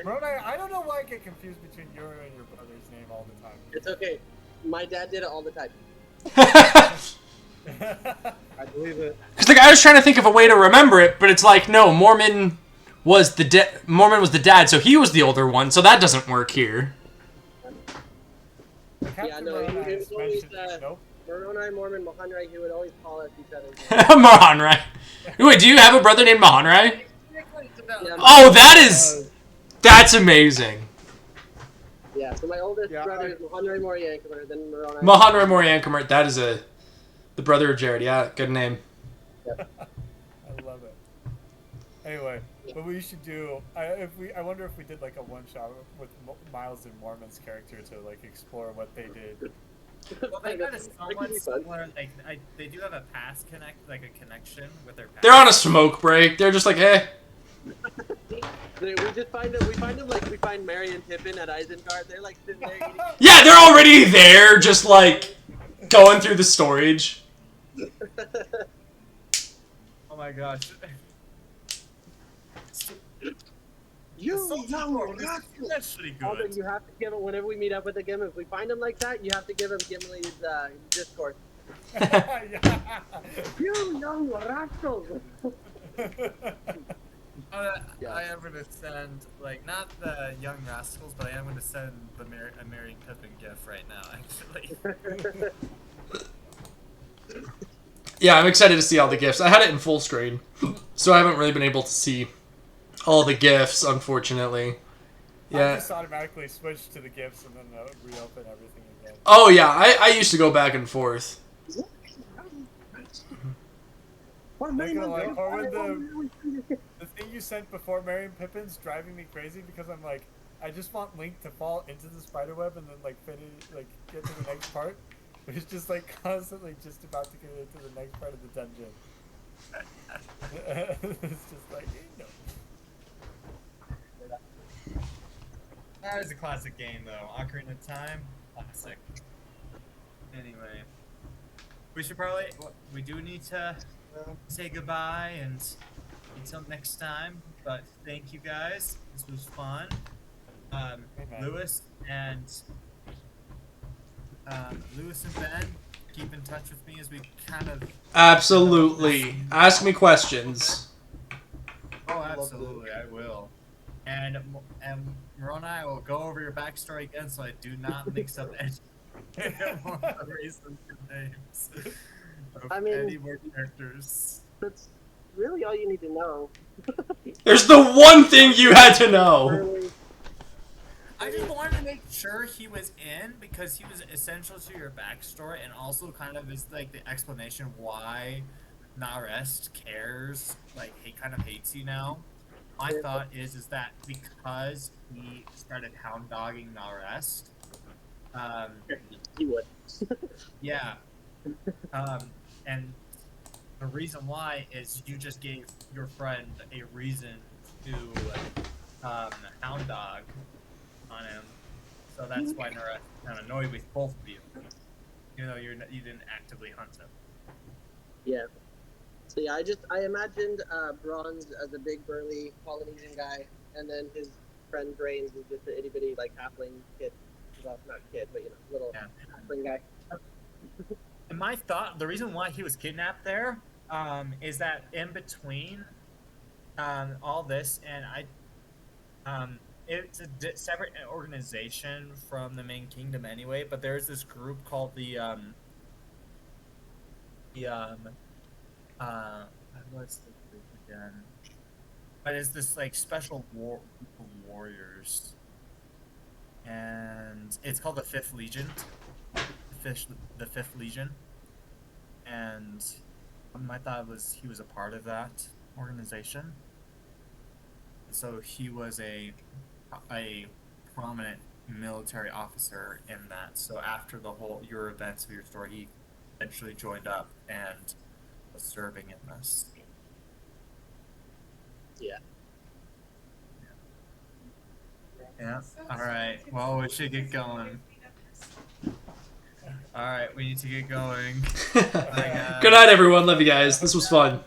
Moroni. I don't know why I get confused between your and your brother's name all the time. It's okay. My dad did it all the time. Because I believe it. like I was trying to think of a way to remember it, but it's like no, Mormon was the dad, so he was the older one, so that doesn't work here. Captain no, he Moroni was always, mentioned. Nope. Moroni, Mormon, Mohanrai, he would always call us each other. Mahanrai. Wait, do you have a brother named Mahanrai? Yeah, Oh, that's amazing. yeah, so my oldest Yeah, brother is Mohanrai Moriyankamur, then Moroni. Mahanrai Moriyankamurt, that is the brother of Jared. Yeah, good name. I love it. Anyway, but we should do. I wonder if we did like a one shot with Miles and Mormon's character to like explore what they did. Well, they got a That could somewhat be fun. similar. Like, they do have a like a connection with their. Past. They're on a smoke break. They're just like, eh. We just find them. We find them like we find Mary and Pippin at Isengard. They're like sitting there eating. Yeah, they're already there, just like going through the storage. Oh my gosh. You Assault young Road is rascal! actually Alden, good. you have to give it whenever we meet up with them. If we find them like that, you have to give him Gimli's Discord. You young rascal! I am gonna send like not the young rascals, but I am gonna send the Mary Pippin gif right now. Actually. Yeah, I'm excited to see all the gifs. I had it in full screen, so I haven't really been able to see all the gifs, unfortunately. I Yeah. just automatically switched to the gifts and then reopen everything again. Oh yeah, I used to go back and forth. What Like, or when the thing you sent before Marion Pippin's driving me crazy because I'm like, I just want Link to fall into the spider web and then like finish, like get to the next part. But he's just like constantly just about to get into the next part of the dungeon. It's just like, you know. That is a classic game though. Ocarina of Time, classic. Anyway, we should probably. We do need to say goodbye and until next time. But thank you guys. This was fun. Amen. Lewis and Ben, keep in touch with me as we kind of. Absolutely. Ask me questions. Oh, absolutely, I will. And Moroni, I will go over your backstory again, so I do not mix up any more reasons and names of any more characters. That's really all you need to know. There's the one thing you had to know. I just wanted to make sure he was in because he was essential to your backstory and also kind of is like the explanation why Narest cares. Like he kind of hates you now. My thought is that because he started hound dogging Narest, He would. yeah, and the reason why is you just gave your friend a reason to hound dog on him, so that's why Narest is kind of annoyed with both of you, even though you didn't actively hunt him. Yeah. So yeah, I imagined Bronze as a big burly Polynesian guy, and then his friend Brains is just an itty bitty like halfling kid. Well, not kid, but little halfling guy. And my thought, the reason why he was kidnapped there, is that in between all this, and it's a separate organization from the main kingdom anyway. But there's this group called what's the group again? But it's this like special group of warriors, and it's called the Fifth Legion. The Fifth Legion, and I thought he was a part of that organization. So he was a prominent military officer in that. So after your events of your story, he eventually joined up and was serving in this. Yeah. Yeah. All right. Well, we should get going. All right, we need to get going. Good night, everyone. Love you guys. This was fun.